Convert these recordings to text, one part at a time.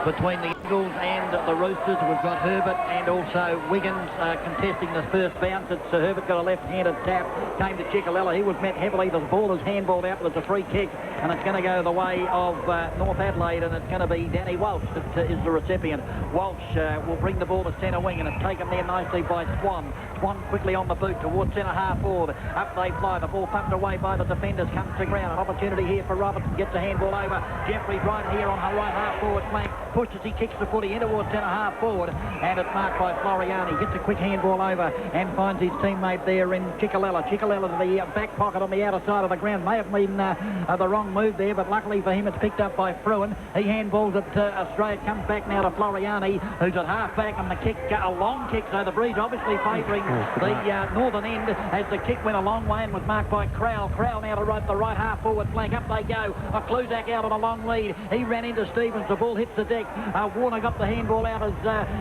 between the Eagles and the Roosters. We've got Herbert and also Wiggins contesting the first bounce. It's Herbert got a left-handed tap, came to Chickalella. He was met heavily. The ball is handballed out, but it's a free kick, and it's going to go the way of North Adelaide, and it's going to be Danny Walsh that is the recipient. Walsh will bring the ball to centre wing, and it's taken there nicely by Swan. Swan quickly on the boot towards centre half forward. Up they fly. The ball pumped away by the defenders. Comes to ground. An opportunity here for Robertson. Gets a handball over. Jeffrey's right here on her right half forward flank. Pushes, he kicks the footy in towards centre half forward, and it's marked by Floriani. Gets a quick handball over and finds his teammate there in Chickalella. Chickalella to the back pocket on the outer side of the ground. May have been the wrong move there, but luckily for him it's picked up by Fruin. He handballs it to Australia. Comes back now to Floriani, who's at half back, and the kick, a long kick, so the breeze obviously favouring the northern end as the kick went a long way and was marked by Crowell. Crowell now to the right half forward flank. Up they go. Kluzak out on a long lead. He ran into Stevens. The ball hits the deck. Warner got the handball out as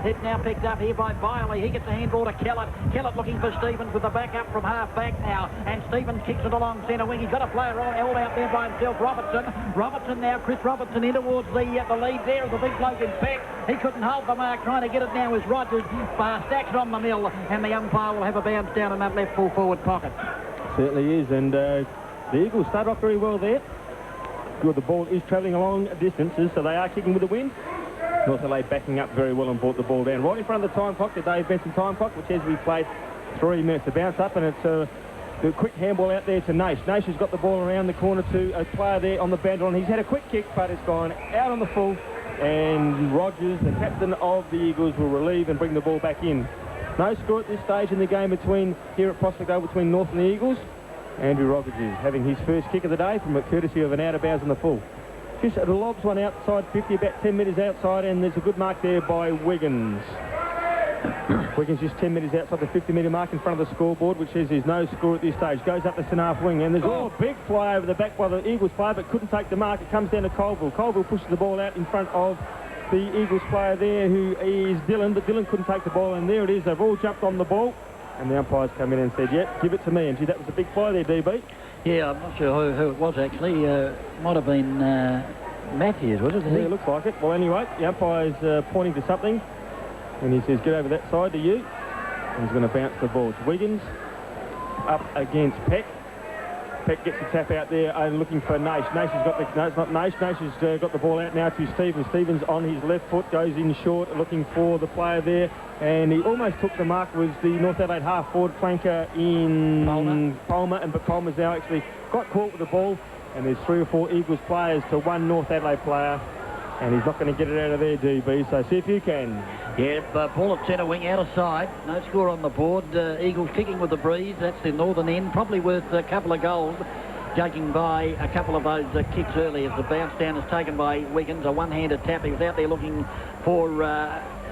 it's now picked up here by Biley. He gets the handball to Kellett. Kellett looking for Stevens with the back up from half back now, and Stevens kicks it along centre wing. He's got a player all out there by himself, Robertson now, Chris Robertson in towards the lead there of the big bloke in Peck. He couldn't hold the mark. Trying to get it now is Rogers. Stacks on the mill, and the umpire will have a bounce down in that left full forward pocket. Certainly is, and the Eagles start off very well there. Good, the ball is travelling along distances, so they are kicking with the wind. North Adelaide backing up very well and brought the ball down right in front of the time clock, the Dave Benson time clock, which has to be played 3 minutes to bounce up, and it's the quick handball out there to Nash. Nash has got the ball around the corner to a player there on the boundary line. He's had a quick kick, but it's gone out on the full, and Rogers, the captain of the Eagles, will relieve and bring the ball back in. No score at this stage in the game here at Prospect Oval between North and the Eagles. Andrew Rogers is having his first kick of the day from a courtesy of an out of bounds on the full. Just lobs one outside 50, about 10 metres outside, and there's a good mark there by Wiggins. Wiggins just 10 metres outside the 50-metre mark in front of the scoreboard, which says there's no score at this stage. Goes up the centre-half wing, and there's a big fly over the back by the Eagles player, but couldn't take the mark. It comes down to Colville. Colville pushes the ball out in front of the Eagles player there, who is Dillon, but Dillon couldn't take the ball, and there it is. They've all jumped on the ball, and the umpires come in and said, yep, give it to me. And gee, that was a big fly there, DB. Yeah, I'm not sure who it was actually. Might have been Matthews, was it? Yeah, it looks like it. Well, anyway, the umpire's pointing to something, and he says, get over that side to you. And he's going to bounce the ball. It's Wiggins up against Peck. Peck gets the tap out there and looking for Nash. Nash has got the... No, it's not Nash. Nash has got the ball out now to Stevens. Stevens on his left foot, goes in short, looking for the player there. And he almost took the mark, was the North Adelaide half-forward flanker in Palmer. But Palmer's now actually got caught with the ball. And there's 3 or 4 Eagles players to 1 North Adelaide player. And he's not going to get it out of there, DB. So see if you can. Yeah, ball at centre wing, out of side. No score on the board. Eagles kicking with the breeze. That's the northern end. Probably worth a couple of goals, judging by a couple of those kicks early as the bounce down is taken by Wiggins. A one-handed tap. He was out there looking for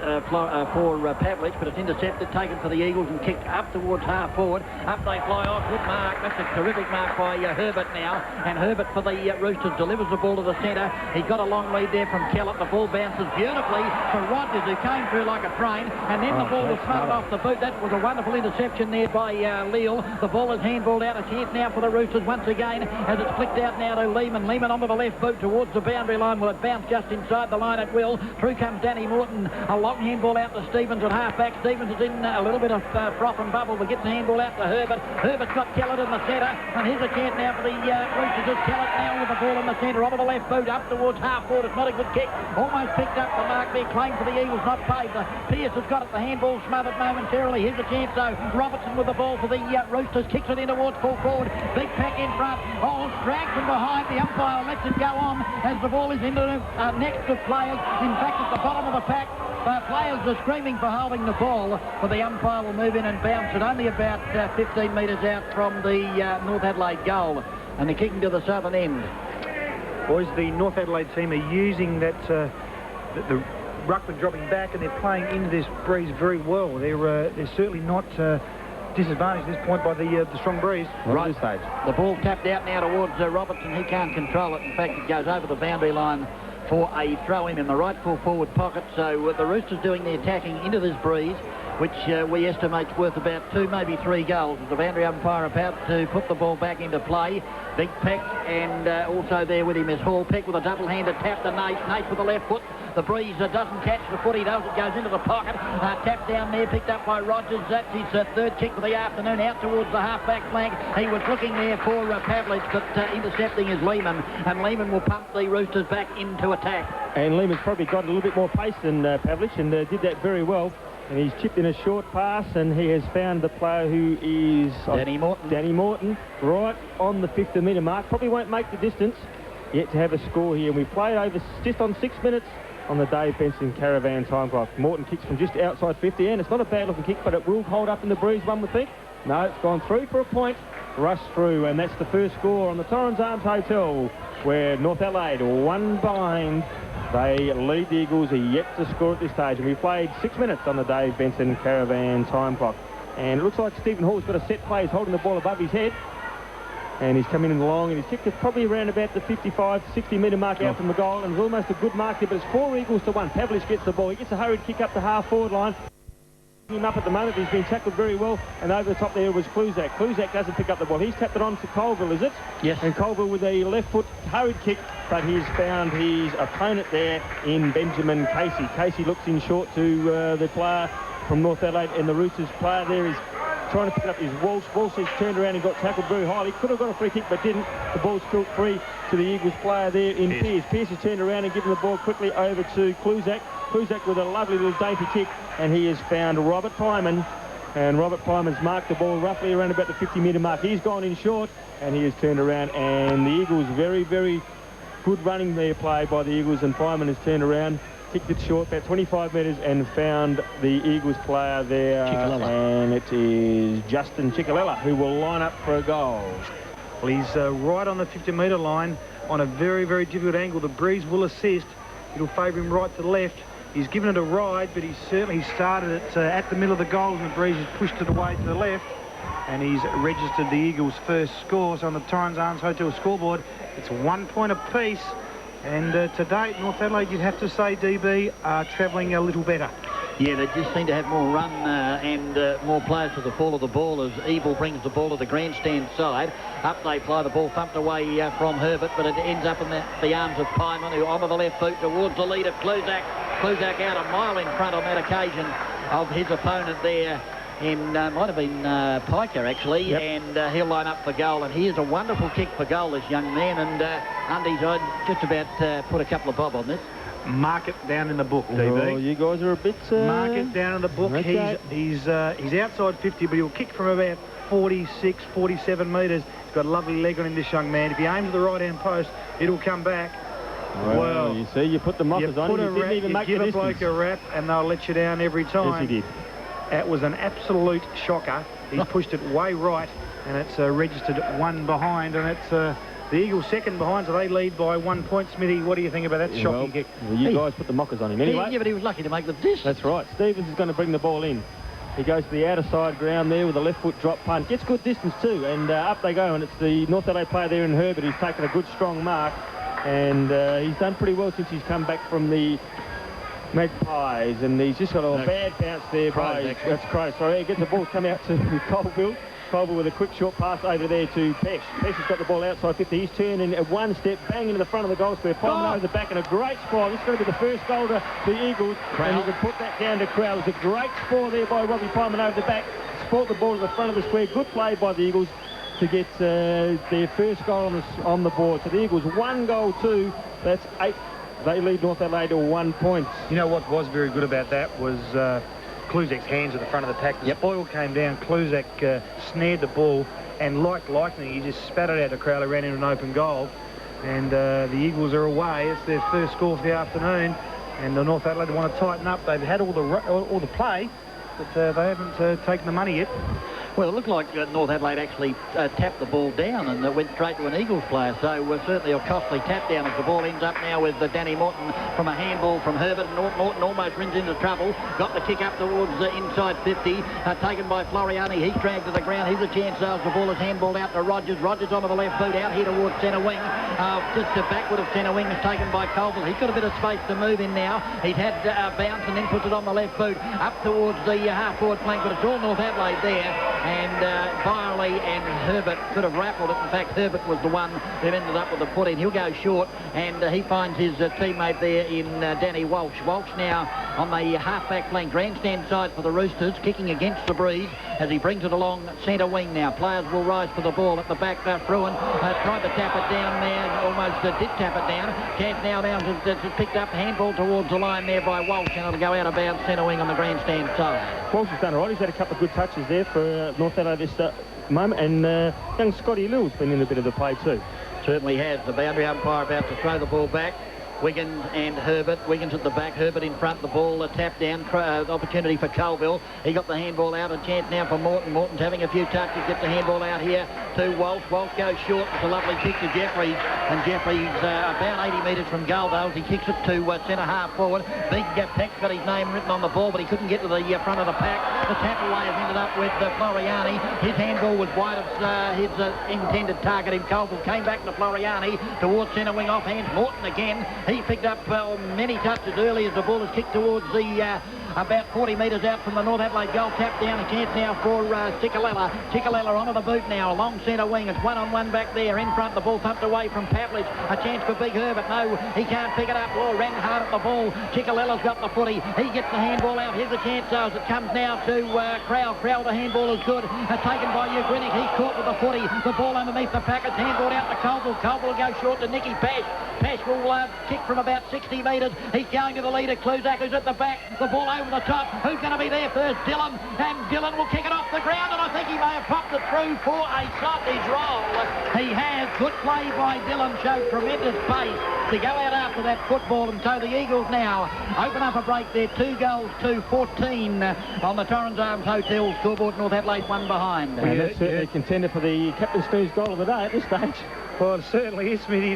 Pavlich, but it's intercepted, taken for the Eagles and kicked up towards half forward. Up they fly off. Good mark. That's a terrific mark by Herbert now. And Herbert for the Roosters delivers the ball to the centre. He got a long lead there from Kellett. The ball bounces beautifully for Rogers, who came through like a train. And then the ball was smothered off the boot. That was a wonderful interception there by Leal. The ball is handballed out. A chance now for the Roosters once again as it's flicked out now to Lehman. Lehman onto the left boot towards the boundary line. Will it bounce just inside the line at will? Through comes Danny Morton. A long handball out to Stevens at half-back. Stevens is in a little bit of froth and bubble, but gets the handball out to Herbert. Herbert's got Kellett in the centre, and here's a chance now for the Roosters. Kellett now with the ball in the centre, onto the left boot, up towards half-forward. It's not a good kick. Almost picked up the mark there. Claim for the Eagles, not paid. Pearce has got it. The handball smothered momentarily. Here's a chance, though. Robertson with the ball for the Roosters. Kicks it in towards full forward. Big pack in front. Drags from behind. The umpire lets it go on as the ball is into next to players. In fact, at the bottom of the pack, players are screaming for holding the ball, but the umpire will move in and bounce it only about 15 metres out from the North Adelaide goal. And they're kicking to the southern end. Boys, the North Adelaide team are using that the ruckman dropping back, and they're playing into this breeze very well. They're certainly not disadvantaged at this point by the strong breeze. Right stage. The ball tapped out now towards Robertson. He can't control it. In fact, it goes over the boundary line for a throw-in in the right full forward pocket. So the Roosters doing the attacking into this breeze, which we estimate is worth about 2, maybe 3 goals. The boundary umpire about to put the ball back into play. Big Peck, and also there with him is Hall. Peck with a double-handed tap to Nace. Nace with the left foot. The Breeze doesn't catch the foot. He does. It goes into the pocket. Tapped down there, picked up by Rogers. That's his third kick for the afternoon, out towards the half-back flank. He was looking there for Pavlich, but intercepting is Lehman, and Lehman will pump the Roosters back into attack. And Lehman's probably got a little bit more pace than Pavlich, and did that very well. And he's chipped in a short pass, and he has found the player who is... Danny Morton, right on the 50-metre mark. Probably won't make the distance yet to have a score here. And we've played over just on 6 minutes on the Dave Benson Caravan time clock. Morton kicks from just outside 50, and it's not a bad-looking kick, but it will hold up in the Breeze, one would think. No, it's gone through for a point, rushed through, and that's the first score on the Torrens Arms Hotel, where North Adelaide, one behind. They lead the Eagles, are yet to score at this stage, and we played 6 minutes on the Dave Benson Caravan time clock. And it looks like Stephen Hall's got a set play. He's holding the ball above his head, and he's coming in along, and he's kicked it probably around about the 55, 60-metre mark out from the goal, and it's almost a good mark here, but it's 4 Eagles to 1. Pavlich gets the ball. He gets a hurried kick up the half-forward line. Him up at the moment. He's been tackled very well, and over the top there was Kluzak. Kluzak doesn't pick up the ball. He's tapped it on to Colville, is it? Yes. And Colville with a left foot hurried kick, but he's found his opponent there in Benjamin Casey. Casey looks in short to the player from North Adelaide, and the Roosters player there is trying to pick up his Walsh. Walsh has turned around and got tackled very highly. Could have got a free kick, but didn't. The ball's still free to the Eagles player there in Pearce. Pearce has turned around and given the ball quickly over to Kluzak. Kluzak with a lovely little dainty kick, and he has found Robert Pyman, and Robert Pyman's marked the ball roughly around about the 50-metre mark. He's gone in short, and he has turned around, and the Eagles, very, very good running there play by the Eagles, and Pyman has turned around, kicked it short about 25 metres, and found the Eagles player there, and it is Justin Ciccalella, who will line up for a goal. Well, he's right on the 50-metre line on a very, very difficult angle. The Breeze will assist. It'll favour him right to the left. He's given it a ride, but he's certainly started it at the middle of the goals, and the Breeze has pushed it away to the left, and he's registered the Eagles' first score. So on the Torrens Arms Hotel scoreboard, it's 1 point apiece, and to date, North Adelaide, you'd have to say, DB, are travelling a little better. Yeah, they just seem to have more run and more players to the fall of the ball as Evil brings the ball to the grandstand side. Up they fly, the ball thumped away from Herbert, but it ends up in the arms of Pyman, who onto the left boot towards the lead of Kluzak. Kluzak out a mile in front on that occasion of his opponent there in, might have been Piker actually, and he'll line up for goal. And here's a wonderful kick for goal, this young man, and Undies, I'd just about put a couple of bob on this. Mark it down in the book, DB. Oh, you guys are a bit... Mark it down in the book. Okay. He's outside 50, but he'll kick from about 46, 47 metres. He's got a lovely leg on him, this young man. If he aims at the right-hand post, it'll come back. Well, you see, you put the mockers on him. You didn't even make the distance. Give a bloke a rap, and they'll let you down every time. Yes, he did. That was an absolute shocker. He's pushed it way right, and it's registered 1 behind, and it's... the Eagles second behind, so they lead by 1 point. Smithy, what do you think about that shocking kick? Well, you guys put the mockers on him anyway. Yeah, but he was lucky to make the distance. That's right. Stevens is going to bring the ball in. He goes to the outer side ground there with a left foot drop punt. Gets good distance too, and up they go, and it's the North Adelaide player there in Herbert. He's taken a good strong mark, and he's done pretty well since he's come back from the Magpies, and he's just got a bad bounce there by... That's Crow, sorry. He gets the ball come out to Colville. Colville with a quick short pass over there to Pesh. Pesh has got the ball outside 50. He's turning at one step, bang into the front of the goal square. Pyman over the back, and a great score. This is going to be the first goal to the Eagles, and you can put that down to Crowell. It's a great score there by Robbie Pyman over the back. Sport the ball to the front of the square. Good play by the Eagles to get their first goal on the board. So the Eagles 1 goal 2. That's 8. They lead North Adelaide to 1 point. You know what was very good about that was Kluzak's hands at the front of the pack. The spoil came down, Kluzak snared the ball, and like lightning, he just spat it out to Crowley, ran into an open goal. And the Eagles are away. It's their first score for the afternoon, and the North Adelaide want to tighten up. They've had all the play, but they haven't taken the money yet. Well, it looked like North Adelaide actually tapped the ball down and went straight to an Eagles player, so certainly a costly tap down as the ball ends up now with Danny Morton from a handball from Herbert. Morton almost runs into trouble, got the kick up towards inside 50, taken by Floriani. He's dragged to the ground. He's a chance as the ball is handballed out to Rogers. Rogers onto the left boot, out here towards centre wing. Just backward of centre wing is taken by Colville. He's got a bit of space to move in now. He's had bounce and then puts it on the left boot, up towards the half-forward flank, but it's all North Adelaide there. and Byerley and Herbert could have raffled it. In fact, Herbert was the one that ended up with the put in. He'll go short, and he finds his teammate there in Danny Walsh. Walsh now on the half-back flank, grandstand side for the Roosters, kicking against the breeze as he brings it along centre wing now. Players will rise for the ball at the back. Fruin tried to tap it down there, almost did tap it down. Chance now down to picked up, handball towards the line there by Walsh, and it'll go out of bounds centre wing on the grandstand side. Walsh has done all right. He's had a couple of good touches there for North Adelaide this moment, and young Scotty Lill's been in a bit of the play too. Certainly has. The boundary umpire about to throw the ball back. Wiggins and Herbert. Wiggins at the back, Herbert in front. The ball tap down. Opportunity for Colville. He got the handball out. A chance now for Morton. Morton's having a few touches. Gets the handball out here to Walsh. Walsh goes short. It's a lovely kick to Jeffries. And Jeffries about 80 metres from Goldales. He kicks it to centre half forward. Big Peck's got his name written on the ball, but he couldn't get to the front of the pack. The tap away has ended up with Floriani. His handball was wide of his intended target. Colville came back to Floriani towards centre wing off hands. Morton again. He picked up many touches early as the ball is kicked towards the about 40 metres out from the North Adelaide goal. Tap down, a chance now for Cicolella. Cicolella onto the boot now, along centre wing. It's one-on-one back there. In front, the ball thumped away from Pavlich. A chance for Big Herbert. No, he can't pick it up. Well, ran hard at the ball. Cicolella's got the footy. He gets the handball out. Here's a chance, though, as it comes now to Crowell. Crowell, the handball is good. Taken by Ugrinnick. He's caught with the footy. The ball underneath the pack. It's handballed out to Colville. Colville will go short to Nicky Pash. Pash will kick from about 60 metres. He's going to the leader. Kluzak, who's at the back. The ball over the top. Who's going to be there first? Dillon. And Dillon will kick it off the ground, and I think he may have popped it through for a sausage roll. He has. Good play by Dillon. Showed tremendous pace to go out after that football, and so the Eagles now open up a break there. 2 goals to 14 on the Torrens Arms Hotel scoreboard. North Adelaide 1 behind. And that's certainly a contender for the captain's snooze goal of the day at this stage. Well, it certainly is, Smithy.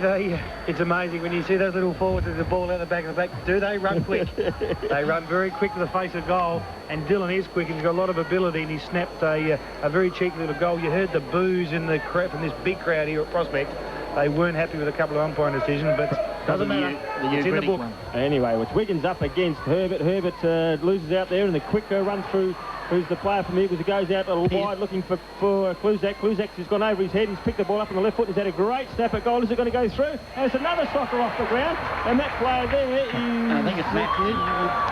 It's amazing when you see those little forwards with the ball out the back of the back. Do they run quick? They run very quick to the face of goal, and Dillon is quick, and he's got a lot of ability, and he snapped a very cheeky little goal. You heard the boos in the crowd from this big crowd here at Prospect. They weren't happy with a couple of umpiring decisions, but doesn't matter. It's in the book. Anyway, it's Wiggins up against Herbert. Herbert loses out there, and the quick run through. Who's the player from the Eagles who goes out a little wide looking for Kluzak. Kluzak's just gone over his head. He's picked the ball up on the left foot. He's had a great snap at goal. Is it going to go through? And it's another soccer off the ground. And that player there is... I think it's Matthews.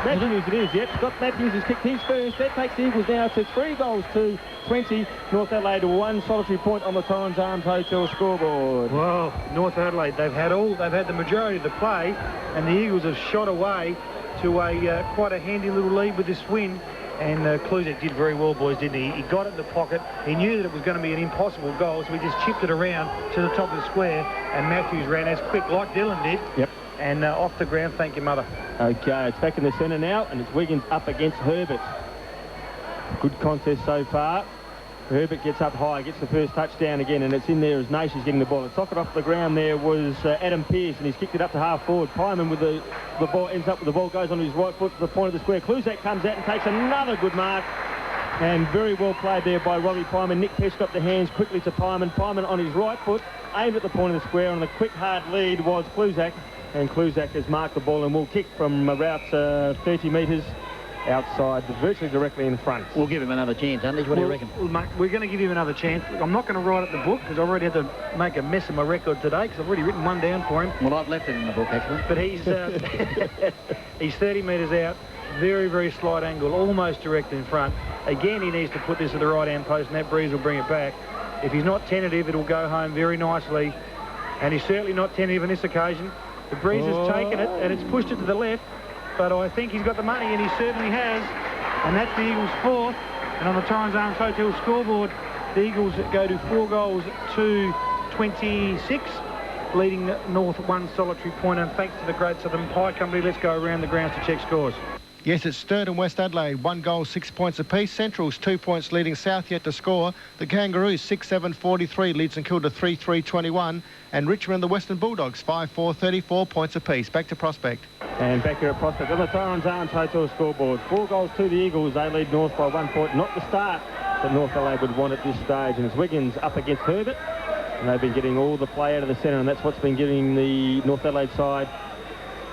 Matthews it is, yep. Scott Matthews has kicked his first. That takes the Eagles now to 3 goals to 20. North Adelaide 1 solitary point on the Torrens Arms Hotel scoreboard. Well, North Adelaide, they've had the majority of the play, and the Eagles have shot away to a quite a handy little lead with this win. And Kluzak did very well, boys, didn't he? He got it in the pocket. He knew that it was going to be an impossible goal, so he just chipped it around to the top of the square, and Matthews ran as quick like Dillon did. Yep. And off the ground, thank you, mother. Okay, it's back in the centre now, and it's Wiggins up against Herbert. Good contest so far. Herbert gets up high, gets the first touchdown again, and it's in there as Nash is getting the ball. The socket off the ground there was Adam Pearce, and he's kicked it up to half forward. Pyman with the ball, ends up with the ball, goes on his right foot to the point of the square. Kluzak comes out and takes another good mark, and very well played there by Robbie Pyman. Nick Pearce got the hands quickly to Pyman. Pyman on his right foot, aimed at the point of the square, and the quick hard lead was Kluzak, and Kluzak has marked the ball and will kick from about 30 metres outside, virtually directly in front. We'll give him another chance, Andy. What do you reckon? Mate, we're going to give him another chance. I'm not going to write up the book because I've already had to make a mess of my record today because I've already written one down for him. Well, I've left it in the book, actually. But he's 30 metres out, very, very slight angle, almost direct in front. Again, he needs to put this at the right-hand post, and that breeze will bring it back. If he's not tentative, it'll go home very nicely. And he's certainly not tentative on this occasion. The breeze has taken it, and it's pushed it to the left. But I think he's got the money, and he certainly has. And that's the Eagles' 4th. And on the Torrens Arms Hotel scoreboard, the Eagles go to 4 goals to 26, leading North 1 solitary point. And thanks to the Great Southern Pie Company, let's go around the grounds to check scores. Yes, it's Sturt and West Adelaide, 1 goal, 6 points apiece. Central's 2 points leading South yet to score. The Kangaroos 6-7-43 leads St Kilda 3-3-21. And Richmond the Western Bulldogs 5-4, 34 points apiece. Back to Prospect. And back here at Prospect on the Torrens Arms Hotel scoreboard. 4 goals to the Eagles. They lead North by 1 point. Not the start that North Adelaide would want at this stage. And it's Wiggins up against Herbert. And they've been getting all the play out of the centre, and that's what's been giving the North Adelaide side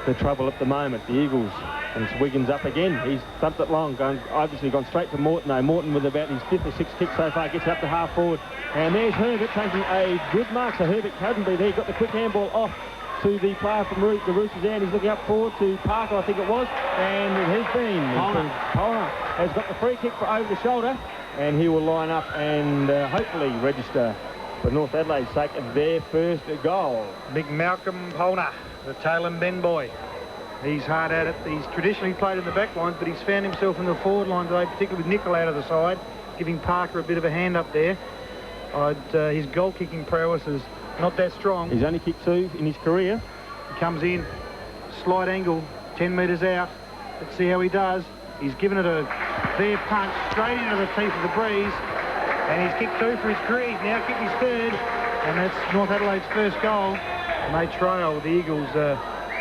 the trouble at the moment. The Eagles And it's Wiggins up again. He's thumped it long, obviously gone straight to Morton, though. Morton with about his 5th or 6th kick so far, gets it up to half forward. And there's Herbert taking a good mark, so Herbert couldn't be there. He got the quick handball off to the player from the Roosters, and he's looking up forward to Parker, I think it was, and it has been. Polner has got the free kick for over the shoulder, and he will line up and hopefully register for North Adelaide's sake their first goal. Big Malcolm Polner, the tail and bend boy. He's hard at it. He's traditionally played in the back lines, but he's found himself in the forward line today, particularly with Nickel out of the side, giving Parker a bit of a hand up there. His goal-kicking prowess is not that strong. He's only kicked 2 in his career. He comes in, slight angle, 10 metres out. Let's see how he does. He's given it a fair punch straight into the teeth of the breeze, and he's kicked 2 for his career. He's now kicked his 3rd, and that's North Adelaide's first goal. And they trail the Eagles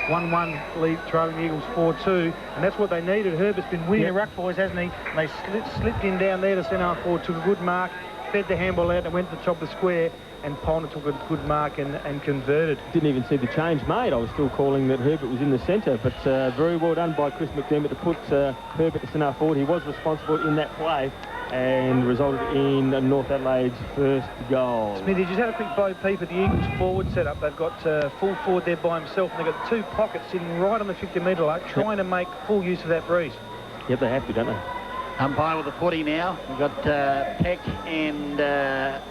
1-1 lead, trailing the Eagles 4-2, and that's what they needed. Herbert's been winning the ruck, boys, hasn't he? And they slipped in down there to centre forward, took a good mark, fed the handball out and went to the top of the square, and Polner took a good mark and converted. Didn't even see the change made. I was still calling that Herbert was in the centre, but very well done by Chris McDermott to put Herbert to centre forward. He was responsible in that play and resulted in North Adelaide's first goal. Smithy, just had a quick bow peep at the Eagles forward setup. They've got full forward there by himself, and they've got 2 pockets sitting right on the 50-metre line, trying to make full use of that breeze. Yep, they have to, don't they? Umpire with the footy now. We've got Peck and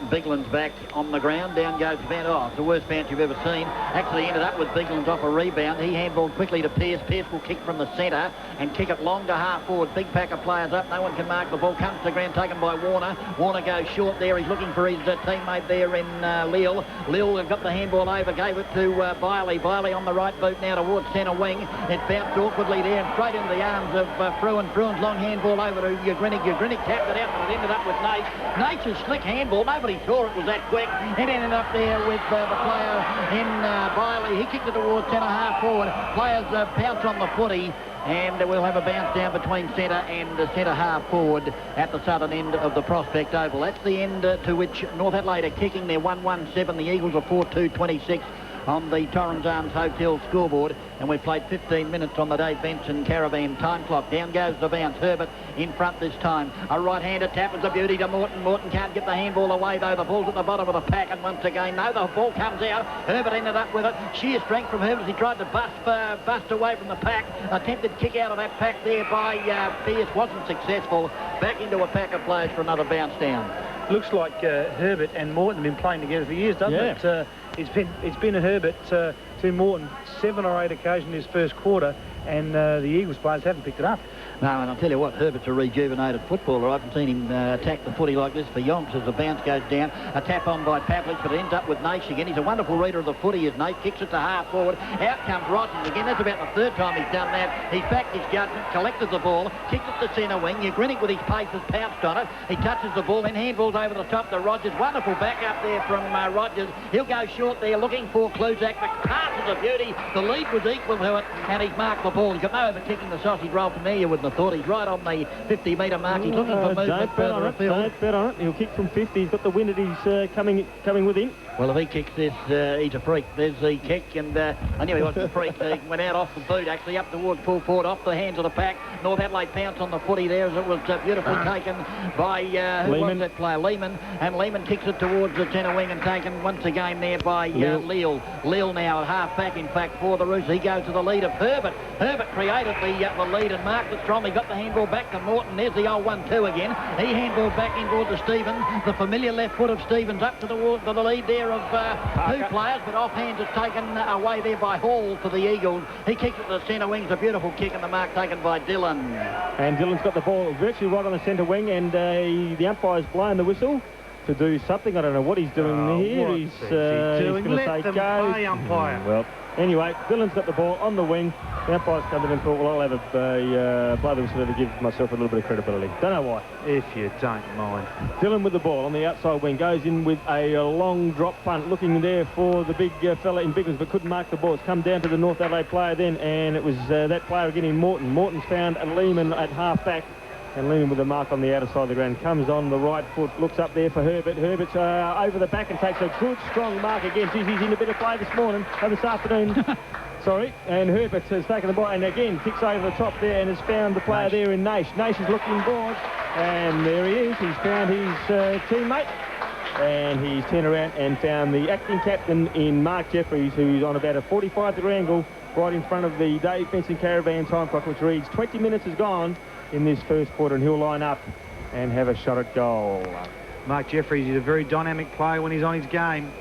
Bigland's back on the ground. Down goes Van. Oh, it's the worst bounce you've ever seen. Actually ended up with Bigland's off a rebound. He handballed quickly to Pearce. Pearce will kick from the centre and kick it long to half forward. Big pack of players up. No one can mark the ball. Comes to the ground, taken by Warner. Warner goes short there. He's looking for his teammate there in Lille. Lille got the handball over, gave it to Biley. Biley on the right boot now towards centre wing. It bounced awkwardly there and straight into the arms of Fruin. Fruin's long handball over to Ugrinnick. Ugrinnick tapped it out, but it ended up with Nace. Nace's slick handball. Nobody saw it was that quick. It ended up there with the player in Biley. He kicked it towards centre half forward. Players pounce on the footy, and we'll have a bounce down between centre and centre half forward at the southern end of the Prospect Oval. That's the end to which North Adelaide are kicking their 1-1-7. The Eagles are 4-2-26 on the Torrens Arms Hotel scoreboard, and we've played 15 minutes on the Dave Benson Caravan time clock. Down goes the bounce. Herbert in front this time. A right-hander tap is a beauty to Morton. Morton can't get the handball away, though. The ball's at the bottom of the pack, and once again, no, the ball comes out. Herbert ended up with it. Sheer strength from Herbert as he tried to bust away from the pack. Attempted kick out of that pack there by Pearce. Wasn't successful. Back into a pack of players for another bounce down. Looks like Herbert and Morton have been playing together for years, doesn't it? It's been a Herbert to Morton 7 or 8 occasions in his first quarter, and the Eagles players haven't picked it up. No, and I'll tell you what, Herbert's a rejuvenated footballer. I haven't seen him attack the footy like this for yonks as the bounce goes down. A tap on by Pavlich, but it ends up with Nace again. He's a wonderful reader of the footy as Nace kicks it to half forward. Out comes Rogers again. That's about the 3rd time he's done that. He's backed his judgment, collected the ball, kicked it to centre wing. Ugrinnick with his pace has pounced on it. He touches the ball, then handballs over the top to Rogers. Wonderful back up there from Rogers. He'll go short there looking for Kluzak, but pass is a beauty. The lead was equal to it, and he's marked the ball. He's got no overkicking the sausage roll from there, you wouldn't have thought. He's right on the 50-metre mark. He's looking for movement further afield. Don't bet on it. He'll kick from 50. He's got the wind that he's coming with him. Well, if he kicks this, he's a freak. There's the kick, and I knew he wasn't a freak. He went out off the boot, actually, up towards full forward, off the hands of the pack. North Adelaide pounced on the footy there as it was beautifully taken by, who was that player? Lehman. And Lehman kicks it towards the centre wing and taken once again there by Leal. Leal now at half back, in fact, for the Roosters. He goes to the lead of Herbert. Herbert created the lead and marked it strongly. Got the handball back to Morton. There's the old 1-2 again. He handballed back inboard to Stevens. The familiar left foot of Stevens up to the lead there of 2 players, but offhand is taken away there by Hall for the Eagles. He kicks it to the centre wing. It's a beautiful kick, and the mark taken by Dillon. And Dillon's got the ball virtually right on the centre wing, and the umpire's blown the whistle to do something. I don't know what he's doing here. He's going to say go. Play, umpire. Well, anyway, Dillon's got the ball on the wing. The umpire's come in and thought, well, I'll have a blow the whistle to give myself a little bit of credibility. Don't know why. If you don't mind. Dillon with the ball on the outside wing, goes in with a long drop punt, looking there for the big fella in Biggles, but couldn't mark the ball. It's come down to the North Adelaide player then, and it was that player again in Morton. Morton's found a Lehman at half back, and Lehman with the mark on the outer side of the ground. Comes on the right foot, looks up there for Herbert. Herbert's over the back and takes a good, strong mark again. Geez, he's in a bit of play this morning, or this afternoon. Sorry, and Herbert has taken the ball and again kicks over the top there and has found the player there in Nash. Nash is looking bored, and there he is. He's found his teammate, and he's turned around and found the acting captain in Mark Jeffries, who's on about a 45-degree angle right in front of the Dave Benson Caravan time clock, which reads 20 minutes has gone in this first quarter, and he'll line up and have a shot at goal. Mark Jeffries is a very dynamic player when he's on his game.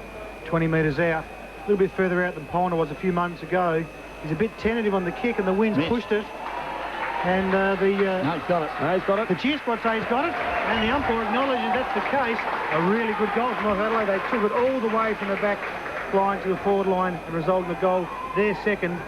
20 metres out. A little bit further out than Ponder was a few moments ago. He's a bit tentative on the kick, and the wind's pushed it. And no, he's got it. No, he's got it. The cheer squad say he's got it, and the umpire acknowledges that's the case. A really good goal from North Adelaide. They took it all the way from the back line to the forward line and resulted in a goal. Their second.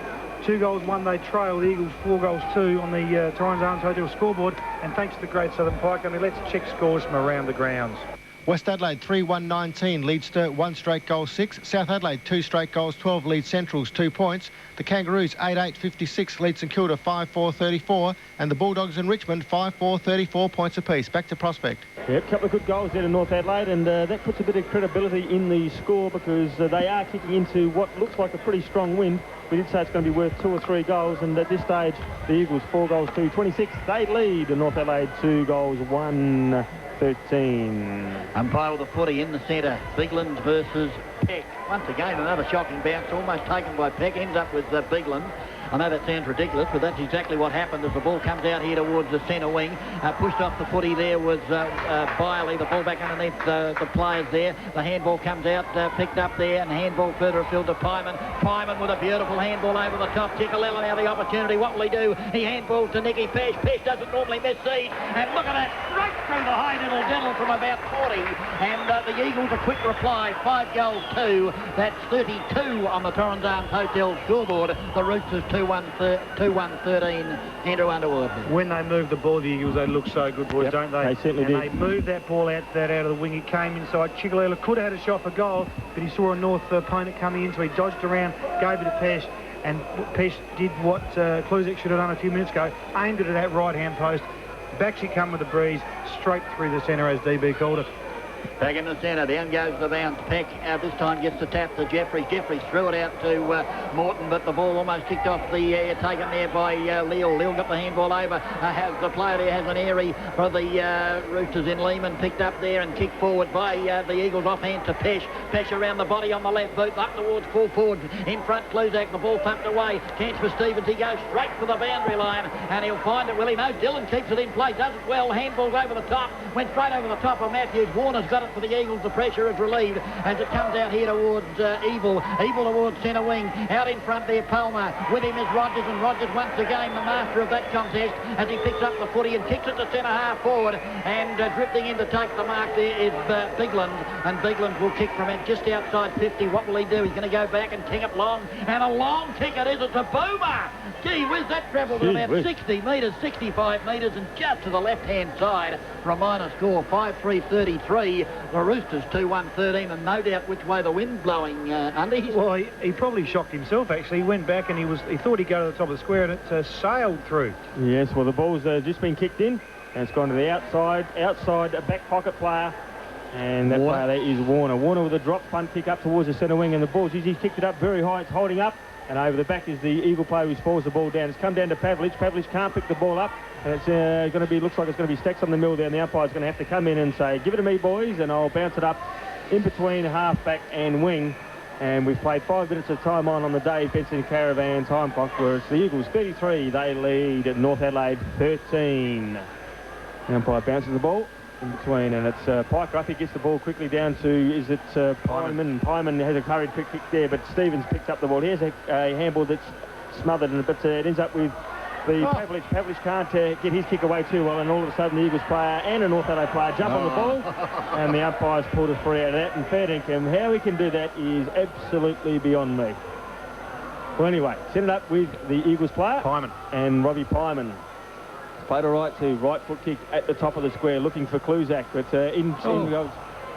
2 goals, 1 they trail. The Eagles 4 goals, 2 on the Torrens Arms Hotel scoreboard. And thanks to the Great Southern Pike Company, let's check scores from around the grounds. West Adelaide 3-1-19 leads Sturt 1 straight goal 6. South Adelaide 2 straight goals 12 leads Centrals 2 points. The Kangaroos 8-8-56 leads St Kilda 5-4-34, and the Bulldogs in Richmond 5-4 34 points apiece. Back to Prospect. Yep, a couple of good goals there to North Adelaide, and that puts a bit of credibility in the score because they are kicking into what looks like a pretty strong wind. We did say it's going to be worth 2 or 3 goals, and at this stage the Eagles 4 goals 2 26. They lead North Adelaide 2 goals 1 13. Umpire with the footy in the centre. Bigland versus Peck. Once again, another shocking bounce, almost taken by Peck. Ends up with Bigland. I know that sounds ridiculous, but that's exactly what happened as the ball comes out here towards the centre wing. Pushed off the footy there was Biley, the ball back underneath the players there. The handball comes out, picked up there, and handball further afield to Pyman. Pyman with a beautiful handball over the top. Tickalella now the opportunity. What will he do? He handballs to Nicky Pesh. Pesh doesn't normally miss these. And look at that, right through the high diddle from about 40. And the Eagles a quick reply, 5 goals 2. That's 32 on the Torrens Arms Hotel scoreboard. The Roosters 2-1-13. Andrew Underwood. When they move the ball, the Eagles, they look so good, boys, don't they? They certainly did. They moved that ball out of the wing. It came inside. Tickalella could have had a shot for goal, but he saw a North opponent coming in, so he dodged around, gave it to Pesh, and Pesh did what Kluzek should have done a few minutes ago, aimed it at that right-hand post. Back she come with the breeze, straight through the centre as DB called it. Back in the centre, down goes the bounce. Peck this time gets the tap to Jeffries. Jeffries threw it out to Morton, but the ball almost kicked off the air, taken there by Leal. Leal got the handball over. Has the player there has an airy for the Roosters in Lehman, picked up there and kicked forward by the Eagles offhand to Pesh. Pesh around the body on the left boot, up towards full forward. In front, Kluzak, the ball pumped away. Chance for Stevens, he goes straight for the boundary line, and he'll find it, will he? No, Dillon keeps it in place, does it well. Handball's over the top, went straight over the top of Matthews. Warner's got it for the Eagles. The pressure is relieved as it comes out here towards Evil towards centre wing. Out in front there, Palmer. With him is Rogers, and Rogers once again the master of that contest as he picks up the footy and kicks it to centre half forward, and drifting in to take the mark there is Bigland, and Bigland will kick from it just outside 50. What will he do? He's going to go back and kick it long, and a long kick it is. It's a boomer. Gee whiz, that travelled about 60 metres, 65 metres, and just to the left-hand side for a minor score, 5-3-33. The Roosters 2-1-13, and no doubt which way the wind's blowing, Andy. Well, he probably shocked himself, actually. He went back and he thought he'd go to the top of the square, and it sailed through. Yes, well, the ball's just been kicked in, and it's gone to the outside back pocket player, and that player there is Warner. Warner with a drop punt kick up towards the centre wing, and the ball's he's kicked it up very high. It's holding up, and over the back is the Eagle player who falls the ball down. It's come down to Pavlich. Pavlich can't pick the ball up, and it's going to be, looks like it's going to be stacks on the mill there, and the umpire's going to have to come in and say, give it to me, boys, and I'll bounce it up in between half-back and wing. And we've played 5 minutes of time on the Dave Benson Caravan time clock, where it's the Eagles 33, they lead at North Adelaide 13. The umpire bounces the ball in between, and it's Pike Ruffy gets the ball quickly down to, is it Pyman? Pyman has a hurried quick kick there, but Stevens picks up the ball. Here's a handball that's smothered, but it ends up with the Pavlich. Pavlich can't get his kick away too well, and all of a sudden the Eagles player and a North Adelaide player jump on the ball, and the umpire's pulled a free out of that, and fair dinkum. How he can do that is absolutely beyond me. Well, anyway, set it up with the Eagles player, Pyman, and Robbie Pyman. Played a right to right foot kick at the top of the square, looking for Kluzak, but in goes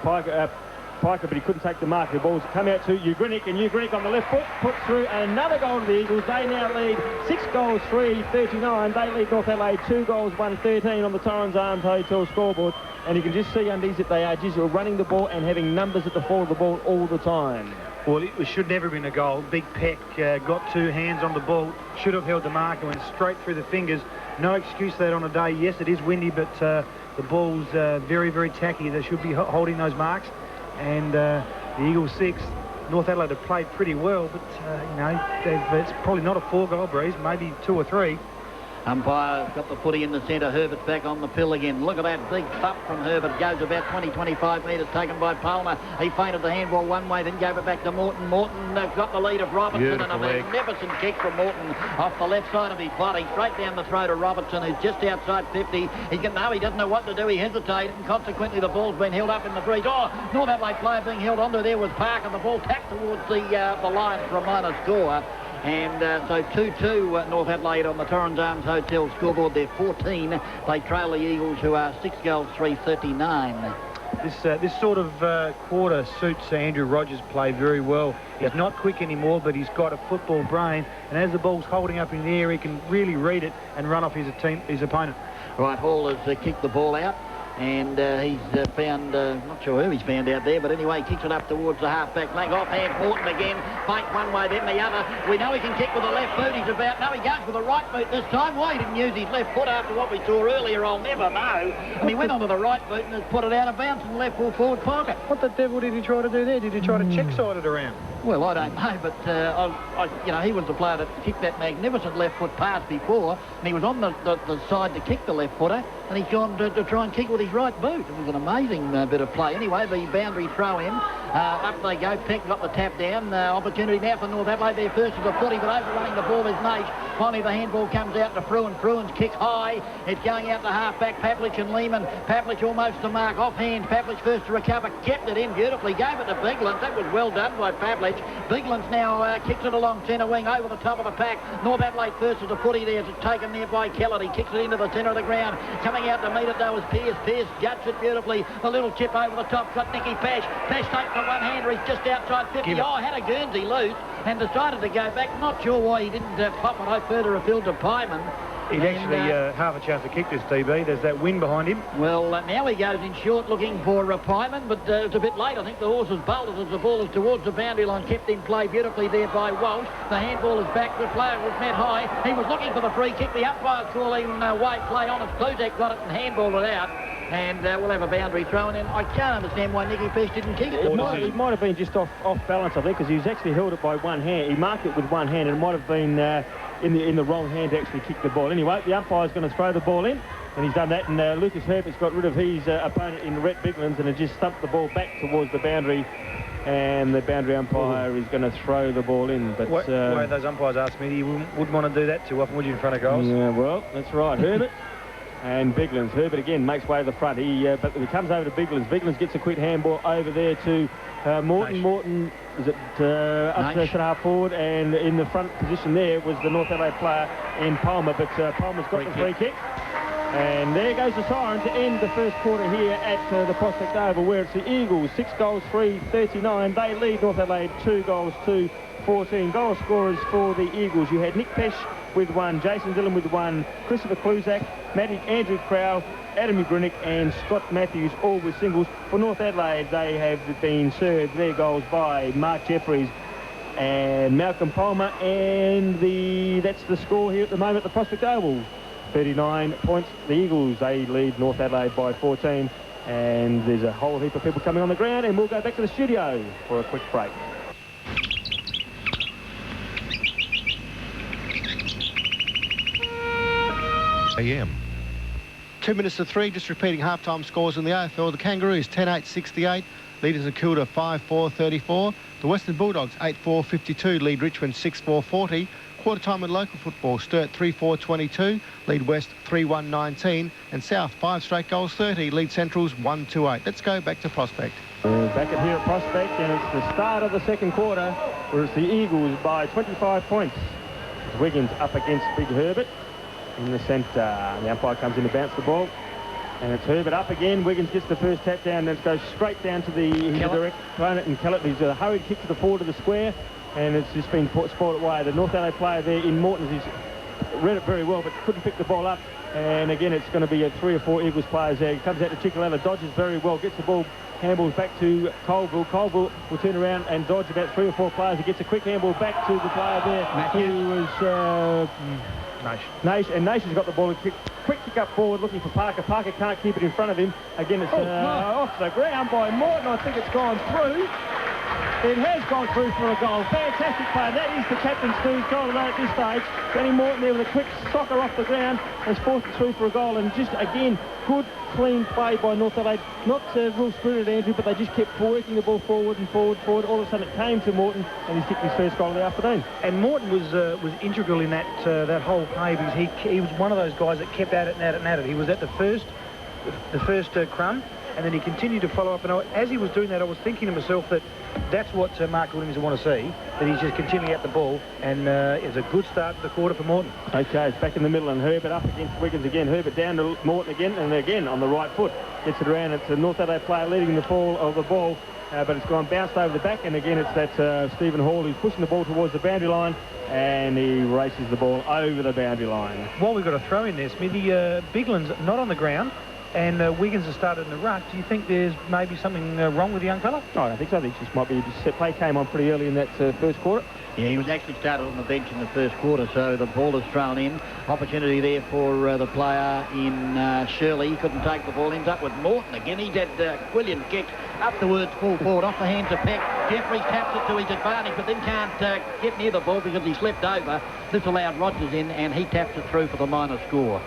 Piker, but he couldn't take the mark. The ball's come out to Ugrinik, and Ugrinik on the left foot puts through another goal to the Eagles. They now lead 6 goals 3-39. They lead North Adelaide 2 goals 1-13 on the Torrens Arms Hotel scoreboard, and you can just see undies that they are just running the ball and having numbers at the fall of the ball all the time. Well, it should never have been a goal. Big Peck got 2 hands on the ball, should have held the mark and went straight through the fingers. No excuse for that on a day. Yes, it is windy, but the ball's very, very tacky. They should be holding those marks. And the Eagles 6, North Adelaide have played pretty well, but, you know, it's probably not a 4-goal breeze, maybe 2 or 3. Umpire's got the footy in the centre. Herbert's back on the pill again. Look at that big thump from Herbert. Goes about 20-25 metres, taken by Palmer. He feinted the handball one way, then gave it back to Morton. Morton got the lead of Robertson. Beautiful And a magnificent kick from Morton off the left side of his body, straight down the throat of Robertson, who's just outside 50. He doesn't know what to do. He hesitated, and consequently the ball's been held up in the breeze. Oh, North Adelaide player being held onto there was Park, and the ball tapped towards the line for a minor score. And so 2-2 North Adelaide on the Torrens Arms Hotel scoreboard. They're 14. They trail the Eagles, who are 6 goals, 339. This sort of quarter suits Andrew Rogers' play very well. He's not quick anymore, but he's got a football brain. And as the ball's holding up in the air, he can really read it and run off his opponent. Right, Hall has kicked the ball out. And he's found, not sure who he's found out there, but anyway, he kicks it up towards the half-back flank. Offhand, Morton again, feint one way, then the other. We know he can kick with the left boot. He's about, no, he goes with the right boot this time. Why he didn't use his left foot after what we saw earlier, I'll never know. And he went onto the right boot and has put it out of bounds in the left full forward pocket. What the devil did he try to do there? Did he try to check-side it around? Well, I don't know, but you know, he was the player that kicked that magnificent left foot pass before, and he was on the side to kick the left footer, and he's gone to try and kick with his right boot. It was an amazing bit of play. Anyway, the boundary throw in. Up they go. Peck got the tap down. Opportunity now for North Adelaide. Their first is a footy, but overrunning the ball is Nate. Finally, the handball comes out to Fruin. Fruin's kick high. It's going out to half-back Pavlich and Lehman. Pavlich almost to mark. Offhand. Pavlich first to recover. Kept it in beautifully. Gave it to Biglands. That was well done by Pavlich. Biglands now kicks it along centre wing over the top of the pack. North Adelaide first is a footy there. It's taken there by Kellett. He kicks it into the centre of the ground. Coming out to meet it though is Pearce. Pearce judged it beautifully. A little chip over the top. Got Nicky Pash. Pash takes the one-hander. He's just outside 50. Oh, had a Guernsey loose and decided to go back. Not sure why he didn't pop it out further afield to Pyman. He'd actually half a chance to kick this, TB. There's that wind behind him. Well, now he goes in short looking for Pyman, but it's a bit late. I think the horse has bolted as the ball is towards the boundary line. Kept in play beautifully there by Walsh. The handball is back. The player was met high. He was looking for the free kick. The umpire's calling white play on it. Kluzak got it and handballed it out. And we'll have a boundary thrown in. I can't understand why Nicky Pesh didn't kick it. It might have been just off balance, I think, because he's actually held it by one hand. He marked it with one hand, and it might have been in the wrong hand to actually kick the ball. Anyway, the umpire's going to throw the ball in, and he's done that. And Lucas Herbert's got rid of his opponent in Rhett Biglands and has just stumped the ball back towards the boundary. And the boundary umpire is going to throw the ball in. But why those umpires asked me, you wouldn't want to do that too often, would you, in front of goals? Yeah, well, that's right. Herbert. And Biglands. Herbert again makes way to the front. But he comes over to Biglands. Biglands gets a quick handball over there to Morton. Nice. Morton is it up to half forward, and in the front position there was the North Adelaide player in Palmer. But Palmer's got the free kick. And there goes the siren to end the first quarter here at the Prospect Oval, where it's the Eagles 6 goals 3-39. They lead North Adelaide 2 goals 2-14. Goal scorers for the Eagles. You had Nick Pesh with 1, Jason Dillon with 1, Christopher Kluzak, Andrew Crow, Adam Grinick and Scott Matthews, all with singles. For North Adelaide, they have been served their goals by Mark Jeffries and Malcolm Palmer, and that's the score here at the moment at the Prospect Oval. 39 points. The Eagles, they lead North Adelaide by 14, and there's a whole heap of people coming on the ground, and we'll go back to the studio for a quick break. AM. 2 minutes to 3, just repeating half-time scores in the AFL. The Kangaroos 10-8-68, lead St Kilda 5-4-34. The Western Bulldogs 8-4-52, lead Richmond 6-4-40. Quarter time in local football, Sturt 3-4-22, lead West 3-1-19, and South 5 straight goals 30, lead Centrals 1-2-8. Let's go back to Prospect. Back at here at Prospect, and it's the start of the second quarter, where it's the Eagles by 25 points. It's Wiggins up against Big Herbert in the centre. The umpire comes in to bounce the ball, and it's Herbert up again. Wiggins gets the first tap down, and it goes straight down to the direct opponent, and Kellett. He's a hurried kick to the forward of the square, and it's just been spoiled away. The North Adelaide player there in Morton is read it very well, but couldn't pick the ball up. And again, it's going to be 3 or 4 Eagles players there. He comes out to Chicolella, dodges very well, gets the ball, handballs back to Colville. Colville will turn around and dodge about 3 or 4 players. He gets a quick handball back to the player there who was Nation. And Nation's got the ball. A quick kick up forward looking for Parker. Parker can't keep it in front of him. Again, it's off the ground by Morton. I think it's gone through. It has gone through for a goal. Fantastic play. That is the captain, Steve Colville, at this stage. Danny Morton there with a quick soccer off the ground has forced it through for a goal. And just, again, good, clean play by North Adelaide. Not real spirited, Andrew, but they just kept working the ball forward and forward. All of a sudden it came to Morton, and he's kicked his first goal of the afternoon. And Morton was integral in that whole play, because he was one of those guys that kept at it and at it and at it. He was at the first crumb, and then he continued to follow up. And as he was doing that, I was thinking to myself that that's what Mark Williams want to see, that he's just continuing at the ball, and it's a good start to the quarter for Morton. Okay, it's back in the middle, and Herbert up against Wiggins again. Herbert down to Morton again, and again on the right foot. Gets it around. It's a North Adelaide player leading the fall of the ball, but it's gone bounced over the back, and again it's that Stephen Hall who's pushing the ball towards the boundary line, and he races the ball over the boundary line. While we've got a throw in there, Smithy, Bigland's not on the ground, and Wiggins has started in the ruck. Do you think there's maybe something wrong with the young fella? No, I don't think so. I think it just might be just set play came on pretty early in that first quarter. Yeah, he was actually started on the bench in the first quarter, so the ball is thrown in. Opportunity there for the player in Shirley. He couldn't take the ball. Ends up with Morton again. He's had brilliant kicks up towards full forward, off the hands of Peck. Jeffries taps it to his advantage, but then can't get near the ball because he slipped over. This allowed Rogers in, and he taps it through for the minor score.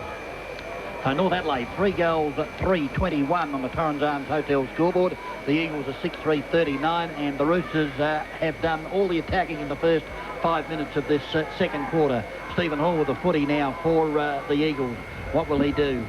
So North Adelaide, 3 goals at 3-21 on the Torrens Arms Hotel scoreboard. The Eagles are 6-3-39, and the Roosters have done all the attacking in the first 5 minutes of this second quarter. Stephen Hall with the footy now for the Eagles. What will he do?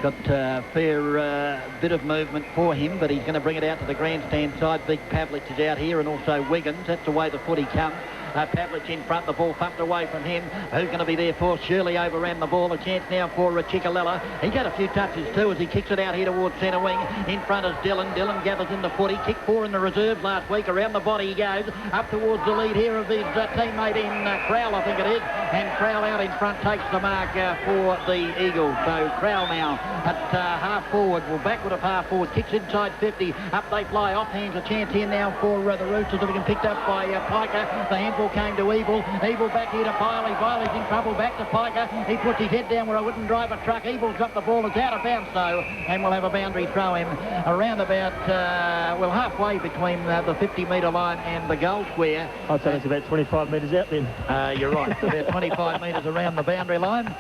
Got a fair bit of movement for him, but he's going to bring it out to the grandstand side. Big Pavlich is out here, and also Wiggins. That's the way the footy comes. Pavlich in front, the ball thumped away from him. Who's going to be there for? Shirley overran the ball. A chance now for Chicolella. He got a few touches too as he kicks it out here towards centre wing. In front is Dillon. Dillon gathers in the footy. Kicked 4 in the reserves last week. Around the body he goes. Up towards the lead here of his teammate in Crowell, I think it is. And Crowell out in front takes the mark for the Eagles. So Crowell now at half forward. Well, backward of half forward. Kicks inside 50. Up they fly. Off hands. A chance here now for the Roosters. If he can picked up by Piker. The handball came to Evil. Evil back here to Biley. Biley's in trouble. Back to Piker. He puts his head down where I wouldn't drive a truck. Evil's got the ball. It's out of bounds though, and we'll have a boundary throw in around about halfway between the 50-metre line and the goal square. I'd say it's about 25 metres out then. You're right. About 25 metres around the boundary line.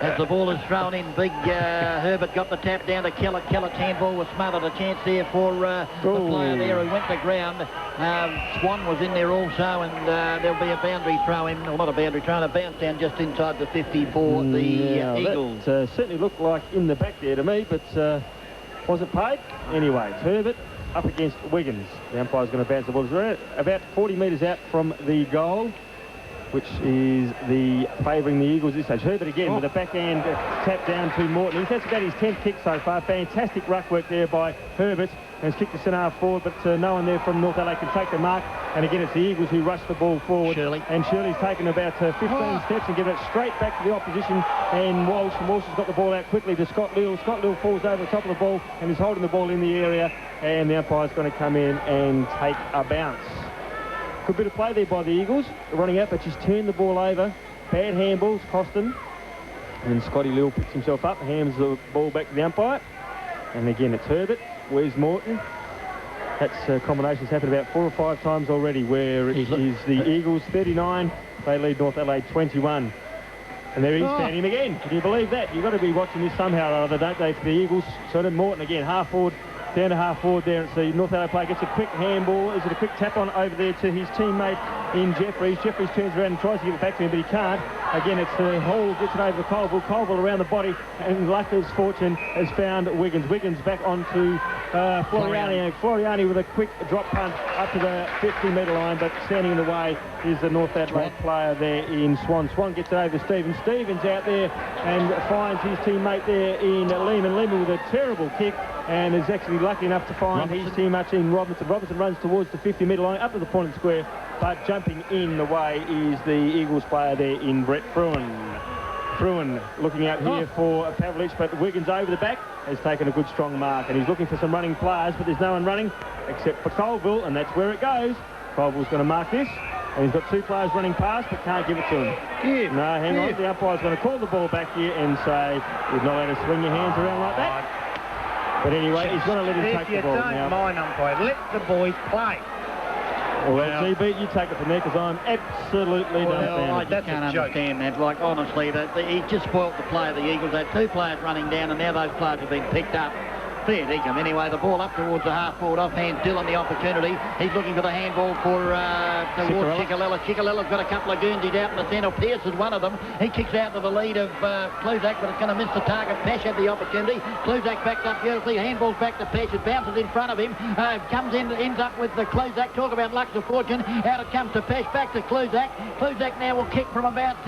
As the ball is thrown in, big Herbert got the tap down to Kellett. Kellett's handball was smothered. A chance there for the player there who went to ground. Swan was in there also, and there'll be a boundary throw in, or not a boundary throw, a bounce down just inside the 50 for the Eagles. That certainly looked like in the back there to me, but was it paid? Anyway, it's Herbert up against Wiggins. The umpire's going to bounce the ball. It's about 40 metres out from the goal, which is favouring the Eagles this stage. Herbert again with a backhand tap down to Morton. That's about his 10th kick so far. Fantastic ruck work there by Herbert. And has kicked the centre half forward, but no one there from North Adelaide can take the mark. And again, it's the Eagles who rush the ball forward. And Shirley's taken about 15 steps and given it straight back to the opposition. And Walsh has got the ball out quickly to Scott Lill. Scott Lill falls over the top of the ball and is holding the ball in the area. And the umpire's going to come in and take a bounce. Good bit of play there by the Eagles. They're running out, but just turned the ball over. Bad handballs cost them. And then Scotty Lill picks himself up, hands the ball back to the umpire. And again, it's Herbert. Where's Morton? That's combinations happened about 4 or 5 times already, where it is the Eagles 39. They lead North Adelaide 21. And there he's standing again. Can you believe that? You've got to be watching this somehow or other, don't they, for the Eagles? So then Morton again, half forward. Down to half forward there. It's the North Adelaide player gets a quick handball. Is it a quick tap on over there to his teammate in Jeffries? Jeffries turns around and tries to give it back to him, but he can't. Again, it's Hall gets it over to Colville. Colville around the body, and Lucker's fortune has found Wiggins. Wiggins back onto Floriani. Floriani with a quick drop punt up to the 50-metre line, but standing in the way is the North Adelaide player there in Swan. Swan gets it over to Stevens. Stevens out there and finds his teammate there in Lehman. Lehman with a terrible kick, and is actually lucky enough to find his teammate in Robinson. Robinson runs towards the 50-metre line, up to the point of the square, but jumping in the way is the Eagles player there in Brett Fruin. Fruin looking out here for Pavlich, but Wiggins over the back has taken a good strong mark, and he's looking for some running players, but there's no one running except for Colville, and that's where it goes. Colville's going to mark this, and he's got 2 players running past, but can't give it to him. No, hang on. The umpire's going to call the ball back here and say, you're not allowed to swing your hands around like that. But anyway, he's going to let him take the ball now. If you don't mind, umpire, let the boys play. Well, GB, you take it from there, because I'm absolutely dumbfounded. I just can't understand that. Like, honestly, he just spoilt the play of the Eagles. They had 2 players running down, and now those players have been picked up. Fair dinkum. Anyway, the ball up towards the half-forward offhand. Dylan the opportunity. He's looking for the handball towards Chicolella. Chicalella's got a couple of Guernseys out in the centre. Pearce is one of them. He kicks out to the lead of Kluzak, but it's going to miss the target. Pesh had the opportunity. Kluzak backs up beautifully. Handball's back to Pesh. It bounces in front of him. Comes in, ends up with the Kluzak. Talk about luck of fortune. Out it comes to Pesh. Back to Kluzak. Kluzak now will kick from about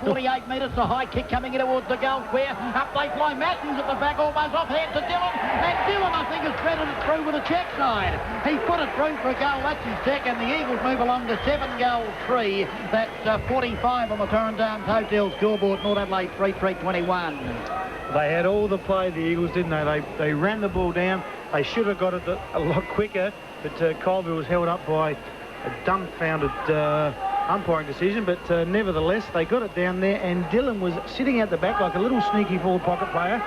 48 metres. The high kick coming in towards the goal square. Up they fly. Mattins at the back, almost offhand to Dylan. And Dylan, I think, has threaded it through with a check side. He put it through for a goal. That's his second. The Eagles move along to 7-3. That's 45 on the Torrens Arms Hotel scoreboard. North Adelaide 3-3-21. They had all the play, the Eagles, didn't they? They ran the ball down. They should have got it a lot quicker, but Colville was held up by a dumbfounded umpiring decision, but nevertheless, they got it down there, and Dylan was sitting at the back like a little sneaky forward pocket player.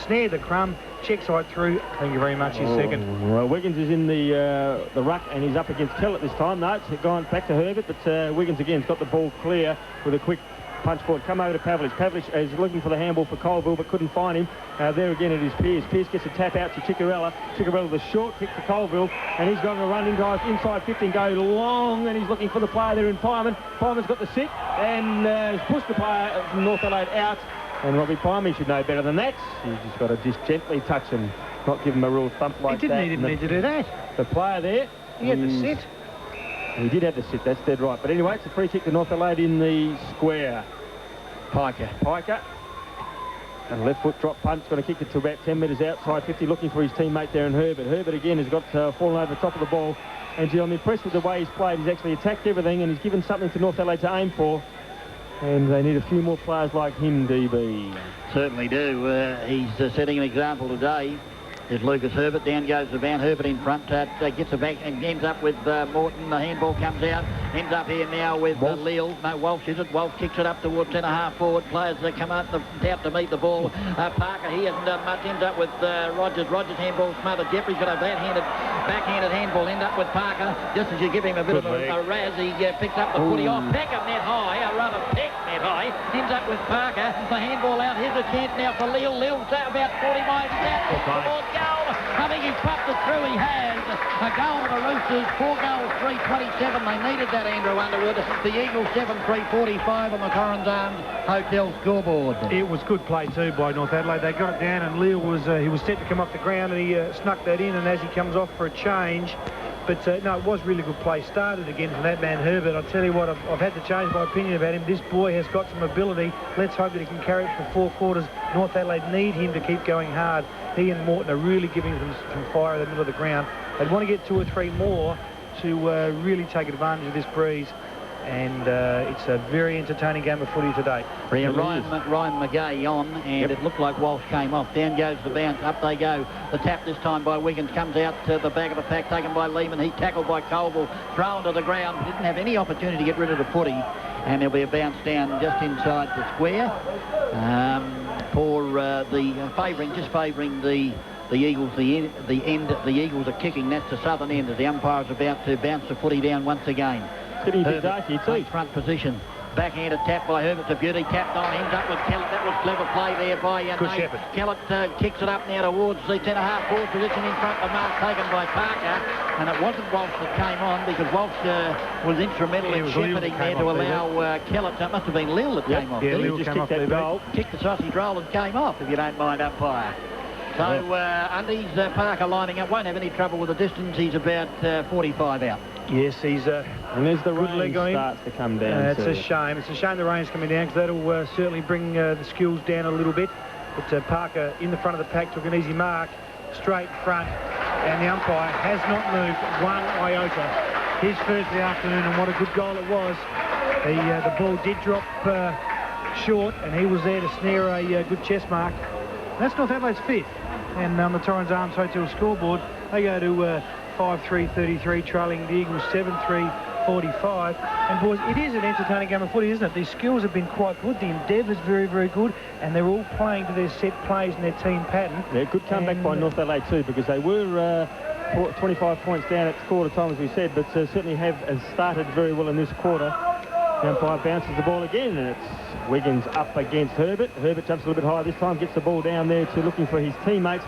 Snared the crumb, checks right through. Thank you very much. His second. Well, Wiggins is in the ruck, and he's up against Kellett this time. No, it's gone back to Herbert, but Wiggins again's got the ball clear with a quick punch forward. Come over to Pavlich. Pavlich is looking for the handball for Colville, but couldn't find him. There again it is Pearce. Pearce gets a tap out to Chicorella. Chicorella with a short kick to Colville, and he's going to run inside 15, go long, and he's looking for the player there in Pyman. Pyman's got the sit, and has pushed the player from North Adelaide out. And Robbie Pyman should know better than that. He's just got to just gently touch him, not give him a real thump like that. He didn't even need to do that. The player there, he had the sit. He did have the sit, that's dead right. But anyway, it's a free kick to North Adelaide in the square. Piker. And left foot drop punch, going to kick it to about 10 metres outside 50, looking for his teammate there in Herbert. Herbert again has got fallen over the top of the ball. And I'm impressed with the way he's played. He's actually attacked everything, and he's given something to North Adelaide to aim for. And they need a few more players like him, DB. Certainly do. He's setting an example today. There's Lucas Herbert. Down goes the Van Herbert in front. Gets it back and ends up with Morton. The handball comes out. Ends up here now with Leal. No, Walsh is it. Walsh kicks it up towards centre-half forward. Players that come out to meet the ball. Parker, he hasn't done much. Ends up with Rogers. Rogers handball smothered. Jeffrey's got a backhanded handball. End up with Parker. Just as you give him a bit of a razz, he picks up the footy off. Peckham net high. Rather Peck net high. Ends up with Parker. The handball out. Here's a chance now for Leal. Leal's about 40 miles out. I think he's popped it through. He has. A goal for the Roosters. 4 goals, 3-27. They needed that, Andrew Underwood. The Eagles 7-3-45 on the Torrens Arms Hotel scoreboard. It was good play too by North Adelaide. They got it down, and Leal was he was set to come off the ground, and he snuck that in. And as he comes off for a change, but no, it was really good play. Started again from that man Herbert. I tell you what, I've had to change my opinion about him. This boy has got some ability. Let's hope that he can carry it for 4 quarters. North Adelaide need him to keep going hard. He and Morton are really giving them some fire in the middle of the ground. They'd want to get 2 or 3 more to really take advantage of this breeze. And it's a very entertaining game of footy today. Ryan McGay on, and it looked like Walsh came off. Down goes the bounce. Up they go. The tap this time by Wiggins comes out to the back of the pack, taken by Lehman. He tackled by Colville, thrown to the ground. Didn't have any opportunity to get rid of the footy. And there'll be a bounce down just inside the square for favouring the Eagles. The Eagles are kicking. That's the southern end as the umpire is about to bounce the footy down once again. Sitting a bit dark here too. Front position. Backhanded tap by Herbert to Beauty. Tapped on. Ends up with Kellett. That was clever play there by Nate. Kellett kicks it up now towards the centre-half forward position in front. The mark taken by Parker. And it wasn't Walsh that came on because Walsh was instrumental in shepherding there to allow Kellett. That must have been Lil that came off. Yeah, Lil just kicked that goal. Kicked the sausage roll and came off, if you don't mind, umpire. So Undies Parker lining up. Won't have any trouble with the distance. He's about 45 out. Yes, he's and there's the rain starts to come down. It's a shame. It's a shame the rain's coming down because that'll certainly bring the skills down a little bit. But Parker in the front of the pack took an easy mark, straight front, and the umpire has not moved 1 iota. his first of the afternoon, and what a good goal it was. The ball did drop short, and he was there to snare a good chest mark. That's North Adelaide's fifth, and on the Torrens Arms Hotel scoreboard, they go to 5-3-33, trailing the Eagles 7-3-45. And boys, it is an entertaining game of footy, isn't it? These skills have been quite good. The endeavour's very, very good, and they're all playing to their set plays and their team pattern. Yeah, good comeback by North Adelaide too, because they were 25 points down at quarter time, as we said, but certainly have started very well in this quarter. The umpire bounces the ball again, and it's Wiggins up against Herbert. Herbert jumps a little bit higher this time, gets the ball down there to looking for his teammates.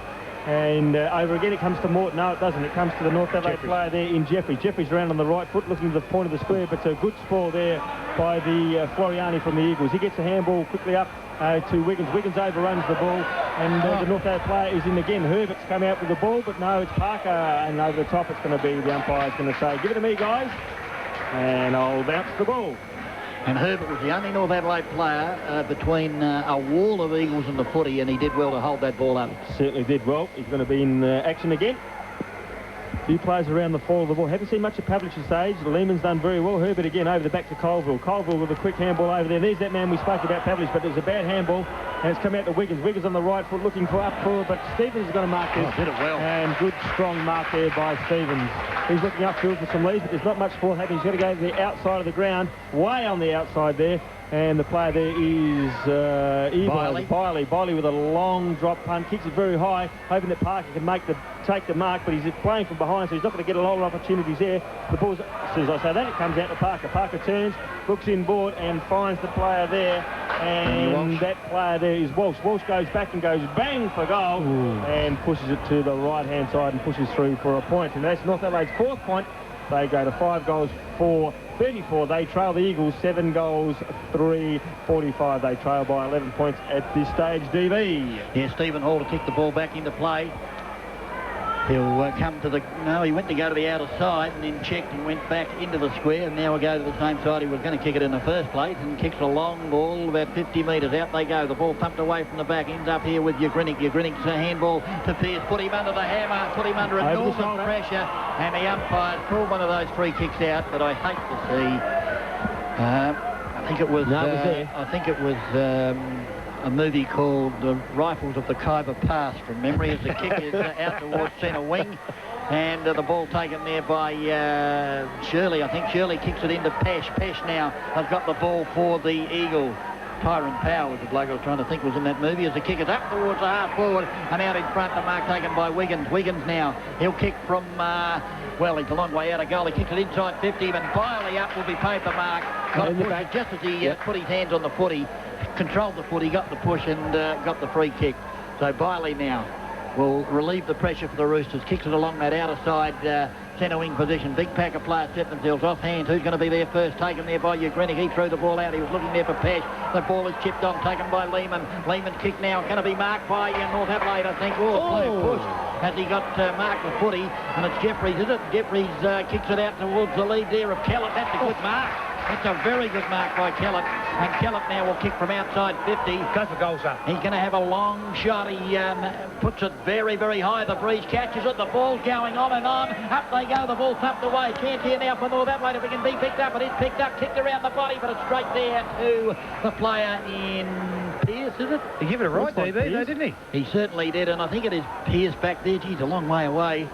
And over again it comes to Morton. No, it doesn't. It comes to the North Adelaide player there in Jeffries. Jeffries around on the right foot, looking to the point of the square, but a good spoil there by the Floriani from the Eagles. He gets the handball quickly up to Wiggins. Wiggins overruns the ball, and the North Adelaide player is in again. Herbert's come out with the ball, but no, it's Parker, and over the top it's going to be, the umpire's going to say, give it to me, guys, and I'll bounce the ball. And Herbert was the only North Adelaide player between a wall of Eagles and the footy, and he did well to hold that ball up. Certainly did well. He's going to be in action again. Few players around the fall of the ball. Haven't seen much of Pavlich's age. Lehman's done very well. Herbert again over the back to Colville. Colville with a quick handball over there. There's that man we spoke about, Pavlich, but it was a bad handball, and it's come out to Wiggins. Wiggins on the right foot looking for up for, but Stevens is going to mark this. Did it well. And good strong mark there by Stevens. He's looking upfield for some leads, but there's not much ball happening. He's got to go to the outside of the ground, way on the outside there. And the player there is Biley with a long drop punt, kicks it very high, hoping that Parker can take the mark, but he's playing from behind, so he's not going to get a lot of opportunities there. The ball's, as soon as I say that, it comes out to Parker. Parker turns, looks inboard, and finds the player there, and that player there is Walsh. Walsh goes back and goes bang for goal, and pushes it to the right-hand side and pushes through for a point. And that's North Adelaide's fourth point. They go to 5 goals for 34. They trail the Eagles 7 goals, 3-45. They trail by 11 points at this stage, DB. Yeah, Stephen Hall to kick the ball back into play. He'll come to the... No, he went to go to the outer side and then checked and went back into the square. And now we'll go to the same side he was going to kick it in the first place, and kicks a long ball about 50 metres. Out they go. The ball pumped away from the back. Ends up here with Ugrinnick. Ugrinnick's a handball to Pearce. Put him under the hammer. Put him under enormous pressure. And the umpires called one of those free kicks out that I hate to see. I think it was... No, it was there. I think it was... a movie called The Rifles of the Khyber Pass from memory, as the kick is out towards centre wing, and the ball taken there by Shirley. I think Shirley kicks it into Pesh. Pesh now has got the ball for the Eagles. Tyrone Power was the bloke I was trying to think was in that movie, as the kick is up towards the half forward and out in front. The mark taken by Wiggins. Wiggins now, he'll kick from, well, he's a long way out of goal. He kicks it inside 50, and Biley up will be paid the mark. Got to push it just as he put his hands on the footy, controlled the footy, got the push and got the free kick. So Biley now will relieve the pressure for the Roosters. Kicks it along that outer side centre wing position. Big pack of players set themselves off hands. Who's going to be there first? Taken there by Ugrinnick. He threw the ball out. He was looking there for Pesh. The ball is chipped on, taken by Lehman. Lehman's kick now going to be marked by North Adelaide, I think. Pushed as he got marked the footy, and it's Jeffries, is it? Jeffries kicks it out towards the lead there of Kellett. That's a good mark. It's a very good mark by Kellett, and Kellett now will kick from outside 50. Go for goals up. He's going to have a long shot. He puts it very, very high. The breeze catches it. The ball's going on and on. Up they go. The ball thumped away. Chance here now for North Adelaide if it can be picked up. It is picked up, kicked around the body, but it's straight there to the player in Pearce, is it? He gave it a right, DB, though, didn't he? He certainly did, and I think it is Pearce back there. Geez, a long way away.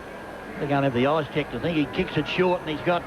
They're going to have the eyes checked, I think. He kicks it short, and he's got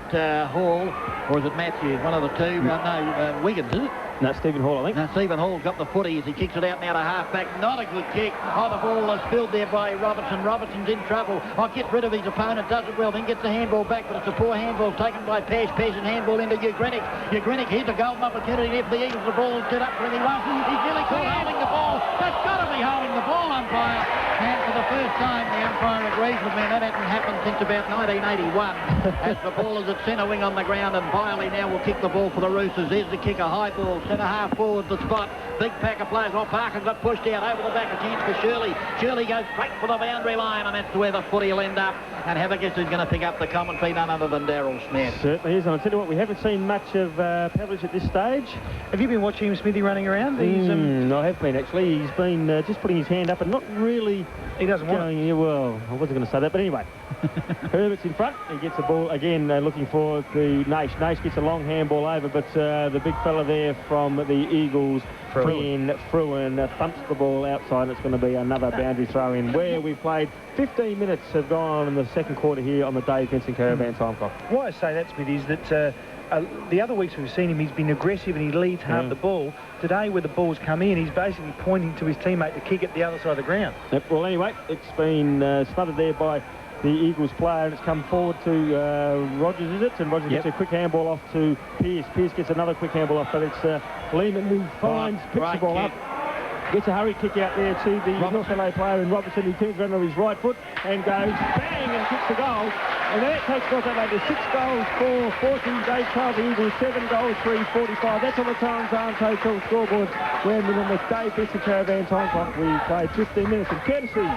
Hall, or is it Matthews? One of the two. No, Wiggins, is it? No, Stephen Hall, I think. No, Stephen Hall's got the footy as he kicks it out now to half-back. Not a good kick. Oh, the ball is spilled there by Robertson. Robertson's in trouble. Oh, gets rid of his opponent, does it well, then gets the handball back, but it's a poor handball taken by Pesh. Pesh and handball into Ugrinnick. Ugrinnick, here's a golden opportunity there for the Eagles. The ball is set up for him. He's nearly caught holding the ball. That's got to be holding the ball, umpire. And for the first time, the umpire agrees with me. That hasn't happened since about 1981. As the ball is at centre wing on the ground, and Biley now will kick the ball for the Roosters. There's the kick, a high ball, centre half forward the spot. Big pack of players. Oh, Parker got pushed out over the back. A chance for Shirley. Shirley goes straight for the boundary line, and that's where the footy will end up. And have a guess who's going to pick up the commentary, none other than Daryl Smith. Certainly is. And I'll tell you what, we haven't seen much of Pavlich at this stage. Have you been watching him, Smithy, running around? I have been, actually. He's been just putting his hand up and not really... He doesn't want going, yeah, well, I wasn't going to say that, but anyway. Herbert's in front. He gets the ball again, looking for the Nash. Nash gets a long handball over, but the big fella there from the Eagles, Fruin, thumps the ball outside. It's going to be another boundary throw in where we've played 15 minutes have gone in the second quarter here on the Dave Benson Caravan time clock. Why I say that, Smith, is that the other weeks we've seen him, he's been aggressive and he leads hard the ball. Today, where the ball's come in, he's basically pointing to his teammate to kick it the other side of the ground. Yep. Well, anyway, it's been smothered there by the Eagles player, and it's come forward to Rogers, is it? And Rogers gets a quick handball off to Pearce. Pearce gets another quick handball off, but it's Lehman who picks the ball up. Gets a hurry kick out there to the North Adelaide player in Robertson, who turns around on his right foot and goes bang and kicks the goal. And that takes North Adelaide to 6 goals for 40. They trail the Eagles 7 goals, 3:45. That's on the Torrens Arms Hotel scoreboard. We're in the Dave Benson Caravan time clock. We played 15 minutes, and courtesy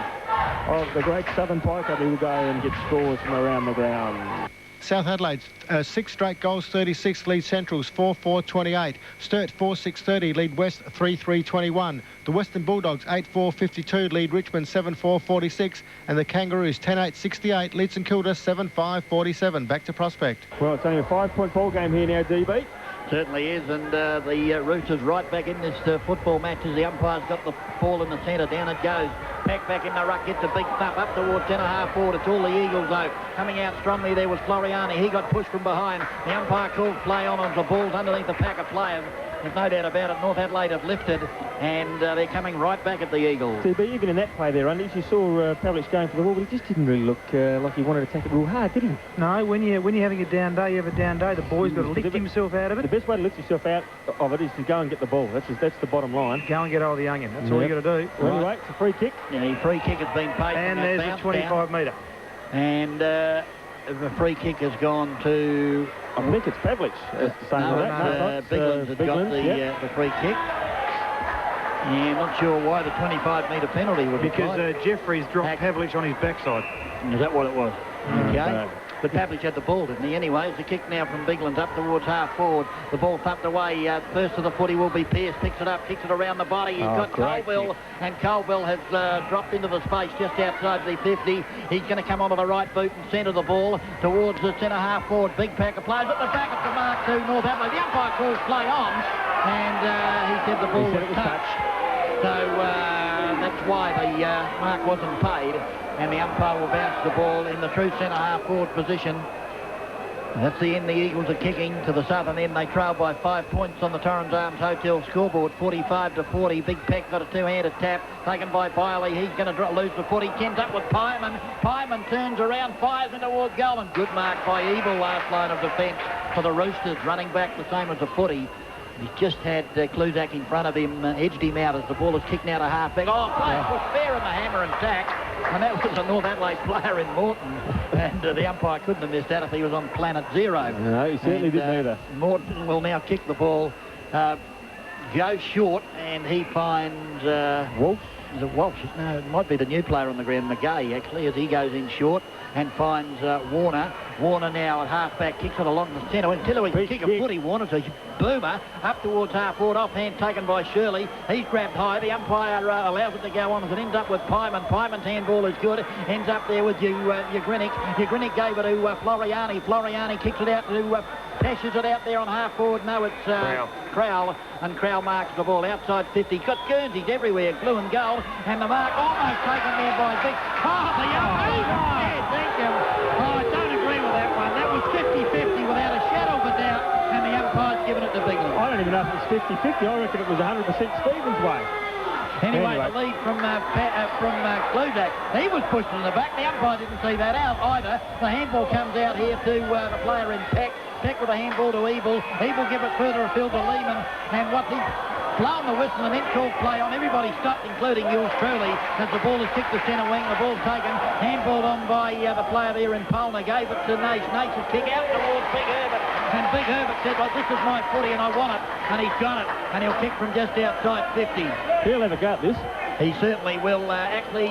of the great Southern Piker, who will go and get scores from around the ground. South Adelaide, 6 straight goals, 36, lead Centrals 4-4-28. Sturt 4-6-30, lead West 3-3-21. The Western Bulldogs 8-4-52, lead Richmond 7-4-46. And the Kangaroos 10-8-68, lead St Kilda 7-5-47. Back to Prospect. Well, it's only a 5-point ball game here now, DB. Certainly is, and the Roosters right back in this football match as the umpire's got the ball in the centre. Down it goes. Back in the ruck, gets a big thump up towards centre-half forward. It's all the Eagles, though. Coming out strongly there was Floriani. He got pushed from behind. The umpire called play on as the ball's underneath the pack of players. There's no doubt about it. North Adelaide have lifted, and they're coming right back at the Eagles. But even in that play there, Undies, you saw Pavlich going for the ball, but he just didn't really look like he wanted to take it real hard, did he? No, when you're having a down day, you have a down day. The boy's got to lift himself out of it. The best way to lift yourself out of it is to go and get the ball. That's the bottom line. Go and get hold of the youngin. That's all you got to do. Well, anyway, it's a free kick. Yeah, free kick has been paid. And there's a 25-metre. And the free kick has gone to... I think it's Pavlich. Biglan's has got the free kick. Yeah, not sure why the 25-metre penalty was because Jeffries dropped Pavlich on his backside. Is that what it was? Okay. But Pavlich had the ball, didn't he? Anyway, it's a kick now from Biglan's up towards half forward. The ball thumped away. First to the footy will be Pearce. Picks it up, kicks it around the body. He's got Colville, and Colville has dropped into the space just outside the 50. He's going to come onto the right boot and centre the ball towards the centre-half forward. Big pack of players at the back of the mark to North Adelaide. The umpire calls play on, and he said the ball was touched. So that's why the mark wasn't paid. And the umpire will bounce the ball in the true centre-half forward position. That's the end the Eagles are kicking to the southern end. They trail by 5 points on the Torrens Arms Hotel scoreboard, 45-40. Big Peck got a two-handed tap taken by Biley. He's going to lose the footy. Kens up with Pyman. Pyman turns around, fires in towards goal, and good mark by Evil, last line of defence for the Roosters, running back the same as the footy. He just had Kluzak in front of him, edged him out as the ball is kicked out of half-back. Oh, play was fair in the hammer and tack. And that was a North Adelaide player in Morton. And the umpire couldn't have missed that if he was on planet zero. No, he certainly didn't either. Morton will now kick the ball. Goes short, and he finds... Walsh? Is it Walsh? No, it might be the new player on the ground, McGay, actually, as he goes in short and finds Warner. Warner now at half-back, kicks it along the centre. Until he can kick a footy, Warner's a boomer up towards half-forward, offhand taken by Shirley. He's grabbed high. The umpire allows it to go on as it ends up with Pyman. Pyman's handball is good. Ends up there with Ugrinnick. Ugrinnick gave it to Floriani. Floriani kicks it out to... Pashes it out there on half-forward. No, it's Crowell. And Crowell marks the ball outside 50. Got Guernseys everywhere, blue and gold. And the mark almost taken there by Vic. Oh, the thank you. Oh, I don't agree with that one. That was 50-50 without a shadow of a doubt. And the umpire's given it to Bigland. I don't even know if it's 50-50. I reckon it was 100% Stevens' way. Anyway, the lead from Kluzak. He was pushed in the back. The umpire didn't see that out either. The handball comes out here to the player in Peck. Peck with a handball to Evil. Evil give it further afield to Lehman. And what he's blown the whistle and then called play on. Everybody stopped, including yours truly, as the ball is kicked to centre wing. The ball's taken. Handballed on by the player there in Polner. Gave it to Nace. Nace's kick out towards Big Herbert. And Big Herbert said, well, this is my footy and I want it. And he's got it. And he'll kick from just outside 50. He'll have a go at this. He certainly will. He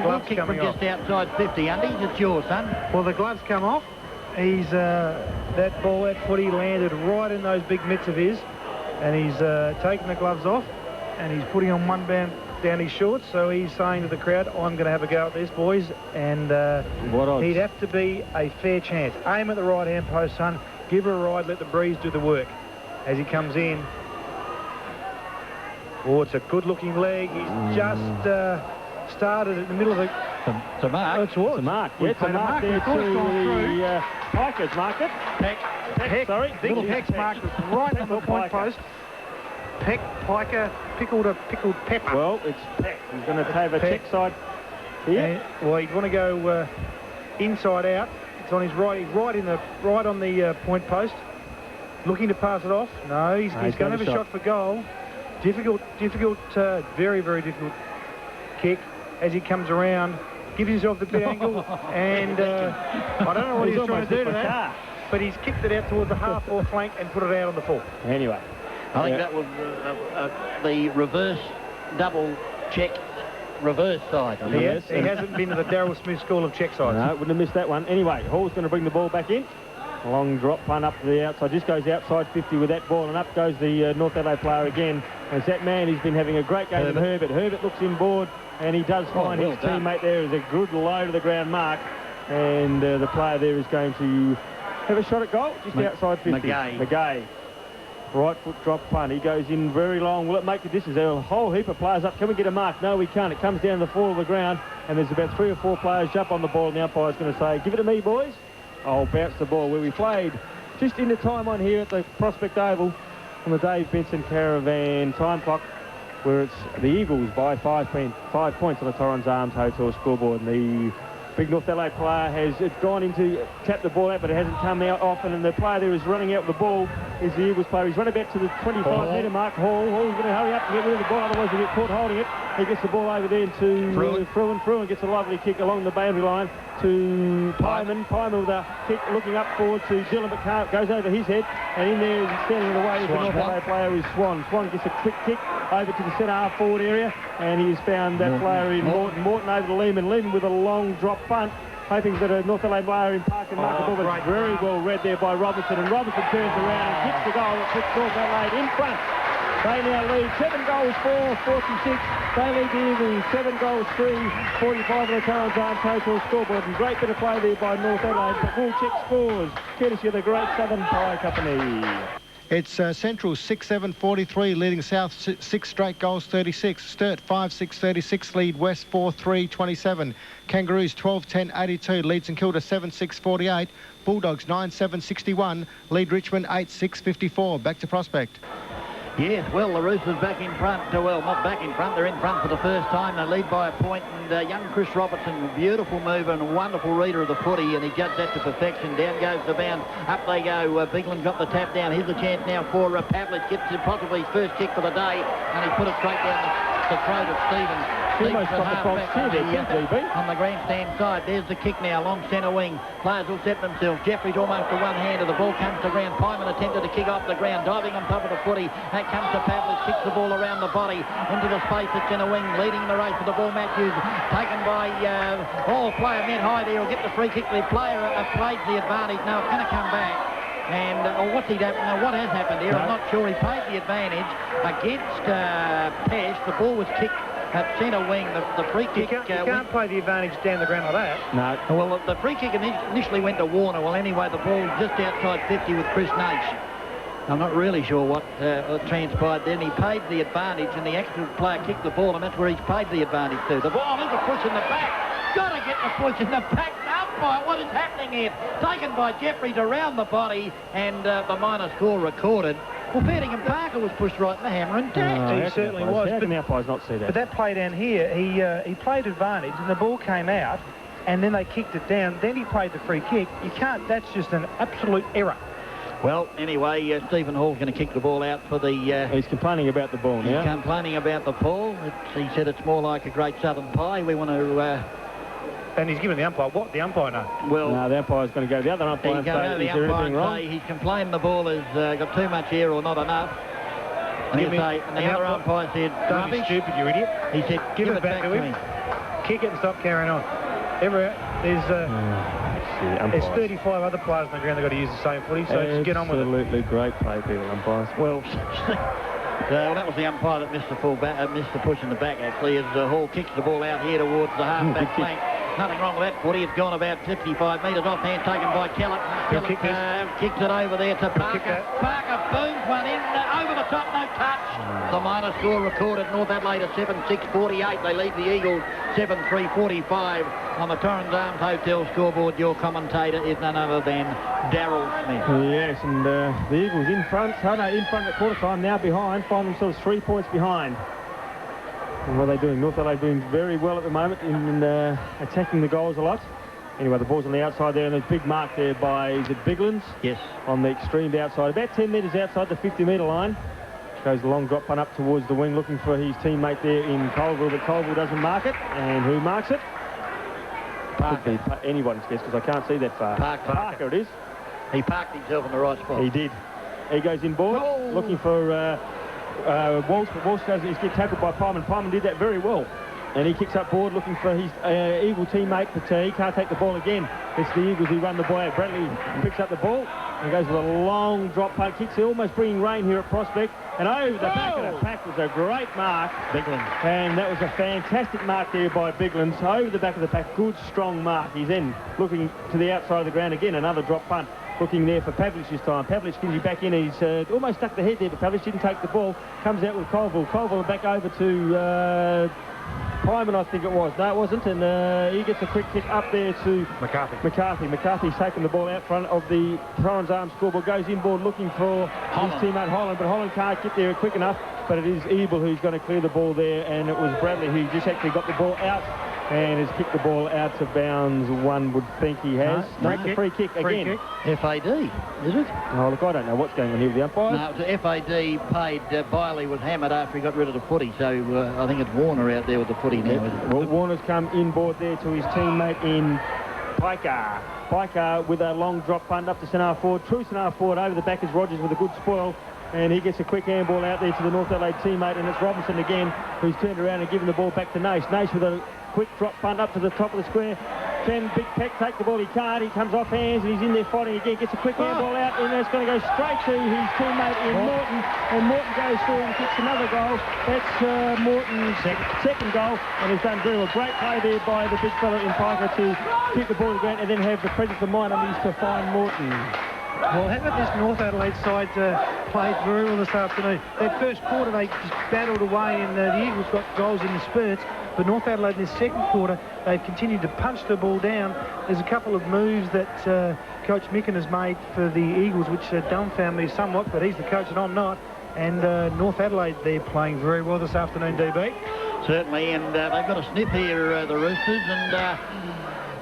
will kick from just outside 50. Undies, it's yours, son. Well, the gloves come off. He's that ball, that footy landed right in those big mitts of his, and he's taken the gloves off, and he's putting on one band down his shorts, so he's saying to the crowd, I'm going to have a go at this, boys, and he'd have to be a fair chance. Aim at the right-hand post, son. Give her a ride, let the breeze do the work. As he comes in. Oh, it's a good-looking leg. He's just started at the middle of the... It's a mark. Oh, it's a mark. Yeah, it's a mark there to the Pikers market. Peck, sorry. Big Peck's mark was right on the point post. Peck, Piker, pickled pepper. Well, it's Peck. He's going to have a check side here. Well, he'd want to go inside out. It's on his right. He's right on the point post. Looking to pass it off. No, he's going to have a shot for goal. Difficult, very, very difficult kick as he comes around. Gives himself the bit angle, and I don't know what he's trying to do to that, but he's kicked it out towards the half-forward flank and put it out on the full. Anyway. I think that was the reverse double check reverse side. He hasn't been to the Darryl Smith School of check sides. No, wouldn't have missed that one. Anyway, Hall's going to bring the ball back in. Long drop punt up to the outside. Just goes outside 50 with that ball, and up goes the North Adelaide player again. And it's that man who's been having a great game in Herbert. Herbert looks inboard, and he does find his teammate there is a good low to the ground mark. And the player there is going to have a shot at goal just outside 50. McGay. Right foot drop punt. He goes in very long. Will it make the distance? There are a whole heap of players up. Can we get a mark? No, we can't. It comes down the fall of the ground, and there's about 3 or 4 players up on the ball. And the umpire's going to say, give it to me, boys. I'll bounce the ball where we played just in the time on here at the Prospect Oval on the Dave Benson Caravan time clock, where it's the Eagles by 5 points on the Torrens Arms Hotel scoreboard. And the big North Adelaide player has gone in to tap the ball out, but it hasn't come out often, and the player there is running out with the ball is the Eagles player. He's run about to the 25-metre mark. Hall, he's going to hurry up and get rid of the ball, otherwise he'll get caught holding it. He gets the ball over there to Fruin gets a lovely kick along the boundary line to Pyman. Pyman with a kick looking up forward to Dillon, but goes over his head, and in there is standing in the way of the North Adelaide player is Swan. Swan gets a quick kick over to the centre half forward area, and he's found that player in Morton. Morton over to Lehman. Lehman with a long drop punt, hoping that a North Adelaide player in Park and mark the ball, but it's very well read there by Robinson, and Robinson turns around and kicks the goal that puts North Adelaide in front. They now lead 7 goals 4, 46. They lead the Eagles 7 goals 3, 45 on the Torrens Arms Hotel scoreboard. And great bit of play there by North Adelaide, but we'll check scores courtesy of the Great Southern Pie Company. It's Central 6-7-43 leading South 6 straight goals 36. Sturt 5-6-36 lead West 4-3-27. Kangaroos 12-10-82 lead St Kilda 7-6-48. Bulldogs 9-7-61 lead Richmond 8-6-54. Back to Prospect. Yes, well, the Roosters back in front. Well, not back in front. They're in front for the first time. They lead by a point, and young Chris Robertson, beautiful mover and a wonderful reader of the footy, and he judged that to perfection. Down goes the bound. Up they go. Bigland got the tap down. Here's a chance now for Pavlich. Gets possibly his first kick for the day, and he put it straight down the throat of Stevens. Almost got the box too there, on the grandstand side. There's the kick now, long centre wing. Players will set themselves. Jeffrey's almost to one hander. The ball comes to ground. Pyman attempted to kick off the ground, diving on top of the footy. That comes to Pavlich, kicks the ball around the body into the space at centre wing, leading the race for the ball. Matthews taken by player net high there. Will get the free kick. The player played the advantage. Now it's going to come back. And what has happened here? I'm not sure. He paid the advantage against Pesh. The ball was kicked at centre wing. The free kick... You can't play the advantage down the ground like that. No. Well, the free kick initially went to Warner. Well, anyway, the ball just outside 50 with Chris Nash. I'm not really sure what transpired then. He paid the advantage, and the actual player kicked the ball, and that's where he's paid the advantage to. The ball, there's a push in the back. Got to get the push in the back. Umpire, what is happening here? Taken by Jeffries around the body, and the minor score recorded. Well, Pettingham Parker was pushed right in the hammer and tacked. He certainly was. How can the umpires not see that? But that play down here, he played advantage, and the ball came out, and then they kicked it down. Then he played the free kick. You can't. That's just an absolute error. Well, anyway, Stephen Hall's going to kick the ball out for the... he's complaining about the ball now. He's complaining about the ball. He said it's more like a Great Southern Pie. We want to... And he's given the umpire what? The umpire know? Well, no, the umpire's going to go to the other umpire and say, is there anything wrong? He's complained the ball has got too much air or not enough. And the other umpire said, don't be stupid, you idiot. He said, give it back to him. Kick it and stop carrying on. There's 35 other players on the ground that got to use the same footy, so just get on with it. Absolutely great play, people, umpires. Well, Well, that was the umpire that missed the missed the push in the back, actually, as Hall kicks the ball out here towards the half-back flank. Nothing wrong with that footy. It's gone about 55 metres offhand, taken by Kellett. Kellett kicks it over there to Parker. Parker booms one in, over the top, no touch. The minor score recorded, North Adelaide at 7-6-48. They lead the Eagles 7-3-45 on the Torrens Arms Hotel scoreboard. Your commentator is none other than Daryl Smith. Yes, and the Eagles in front. Oh, no, in front at quarter time, now behind. Find themselves 3 points behind. And what are they doing? North Adelaide doing very well at the moment in attacking the goals a lot. Anyway, the ball's on the outside there, and there's a big mark there by, is it Biglands? Yes. On the extreme outside, about 10 metres outside the 50-metre line. Goes the long drop punt up towards the wing, looking for his teammate there in Colville, but Colville doesn't mark it. And who marks it? Parker. Could be anyone's guess, because I can't see that far. Parker it is. He parked himself in the right spot. He did. He goes inboard, looking for Walsh, but Walsh doesn't get tackled by Pyman. Pyman did that very well. And he kicks up board looking for his Eagle teammate, but he can't take the ball again. It's the Eagles who run the ball out. Bradley picks up the ball and goes with a long drop punt. Kicks almost bringing rain here at Prospect. And over the back of the pack was a great mark. Biglands. And that was a fantastic mark there by Biglands. Over the back of the pack, good strong mark. He's then looking to the outside of the ground again, another drop punt. Looking there for Pavlich this time. Pavlich gives you back in. He's almost stuck the head there, but Pavlich didn't take the ball. Comes out with Colville. Colville back over to Pyman, I think it was. No, it wasn't. And he gets a quick kick up there to McCarthy. McCarthy's taken the ball out front of the Torrens Arms scoreboard. Goes inboard looking for his teammate Holland, but Holland can't get there quick enough. But it is Ebel who's going to clear the ball there, and it was Bradley who just actually got the ball out and has kicked the ball out of bounds. One would think he has. No, it's a free kick again. FAD, is it? Oh, look, I don't know what's going on here with the umpires. No, it's a FAD paid. Biley was hammered after he got rid of the footy, so I think it's Warner out there with the footy now. Well, Warner's come inboard there to his teammate in Piker. Piker with a long drop punt up to centre forward. True centre forward. Over the back is Rogers with a good spoil. And he gets a quick handball out there to the North Adelaide teammate, and it's Robinson again who's turned around and given the ball back to Nash. Nash with a quick drop punt up to the top of the square. Can Big Peck take the ball? He can't. He comes off hands and he's in there fighting again. Gets a quick handball out, and it's going to go straight to his teammate in Morton. And Morton goes through and kicks another goal. That's Morton's second goal, and he's done very well. Great play there by the big fella in Piker to kick the ball to the ground and then have the presence of mind on his to find Morton. Well, haven't this North Adelaide side played very well this afternoon? That first quarter, they just battled away, and the Eagles got goals in the spurts. But North Adelaide in the second quarter, they've continued to punch the ball down. There's a couple of moves that Coach Micken has made for the Eagles, which dumbfound me somewhat, but he's the coach and I'm not. And North Adelaide, they're playing very well this afternoon, DB. Certainly, and they've got a sniff here, the Roosters, and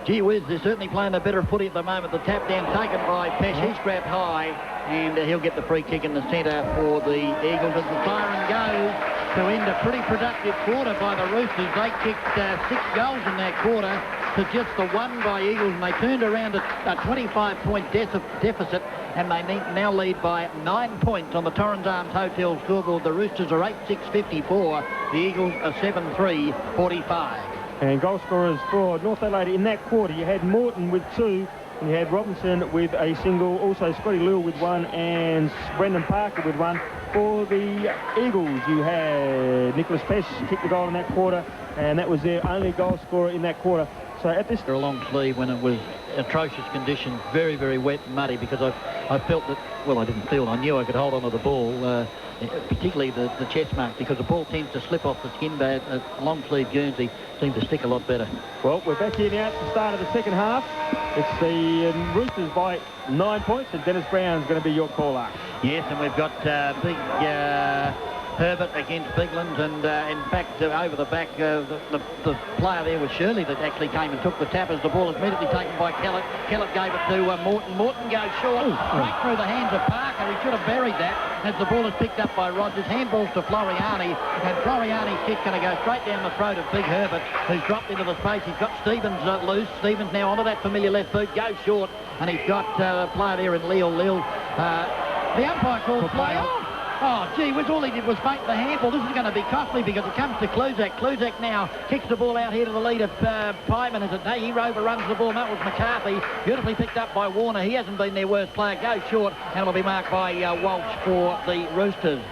gee whiz, they're certainly playing a better footy at the moment. The tap down taken by Pesh. He's grabbed high, and he'll get the free kick in the centre for the Eagles as the siren goes to end a pretty productive quarter by the Roosters. They kicked 6 goals in that quarter to just the 1 by Eagles, and they turned around a 25-point deficit, and they now lead by 9 points on the Torrens Arms Hotel scoreboard. The Roosters are 8-6-54. The Eagles are 7-3-45. And goal scorers for North Adelaide in that quarter, you had Morton with 2, and you had Robinson with a single, also Scotty Lewis with 1, and Brendan Parker with 1. For the Eagles, you had Nicholas Pesh kick the goal in that quarter, and that was their only goal scorer in that quarter. So at this... A long sleeve when it was atrocious conditions, very, very wet and muddy, because I felt that, well, I didn't feel, I knew I could hold on to the ball, particularly the chest mark, because the ball tends to slip off the skin, but a long sleeve Guernsey seemed to stick a lot better. Well, we're back here now at the start of the second half. It's the Roosters by 9 points, and Dennis Brown's going to be your caller. Yes, and we've got big Herbert against Biglands, and in fact over the back the player there was Shirley that actually came and took the tap as the ball is immediately taken by Kellett. Kellett gave it to Morton. Morton goes short, straight through the hands of Parker. He should have buried that as the ball is picked up by Rogers. Handballs to Floriani, and Floriani's kick going to go straight down the throat of Big Herbert, who's dropped into the space. He's got Stevens loose. Stevens now onto that familiar left boot, goes short, and he's got a player there in Lille. The umpire calls play on. Oh, gee whiz, all he did was fake the handball. This is going to be costly because it comes to Kluzak. Kluzak now kicks the ball out here to the lead of Pyman. He overruns the ball. That was McCarthy. Beautifully picked up by Warner. He hasn't been their worst player. Goes short, and it'll be marked by Walsh for the Roosters.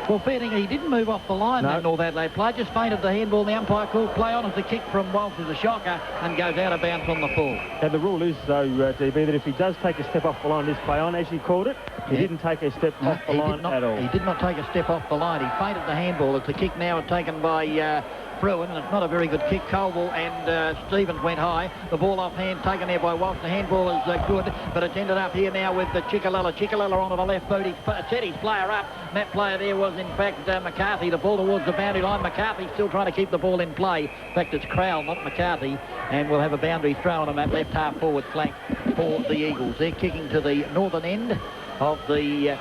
Well, fair thing, he didn't move off the line, that North Adelaide player, just fainted the handball, and the umpire called play on as the kick from Walsh is a shocker and goes out of bounds on the full. And the rule is, though, DB, that if he does take a step off the line, this play on, as you called it, he didn't take a step off the line at all. He did not take a step off the line. He fainted the handball. It's a kick now taken by Bruin, and it's not a very good kick. Colville and Stevens went high. The ball off hand taken there by Walsh. The handball is good, but it's ended up here now with the Chikalella. Chikalella onto the left boot. He's set his player up. And that player there was, in fact, McCarthy. The ball towards the boundary line. McCarthy still trying to keep the ball in play. In fact, it's Crowell, not McCarthy. And we'll have a boundary throw on that left half forward flank for the Eagles. They're kicking to the northern end of the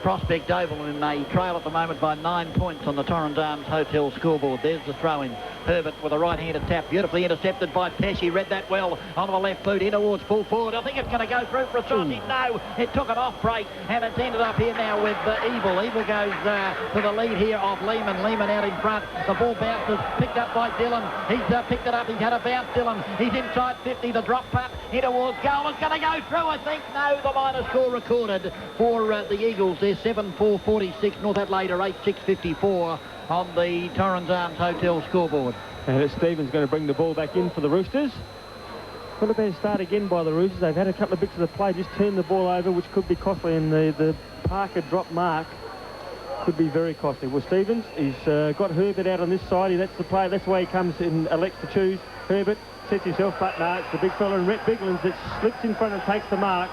Prospect Oval, and they trail at the moment by 9 points on the Torrens Arms Hotel scoreboard. There's the throw-in. Herbert with a right-handed tap, beautifully intercepted by Tesh. He read that well onto the left boot, in towards full forward. I think it's going to go through for a sausage. No, it took an off break, and it's ended up here now with Evil. Evil goes to the lead here of Lehman. Lehman out in front. The ball bounces, picked up by Dillon. He's picked it up. He's had a bounce, Dillon. He's inside 50. The drop putt, in towards goal. It's going to go through, I think. No, the minor score recorded for the Eagles. They're 7-4-46. North Adelaide are 8-6-54 on the Torrens Arms Hotel scoreboard. And Stevens going to bring the ball back in for the Roosters. Not a bad start again by the Roosters. They've had a couple of bits of the play, just turned the ball over, which could be costly, and the Parker drop mark could be very costly. Well, Stevens, he's got Herbert out on this side. That's the play. That's the way he comes and elects to choose. Herbert sets himself, but no, it's the big fella in Rhett Biglands that slips in front and takes the mark.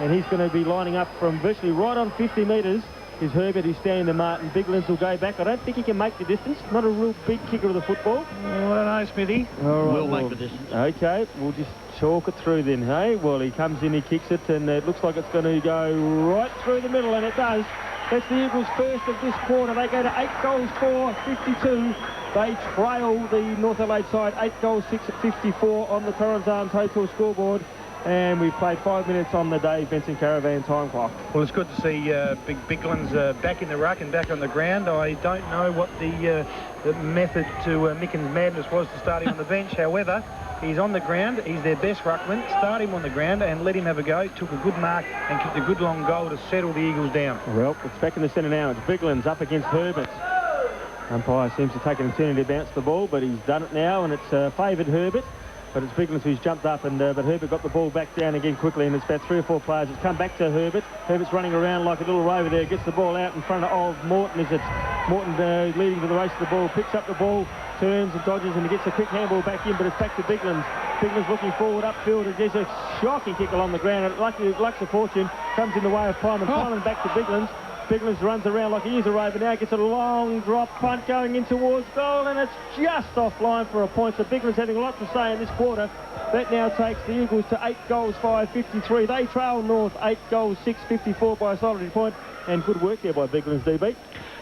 And he's going to be lining up from virtually right on 50 metres. Is Herbert, he's standing the mark, and Biglands will go back. I don't think he can make the distance. Not a real big kicker of the football. Oh, I don't know, Smithy. All right, we'll make the distance. Okay, we'll just chalk it through then, hey? Well, he comes in, he kicks it, and it looks like it's going to go right through the middle, and it does. That's the Eagles' first of this quarter. They go to 8 goals for 52. They trail the North Adelaide side 8 goals 6-54 on the Torrens Arms Hotel scoreboard. And we've played 5 minutes on the Dave Benson Caravan time clock. Well, it's good to see Big Biglands back in the ruck and back on the ground. I don't know what the method to Micken's madness was to start him on the bench. However, he's on the ground. He's their best ruckman. Start him on the ground and let him have a go. Took a good mark and kicked a good long goal to settle the Eagles down. Well, it's back in the centre now. It's Biglands up against Herbert. Umpire seems to take an opportunity to bounce the ball, but he's done it now, and it's favoured Herbert. But it's Biglands who's jumped up, and but Herbert got the ball back down again quickly, and it's about 3 or 4 players. It's come back to Herbert. Herbert's running around like a little rover there, gets the ball out in front of Morton. Is it Morton leading to the race to the ball, picks up the ball, turns and dodges, and he gets a quick handball back in, but it's back to Biglands. Biglands looking forward upfield, and there's a shocking kick along the ground. It lacks a fortune, comes in the way of Pyman. Pyman back to Biglands. Biglands runs around like he is a rover now, gets a long drop punt going in towards goal, and it's just offline for a point. So Biglands having a lot to say in this quarter. That now takes the Eagles to 8 goals 5-53. They trail North 8 goals 6-54 by a solitary point, and good work there by Biglands, DB.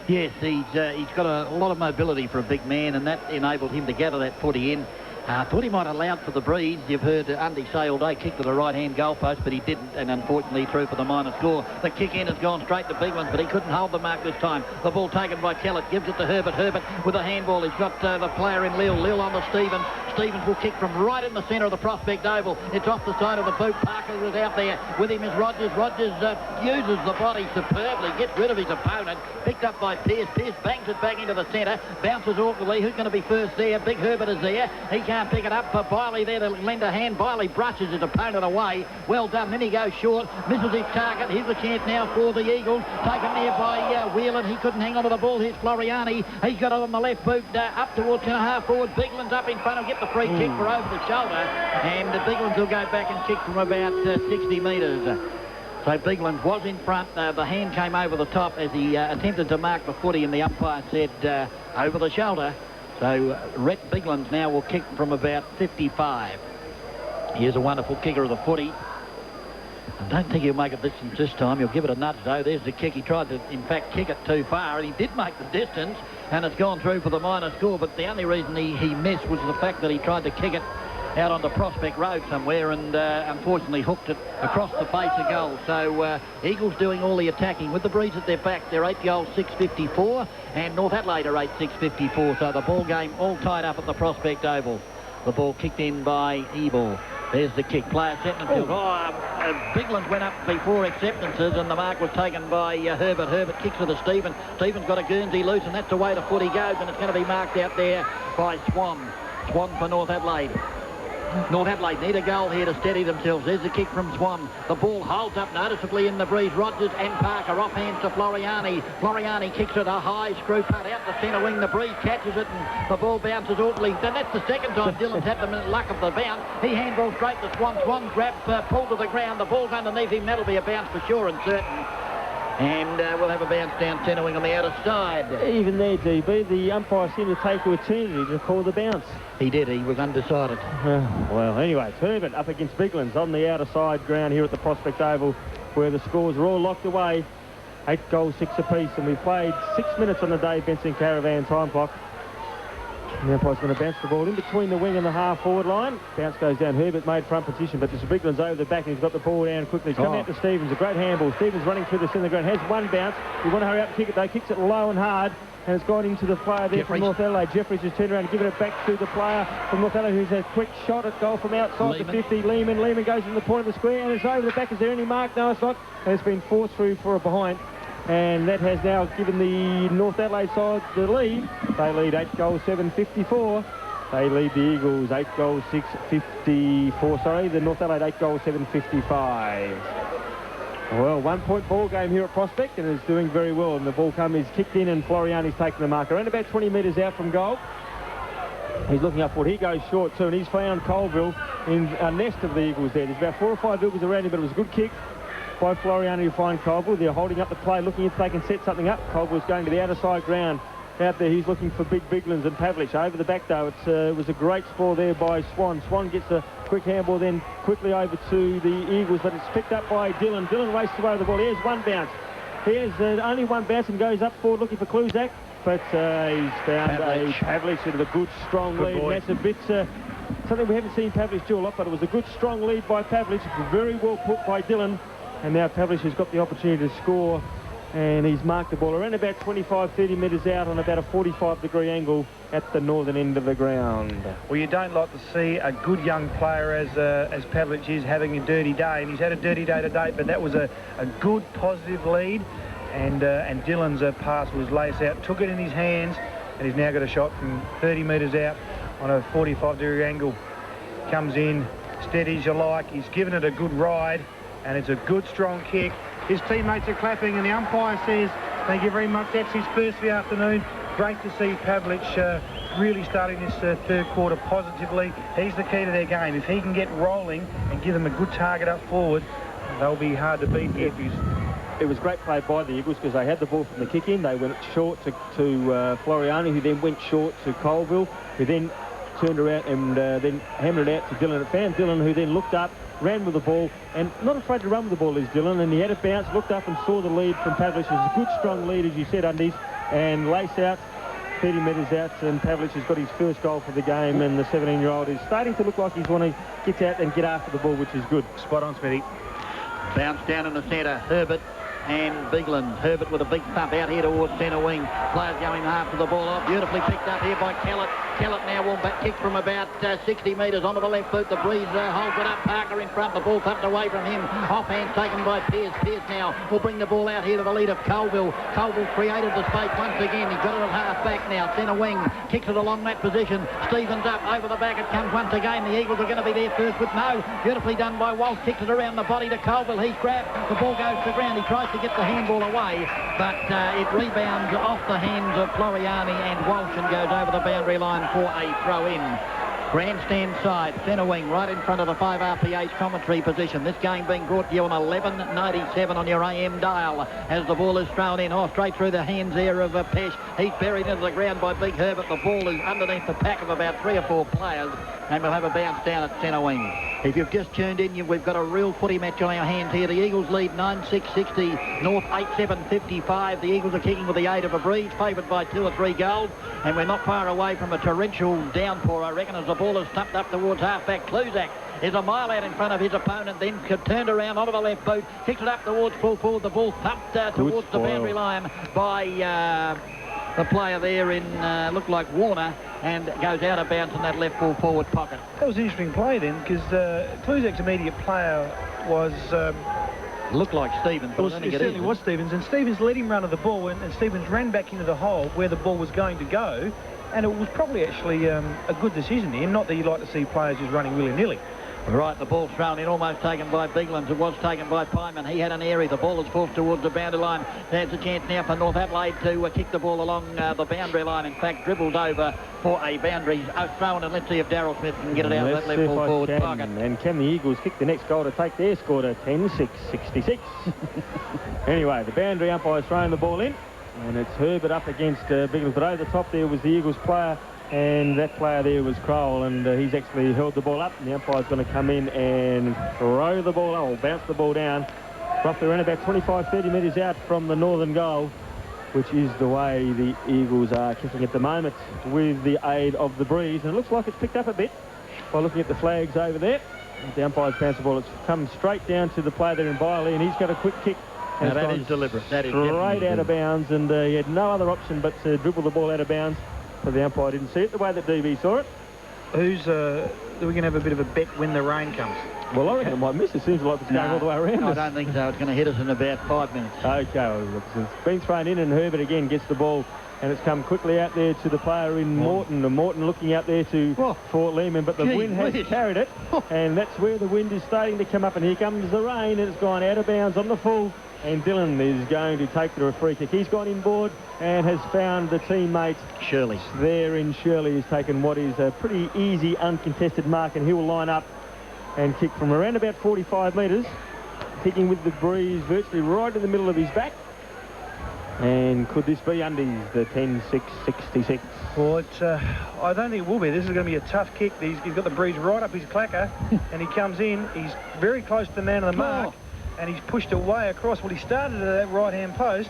Yes, he's got a lot of mobility for a big man, and that enabled him to gather that footy in. Thought he might have allowed for the breeze. You've heard Undy say all day, kicked to the right-hand goalpost, but he didn't, and unfortunately threw for the minor score. The kick in has gone straight to Biglands, but he couldn't hold the mark this time. The ball taken by Kellett, gives it to Herbert. Herbert with a handball. He's got the player in Lil. Lil on to Stevens. Stevens will kick from right in the centre of the Prospect Oval. It's off the side of the boot. Parker is out there. With him is Rogers. Rogers uses the body superbly, gets rid of his opponent. Picked up by Pearce. Pearce bangs it back into the centre. Bounces awkwardly. Who's going to be first there? Big Herbert is there. He can't pick it up. For Biley there to lend a hand. Biley brushes his opponent away. Well done. Then he goes short. Misses his target. Here's the chance now for the Eagles. Taken there by Whelan. He couldn't hang on to the ball. Here's Floriani. He's got it on the left boot up towards 10.5 forward. Biglands up in front. Will get the free kick for over the shoulder. And Biglands will go back and kick from about 60 metres. So Biglands was in front. The hand came over the top as he attempted to mark the footy, and the umpire said over the shoulder. So Rhett Biglands now will kick from about 55. Here's a wonderful kicker of the footy. I don't think he'll make a distance this time. He'll give it a nudge, though. There's the kick. He tried to, in fact, kick it too far, and he did make the distance, and it's gone through for the minor score. But the only reason he missed was the fact that he tried to kick it out onto Prospect Road somewhere, and unfortunately hooked it across the face of goal. So Eagles doing all the attacking with the breeze at their back. They're 8 goals 6-54, and North Adelaide are 8-6-54. So the ball game all tied up at the Prospect Oval. The ball kicked in by Ebel. There's the kick. Player set in field. Bigland went up before acceptances, and the mark was taken by Herbert. Herbert kicks to the Stephen. Stephen's got a Guernsey loose, and that's the way the footy goes, and it's going to be marked out there by Swan. Swan for North Adelaide. North Adelaide need a goal here to steady themselves. There's the kick from Swan. The ball holds up noticeably in the breeze. Rogers and Parker off hands to Floriani. Floriani kicks it a high screw putt out the centre wing. The breeze catches it and the ball bounces awkwardly. Then that's the second time Dylan's had the luck of the bounce. He handballs straight to Swan. Swan grabs, pulled to the ground. The ball's underneath him. That'll be a bounce for sure and certain. And we'll have a bounce down centre wing on the outer side. Even there, DB, the umpire seemed to take an eternity to call the bounce. He did. He was undecided. Well, anyway, it's Herbert up against Biglands on the outer side ground here at the Prospect Oval, where the scores are all locked away. 8 goals, 6 apiece, and we've played 6 minutes on the Dave Benson Caravan time clock. And the umpire's going to bounce the ball in between the wing and the half-forward line. Bounce goes down. Herbert made front position, but there's Biglands over the back, and he's got the ball down quickly. He's coming out to Stevens. A great handball. Stevens running through the centre ground. Has one bounce. You want to hurry up and kick it, though. Kicks it low and hard, and it's gone into the player there from North Adelaide. Jeffries has turned around and given it back to the player from North Adelaide, who's a quick shot at goal from outside the 50. Lehman goes in the point of the square, and it's over the back. Is there any mark? No, it's not. And it's been forced through for a behind. And that has now given the North Adelaide side the lead. They lead 8 goals, 7-54. They lead the Eagles 8 goals, 6-54. Sorry, the North Adelaide 8 goals, 7-55. Well, 1-point ball game here at Prospect, and it's doing very well. And the ball is kicked in, and Floriani's taken the mark. Around about 20 metres out from goal. He's looking up for it. He goes short too, and he's found Colville in a nest of the Eagles there. There's about 4 or 5 Eagles around him, but it was a good kick by Floriani to find Colville. They're holding up the play, looking if they can set something up. Colville's going to the outer side ground. Out there, he's looking for Biglands and Pavlich. Over the back, though, it was a great spoil there by Swan. Swan gets a quick handball, then quickly over to the Eagles, but it's picked up by Dylan. Dylan races away with the ball. Here's one bounce. Here's only one bounce and goes up forward looking for Kluzak, but he's found Pavlich with a good, strong lead. And that's a bit something we haven't seen Pavlich do a lot, but it was a good, strong lead by Pavlich. Very well put by Dylan, and now Pavlich has got the opportunity to score. And he's marked the ball around about 25-30 metres out on about a 45-degree angle at the northern end of the ground. Well, you don't like to see a good young player as Pavlich is having a dirty day, and he's had a dirty day today, but that was a good, positive lead, and Dylan's pass was lace out, took it in his hands, and he's now got a shot from 30 metres out on a 45-degree angle. Comes in, steady as you like, he's given it a good ride, and it's a good, strong kick. His teammates are clapping, and the umpire says, thank you very much, that's his first of the afternoon. Great to see Pavlich really starting this third quarter positively. He's the key to their game. If he can get rolling and give them a good target up forward, they'll be hard to beat. It was great play by the Eagles because they had the ball from the kick-in. They went short to Floriani, who then went short to Colville, who then turned around and then hammered it out to Dylan. It found Dylan, who then looked up, ran with the ball, and not afraid to run with the ball is Dylan, and he had a bounce, looked up and saw the lead from Pavlich. It was a good, strong lead, as you said, Undies, and lace out, 30 metres out, and Pavlich has got his first goal for the game, and the 17-year-old is starting to look like he's want to get out and get after the ball, which is good. Spot on, Smithy. Bounce down in the centre, Herbert and Bigland. Herbert with a big thump out here towards centre wing. Players going after the ball off. Beautifully picked up here by Kellett. Kellett now will back kick from about 60 metres onto the left boot. The breeze holds it up. Parker in front. The ball thumped away from him. Offhand taken by Pearce. Pearce now will bring the ball out here to the lead of Colville. Colville created the space once again. He's got it at half back now. Centre wing. Kicks it along that position. Stevens up over the back. It comes once again. The Eagles are going to be there first, but no. Beautifully done by Walsh. Kicks it around the body to Colville. He's grabbed. The ball goes to the ground. He tries to get the handball away, but it rebounds off the hands of Floriani and Walsh and goes over the boundary line for a throw-in. Grandstand side, centre wing, right in front of the 5RPH commentary position. This game being brought to you on 1197 on your AM dial as the ball is thrown in. Straight through the hands there of Pesh. He's buried into the ground by Big Herbert. The ball is underneath the pack of about 3 or 4 players, and we'll have a bounce down at centre wing. If you've just tuned in, we've got a real footy match on our hands here. The Eagles lead 9-6-60, North 8-7-55. The Eagles are kicking with the aid of a breeze, favoured by 2 or 3 goals, and we're not far away from a torrential downpour, I reckon, as the ball is thumped up towards half-back. Kluzak is a mile out in front of his opponent, then turned around onto the left boot, kicks it up towards full forward. The ball thumped towards the boundary line by the player there in, looked like Warner, and goes out of bounds in that left full forward pocket. That was an interesting play then, because Cluzak's immediate player was... Looked like Stevens, but it certainly was Stevens, and Stevens let him run to the ball, and Stevens ran back into the hole where the ball was going to go, and it was probably actually a good decision here. Not that you'd like to see players just running willy-nilly. Right, the ball's thrown in, almost taken by Biglands. It was taken by Pyman. He had an area. The ball is forced towards the boundary line. There's a chance now for North Adelaide to kick the ball along the boundary line. In fact, dribbled over for a boundary thrown, and let's see if Darryl Smith can get it out of that left full forward pocket. And can the Eagles kick the next goal to take their score to 10-6-66? Anyway, the boundary umpire's throwing the ball in, and it's Herbert up against Biglands. But over the top there was the Eagles player, and that player there was Crowell, and he's actually held the ball up, and the umpire's going to come in and throw the ball, or bounce the ball down, roughly around about 25-30 metres out from the northern goal, which is the way the Eagles are kicking at the moment with the aid of the breeze. And it looks like it's picked up a bit by looking at the flags over there. The umpire's bounced the ball. It's come straight down to the player there in Biley, and he's got a quick kick. Now that is deliberate. That is straight out of bounds, and he had no other option but to dribble the ball out of bounds. So the umpire didn't see it the way that DB saw it. Are we going to have a bit of a bet when the rain comes? Well, I reckon it might miss. It seems like it's going all the way around. I don't think so. It's going to hit us in about 5 minutes. Okay, well, it's been thrown in, and Herbert again gets the ball, and it's come quickly out there to the player in Morton. And Morton looking out there to Fort Lehman, but the wind has carried it, and that's where the wind is starting to come up, and here comes the rain, and it's gone out of bounds on the full. And Dylan is going to take the free kick. He's gone inboard and has found the teammate Shirley. There in Shirley has taken what is a pretty easy uncontested mark, and he will line up and kick from around about 45 metres, kicking with the breeze virtually right in the middle of his back. And could this be undies, the 10-6-66? Well, I don't think it will be. This is going to be a tough kick. He's got the breeze right up his clacker, and he comes in. He's very close to the man of the mark. And he's pushed away across. Well, he started at that right-hand post,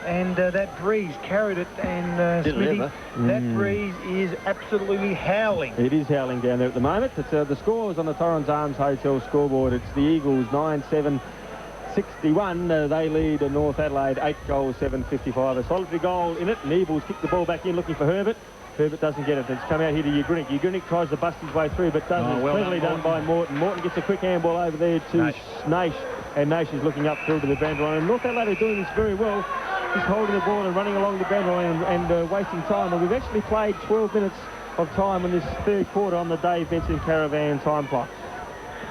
and that breeze carried it, and Smithy, that breeze is absolutely howling. It is howling down there at the moment. It's, the score is on the Torrens Arms Hotel scoreboard. It's the Eagles 9-7-61. They lead North Adelaide 8 goals, 7-55. A solitary goal in it, and Eagles kick the ball back in looking for Herbert. Herbert doesn't get it. It's come out here to Ugrinnick. Ugrinnick tries to bust his way through, but doesn't. It's cleverly done by Morton. Morton gets a quick handball over there to Naish. And Naish is looking up through to the boundary line. And North Adelaide are doing this very well, just holding the ball and running along the boundary line and wasting time. And we've actually played 12 minutes of time in this third quarter on the Dave Benson Caravan time clock.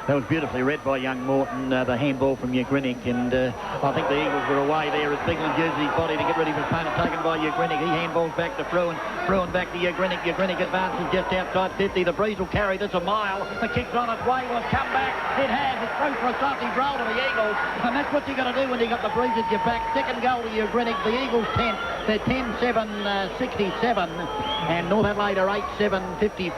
That was beautifully read by young Morton, the handball from Ugrinnick, and I think the Eagles were away there as Bigland used his body to get ready for his opponent, taken by Ugrinnick. He handballs back to Fruin. Fruin back to Ugrinnick. Ugrinnick advances just outside 50. The breeze will carry this a mile. The kick's on its way. Will come back. It has. It's through for a sausage roll to the Eagles, and that's what you got to do when you got the breeze at your back. Second goal to Ugrinnick. The Eagles 10. They're 10-7-67, and North Adelaide are 8-7-55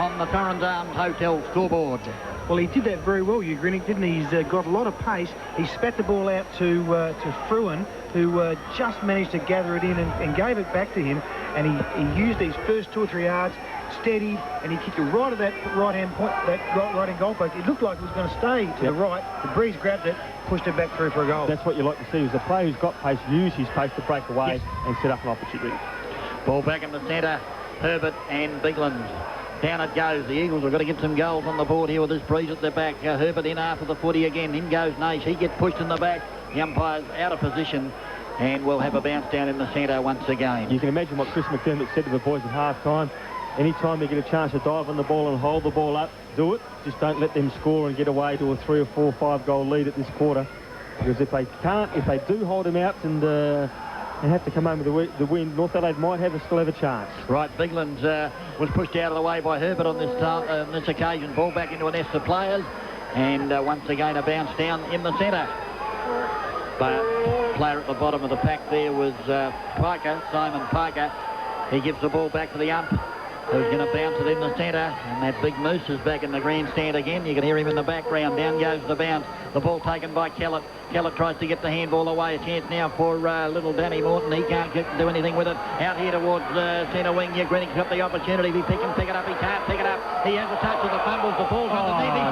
on the Torrens Arms Hotel scoreboard. Well, he did that very well, Ugrinnick, didn't he? He's got a lot of pace. He spat the ball out to Fruin, who just managed to gather it in and gave it back to him. And he used these first 2 or 3 yards, steadied, and he kicked it right at that right-hand point, that right-hand goal post. It looked like it was going to stay to the right. The breeze grabbed it, pushed it back through for a goal. That's what you like to see, is a player who's got pace, use his pace to break away and set up an opportunity. Ball back in the centre, Herbert and Bigland. Down it goes. The Eagles have got to get some goals on the board here with this breeze at the back. Herbert in after the footy again. In goes Naish. He gets pushed in the back. The umpire's out of position, and we'll have a bounce down in the centre once again. You can imagine what Chris McDermott said to the boys at half-time. Anytime you get a chance to dive on the ball and hold the ball up, do it. Just don't let them score and get away to a 3 or 4 or 5 goal lead at this quarter. Because if they do hold him out and have to come home with the win, North Adelaide might still have a chance. Right, Bigland was pushed out of the way by Herbert on this occasion. Ball back into a nest of players, and once again a bounce down in the centre. But player at the bottom of the pack there was Parker, Simon Parker. He gives the ball back to the ump, who's going to bounce it in the centre, and that big moose is back in the grandstand again. You can hear him in the background. Down goes the bounce. The ball taken by Kellett. Kellett tries to get the handball away. A chance now for little Danny Morton. He can't do anything with it. Out here towards centre wing. Ugrinnick's got the opportunity. If he pick it up, he can't pick it up. He has a touch of the fumbles. The ball's underneath him.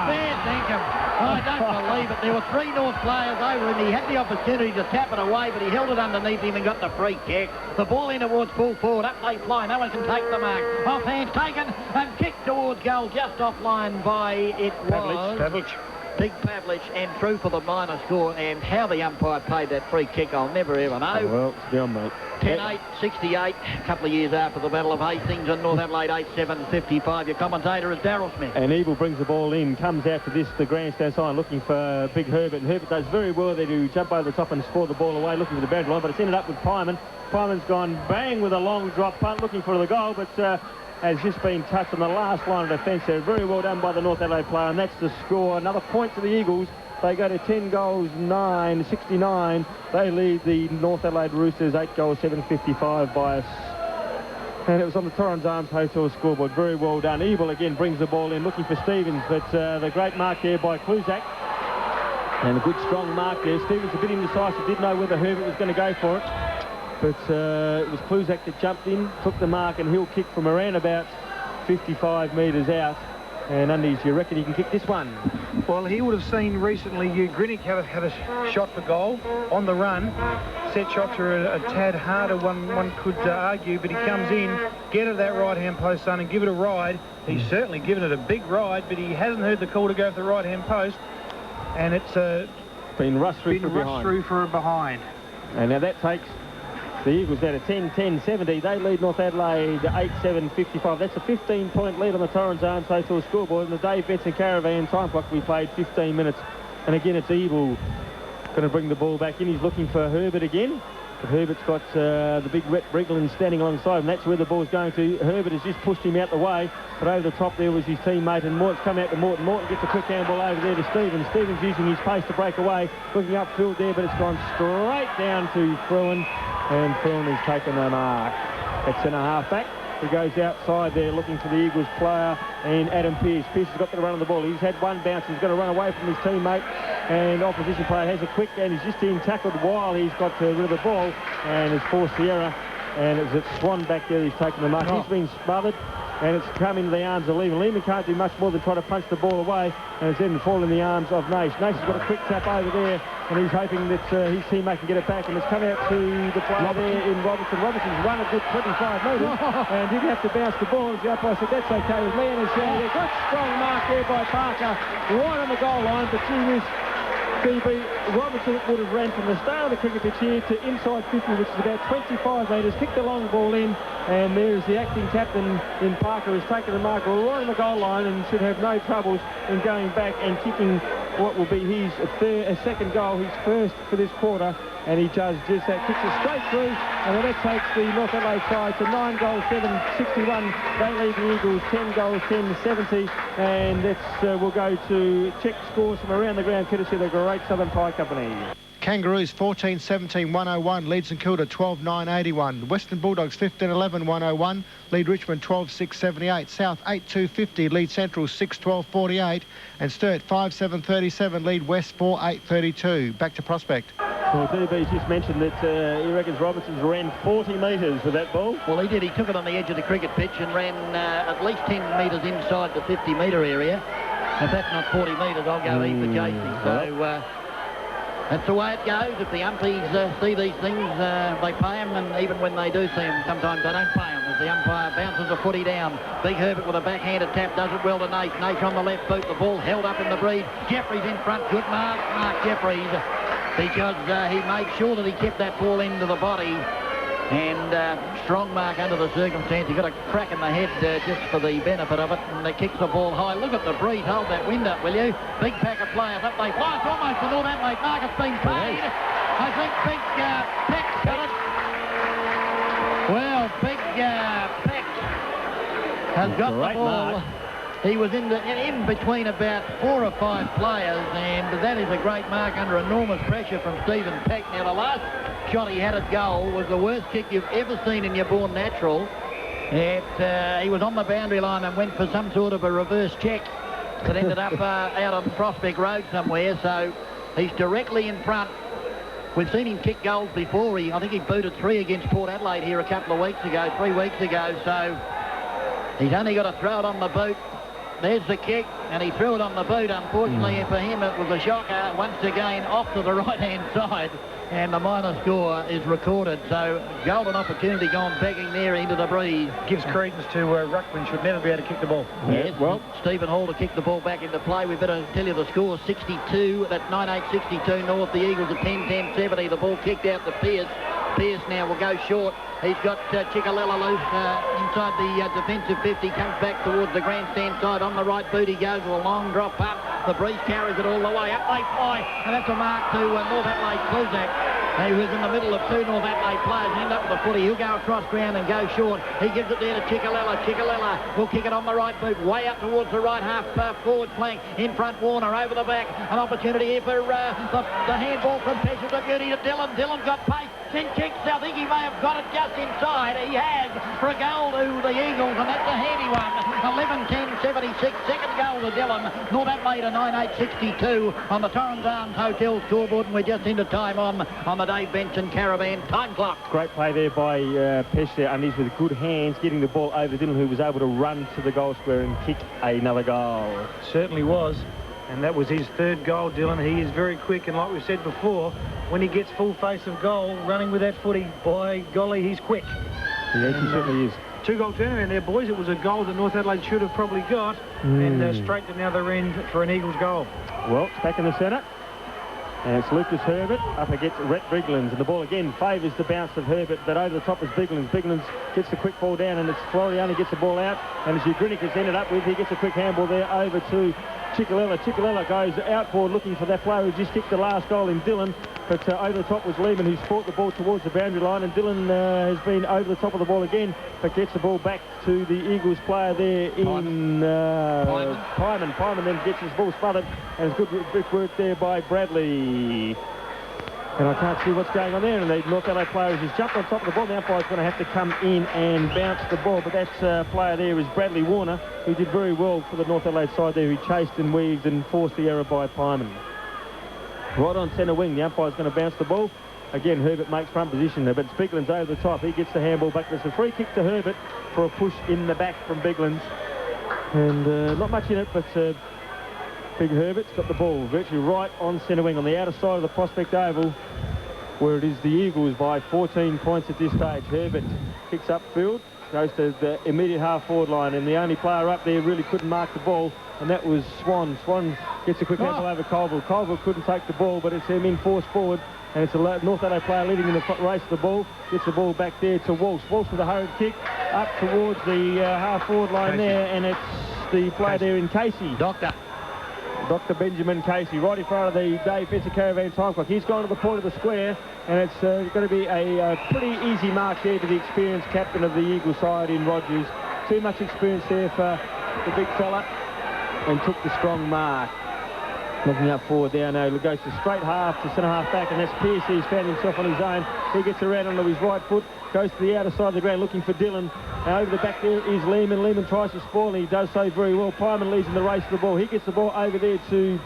Fair dinkum. I don't believe it. There were 3 North players over him. He had the opportunity to tap it away, but he held it underneath him and got the free kick. The ball in towards full forward. Up they fly. No one can take the mark. Off hands taken and kicked towards goal, just offline by it was Pavlich. Big Pavlich, and through for the minor score. And how the umpire paid that free kick, I'll never ever know. Oh, well, it's beyond, mate. 10-8, 68, a couple of years after the Battle of Hastings, and North Adelaide 8-7, 55. Your commentator is Daryl Smith. And Evil brings the ball in, comes out to this, the grandstand side, looking for Big Herbert. And Herbert does very well there to jump over the top and score the ball away, looking for the boundary line, but it's ended up with Pyman. Pyman's gone bang with a long drop punt, looking for the goal, but has just been touched on the last line of defence there. Very well done by the North Adelaide player, and that's the score. Another point to the Eagles. They go to 10 goals, 9, 69. They lead the North Adelaide Roosters 8 goals, 7.55 by us. And it was on the Torrens Arms Hotel scoreboard. Very well done. Evil again brings the ball in, looking for Stevens, but the great mark there by Kluzak. And a good strong mark there. Stevens a bit indecisive, didn't know whether Herbert was going to go for it. But it was Kluzak that jumped in, took the mark, and he'll kick from around about 55 metres out. And Undies, you reckon he can kick this one? Well, he would have seen recently Grinick had a shot for goal on the run. Set shots are a tad harder, one could argue, but he comes in, get at that right-hand post, son, and give it a ride. He's certainly given it a big ride, but he hasn't heard the call to go for the right-hand post. And it's been rushed through for a behind. And now that takes the Eagles out of 10-10-70. They lead North Adelaide 8-7-55. That's a 15-point lead on the Torrens Arms Hotel scoreboard. And the Dave Benson Caravan time clock, we played 15 minutes. And again, it's Evil going to bring the ball back in. He's looking for Herbert again. But Herbert's got the big Rhett Brigland standing alongside him. That's where the ball's going to. Herbert has just pushed him out the way. But over the top there was his teammate, and Morton's come out to Morton. Morton gets a quick handball over there to Stevens. Stevens using his pace to break away. Looking upfield there, but it's gone straight down to Fruin. And Fruin has taken the mark. At centre-half back. He goes outside there looking for the Eagles player and Adam Pearce. Pearce has got the run on the ball. He's had one bounce. He's got to run away from his teammate. And opposition player has a quick, and he's just been tackled while he's got rid of the ball and has forced the error. And it's at Swan back there. He's taken the mark. He's been smothered. And it's come into the arms of Lehman. Lehman can't do much more than try to punch the ball away, and it's then fall in the arms of Nash. Nash has got a quick tap over there, and he's hoping that his teammate can get it back, and it's come out to the player there in Robertson. Robertson's run a good 25 metres and didn't have to bounce the ball. The umpire said, that's okay with me, and it's a good strong mark there by Parker, right on the goal line, but gee whiz, BB Robertson would have ran from the start of the cricket pitch here to inside 50, which is about 25 metres, kicked the long ball in, and there's the acting captain in Parker has taken the mark right on the goal line and should have no troubles in going back and kicking what will be his second goal, his first for this quarter, and he does just that, kicks it straight through, and that takes the North Adelaide side to 9 goals, 7-61. They lead the Eagles 10 goals, 10-70, and that's we'll go to check scores from around the ground, courtesy of the Great Southern Pie Company. Kangaroos 14-17-101, lead St Kilda 12-9-81. Western Bulldogs 15-11-101, lead Richmond 12-6-78. South 8-2-50, lead Central 6-12-48. And Sturt 5-7-37, lead West 4-8-32. Back to Prospect. Well, DB's just mentioned that he reckons Robertson's ran 40 metres with that ball. Well, he did. He took it on the edge of the cricket pitch and ran at least 10 metres inside the 50-metre area. If that's not 40 metres, I'll go eat the chasing. So that's the way it goes. If the umpies see these things, they pay them, and even when they do see them, sometimes they don't pay them. As the umpire bounces a footy down, Big Herbert with a backhanded tap does it well to Nash. Nash on the left boot, the ball held up in the breeze. Jeffries in front, good mark, Mark Jeffries, because he made sure that he kept that ball into the body. And strong mark under the circumstance. He got a crack in the head just for the benefit of it, and they kicks the ball high. Look at the breeze. Hold that wind up, will you? Big pack of players up. They fly. It's almost the North Adelaide mark. It's been paid. I think Big Peck's got it. Well, Big Peck has got the ball. Mark. He was in between about 4 or 5 players, and that is a great mark under enormous pressure from Stephen Peck. Now, the last shot he had at goal was the worst kick you've ever seen in your born natural. He was on the boundary line and went for some sort of a reverse check that ended up out on Prospect Road somewhere, so he's directly in front. We've seen him kick goals before. I think he booted 3 against Port Adelaide here a couple of weeks ago, 3 weeks ago, so he's only got to throw it on the boot. There's the kick, and he threw it on the boot. Unfortunately for him, it was a shocker. Once again, off to the right-hand side, and the minor score is recorded. So, golden opportunity gone begging there into the breeze. Gives credence to Ruckman, should never be able to kick the ball. Yes, well, Stephen Hall to kick the ball back into play. We better tell you the score, 62, that 9-8-62 North. The Eagles at 10-10-70. The ball kicked out to Pearce. Pearce now will go short. He's got Chickalella loose inside the defensive 50, comes back towards the grandstand side. On the right boot he goes with a long drop up. The breeze carries it all the way. Up they fly, and that's a mark to North Adelaide Kluzak. He was in the middle of two North Adelaide players. End up with the footy. He'll go across ground and go short. He gives it there to Chickalella. Chickalella will kick it on the right boot, way up towards the right half forward flank. In front, Warner over the back. An opportunity here for the handball from Pesha to Beauty to Dillon. Dillon got pace. Then kicks. I think he may have got it just inside. He has for a goal to the Eagles, and that's a handy one. 11-10-76. Second goal to Dillon. North Adelaide a 9-8-62 on the Torrens Arms Hotel scoreboard, and we're just into time on the Dave Benson Caravan time clock. Great play there by Pesh there, underneath with good hands, getting the ball over to Dillon, who was able to run to the goal square and kick another goal. Certainly was. And that was his third goal, Dillon. He is very quick, and like we said before, when he gets full face of goal, running with that footy, by golly, he's quick. Yes, he certainly is. Two-goal turnaround there, boys. It was a goal that North Adelaide should have probably got, and straight to the other end for an Eagles goal. Well, it's back in the centre. And it's Lucas Herbert up against Rhett Biglins. And the ball again favours the bounce of Herbert, but over the top is Biglins. Biglins gets the quick ball down, and it's Floriani gets the ball out. And as Ugrinic has ended up with, he gets a quick handball there over to Chickalella. Chickalella goes outboard looking for that player who just kicked the last goal in Dillon. But over the top was Lehman, who's fought the ball towards the boundary line. And Dillon has been over the top of the ball again, but gets the ball back to the Eagles player there in Pyman. Pyman then gets his ball smothered, and it's good work there by Bradley. And I can't see what's going on there. And the North Adelaide player has jumped on top of the ball. The umpire's going to have to come in and bounce the ball. But that player there is Bradley Warner, who did very well for the North Adelaide side there. He chased and weaved and forced the error by Pyman. Right on centre wing, the umpire's going to bounce the ball. Again, Herbert makes front position there, but Bigland's over the top. He gets the handball back. There's a free kick to Herbert for a push in the back from Biglands. And not much in it, but Big Herbert's got the ball virtually right on centre wing on the outer side of the Prospect Oval, where it is the Eagles by 14 points at this stage. Herbert kicks upfield, goes to the immediate half-forward line, and the only player up there really couldn't mark the ball, and that was Swan. Swan gets a quick handball over Colville. Colville couldn't take the ball, but it's him in force forward, and it's a North Adelaide player leading in the race to the ball. Gets the ball back there to Walsh. Walsh with a hurried kick up towards the half-forward line there, and it's the player there in Casey. Dr. Benjamin Casey, right in front of the Dave Benson Caravan time clock. He's gone to the point of the square, and it's going to be a pretty easy mark there to the experienced captain of the Eagle side in Rogers. Too much experience there for the big fella, and took the strong mark. Looking up forward there now, he goes to straight half to centre half back, and that's Pearce. He's found himself on his own. He gets around onto his right foot, goes to the outer side of the ground looking for Dillon. Now over the back there is Lehman. Lehman tries to spoil, and he does so very well. Pyman leads in the race to the ball. He gets the ball over there to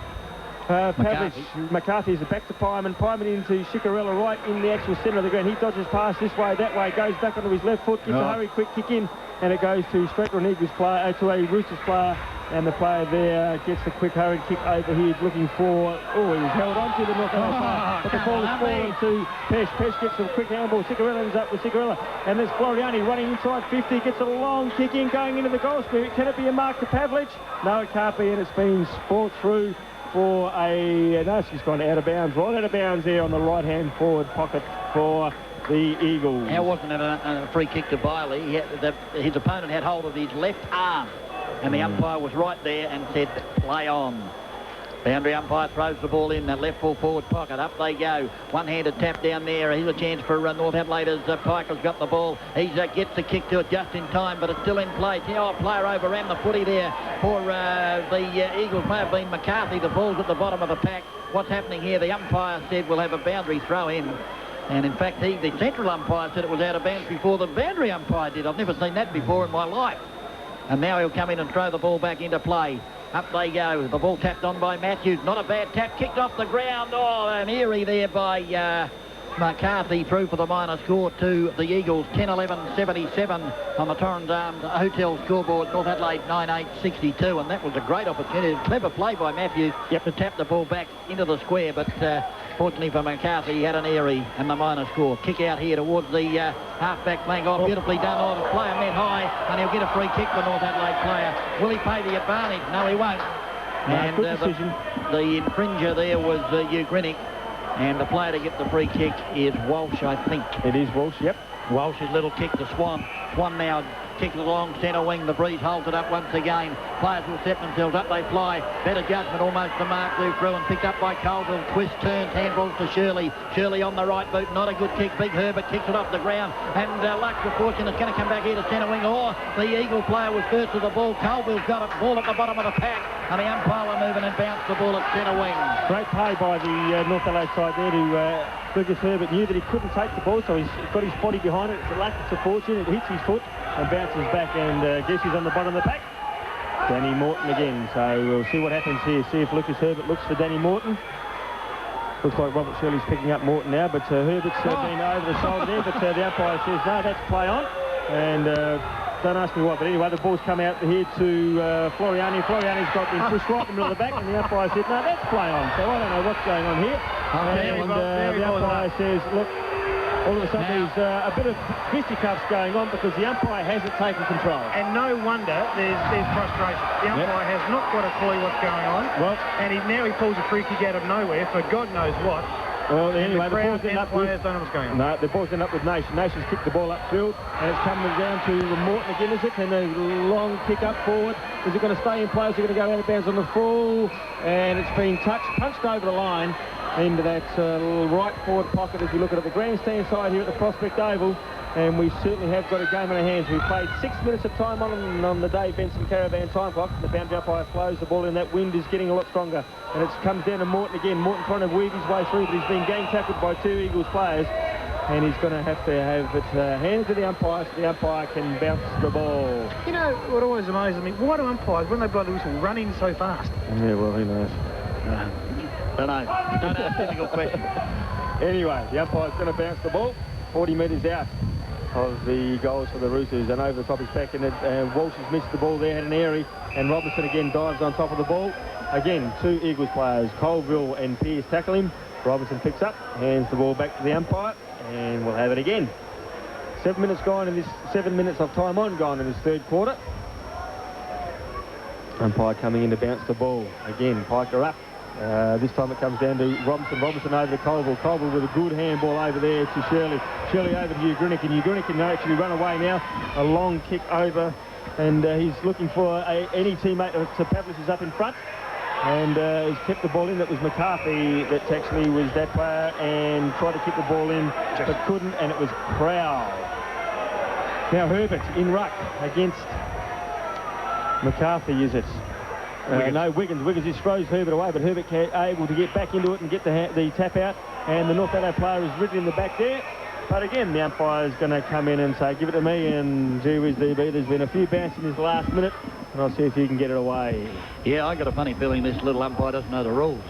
Pavlich. McCarthy is back to Pyman. Pyman into Chickarella right in the actual centre of the ground. He dodges past this way, that way, goes back onto his left foot, gives a hurry quick kick in, and it goes to straight to an Eagles player, to a Roosters player, and the player there gets the quick hurry kick over here, looking for, he's held on to the North Adelaide player, but the ball is fallen to Pesh. Pesh gets a quick handball. Chickarella ends up with Chickarella, and there's Floriani running inside 50, gets a long kick in, going into the goal square. Can it be a mark to Pavlich? No, it can't be, and it's been fought through for no, she's gone out of bounds, right out of bounds there on the right-hand forward pocket for the Eagles. Now, wasn't it a free kick to Biley? His opponent had hold of his left arm, and the umpire was right there and said, play on. Boundary umpire throws the ball in that left full forward pocket. Up they go. One-handed tap down there. Here's a chance for North Adelaide as Piker's got the ball. He gets the kick to it just in time, but it's still in play. A player overran the footy there for the Eagles. May have been McCarthy. The ball's at the bottom of the pack. What's happening here? The umpire said we'll have a boundary throw in. And in fact, the central umpire said it was out of bounds before the boundary umpire did. I've never seen that before in my life. And now he'll come in and throw the ball back into play. Up they go. The ball tapped on by Matthews. Not a bad tap. Kicked off the ground. Oh, an eerie there by McCarthy through for the minor score to the Eagles, 10-11-77 on the Torrens Arms Hotel scoreboard. North Adelaide 9-8-62, and that was a great opportunity. Clever play by Matthews to tap the ball back into the square, but fortunately for McCarthy, he had an airy and the minor score. Kick out here towards the half-back flank. Oh, beautifully done. Oh, the player met high, and he'll get a free kick for North Adelaide player. Will he pay the advantage? No, he won't. And the infringer there was Hugh Grinick, and the player to get the free kick is Walsh, I think. It is Walsh, yep. Walsh's little kick to Swan. Swan now kicks it along centre wing. The breeze holds it up once again. Players will set themselves up. They fly. Better judgment almost to Mark Lou through and picked up by Colville. Twist, turns, handballs to Shirley. Shirley on the right boot. Not a good kick. Big Herbert kicks it off the ground. And Lux, of fortune, is going to come back here to centre wing. Or the Eagle player was first to the ball. Colville's got it. Ball at the bottom of the pack. And the umpire were moving and bounced the ball at centre wing. Great play by the North Adelaide side there to Lucas Herbert. Knew that he couldn't take the ball, so he's got his body behind it. It's a lack of fortune. It hits his foot and bounces back, and guess he's on the bottom of the pack. Danny Morton again. So we'll see what happens here. See if Lucas Herbert looks for Danny Morton. Looks like Robert Shirley's picking up Morton now, but Herbert's been over the shoulder there, but the umpire says, no, that's play on. And don't ask me what, but anyway, the ball's come out here to Floriani. Floriani's got been pushed right in the middle of the back, and the umpire said, no, that's play on. So I don't know what's going on here. And the umpire says, look, all of a sudden there's a bit of fisticuffs going on because the umpire hasn't taken control. And no wonder there's frustration. The umpire has not got a clue what's going on. Well, and now he pulls a free kick out of nowhere for God knows what. Well, anyway, the crowd ball's and up players with, don't know what's going on. No, the ball's up with Nation. Nation's kicked the ball upfield, and it's coming down to Morton again, is it? And a long kick up forward. Is it going to stay in play? Is it going to go out of bounds on the full? And it's been punched over the line into that right forward pocket as we look at the grandstand side here at the Prospect Oval. And we certainly have got a game in our hands. We've played 6 minutes of time on the Dave Benson Caravan time clock. The boundary umpire slows the ball in. That wind is getting a lot stronger. And it comes down to Morton again. Morton trying to weave his way through, but he's been gang tackled by two Eagles players. And he's going to have it handed to the umpire so the umpire can bounce the ball. You know what always amazes me? Why do umpires, when they blow the whistle, run in so fast? Yeah, well, who knows? Don't know. Don't ask difficult question. Anyway, the umpire's going to bounce the ball 40 metres out of the goals for the Roosters, and over the top is back in it. Walsh has missed the ball there, had an airy, and Robertson again dives on top of the ball. Again, two Eagles players, Colville and Pearce, tackle him. Robertson picks up, hands the ball back to the umpire, and we'll have it again. 7 minutes gone in this, 7 minutes of time gone in this third quarter. Umpire coming in to bounce the ball. Again, Piker up. This time it comes down to Robinson. Robinson over to Colville. Colville with a good handball over there to Shirley. Shirley over to Hugh Grinick, and Hugh Grinick can actually run away now. A long kick over, and he's looking for any teammate. So Pavlis is up in front, and has kept the ball in. That was McCarthy that actually was that player and tried to keep the ball in, but couldn't, and it was Prowl. Now Herbert in ruck against McCarthy, is it? No, Wiggins just throws Herbert away, but Herbert able to get back into it and get the tap out, and the North Adelaide player is ridden in the back there. But again, the umpire is going to come in and say, give it to me, and gee whiz DB, there's been a few bounces in this last minute, and I'll see if he can get it away. Yeah, I got a funny feeling this little umpire doesn't know the rules.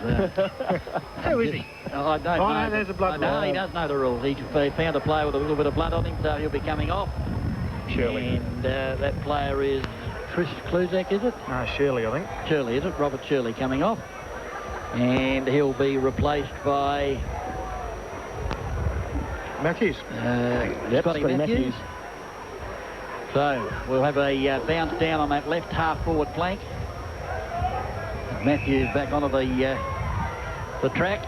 Who is he? I don't know. No, there's a blood. No, he does know the rules. He found a player with a little bit of blood on him, so he'll be coming off. Shirley. And that player is Chris Kluzak, is it? No, Shirley, I think. Shirley, is it? Robert Shirley coming off. And he'll be replaced by Matthews. Scotty Matthews. So we'll have a bounce down on that left half forward flank. Matthews back onto the track.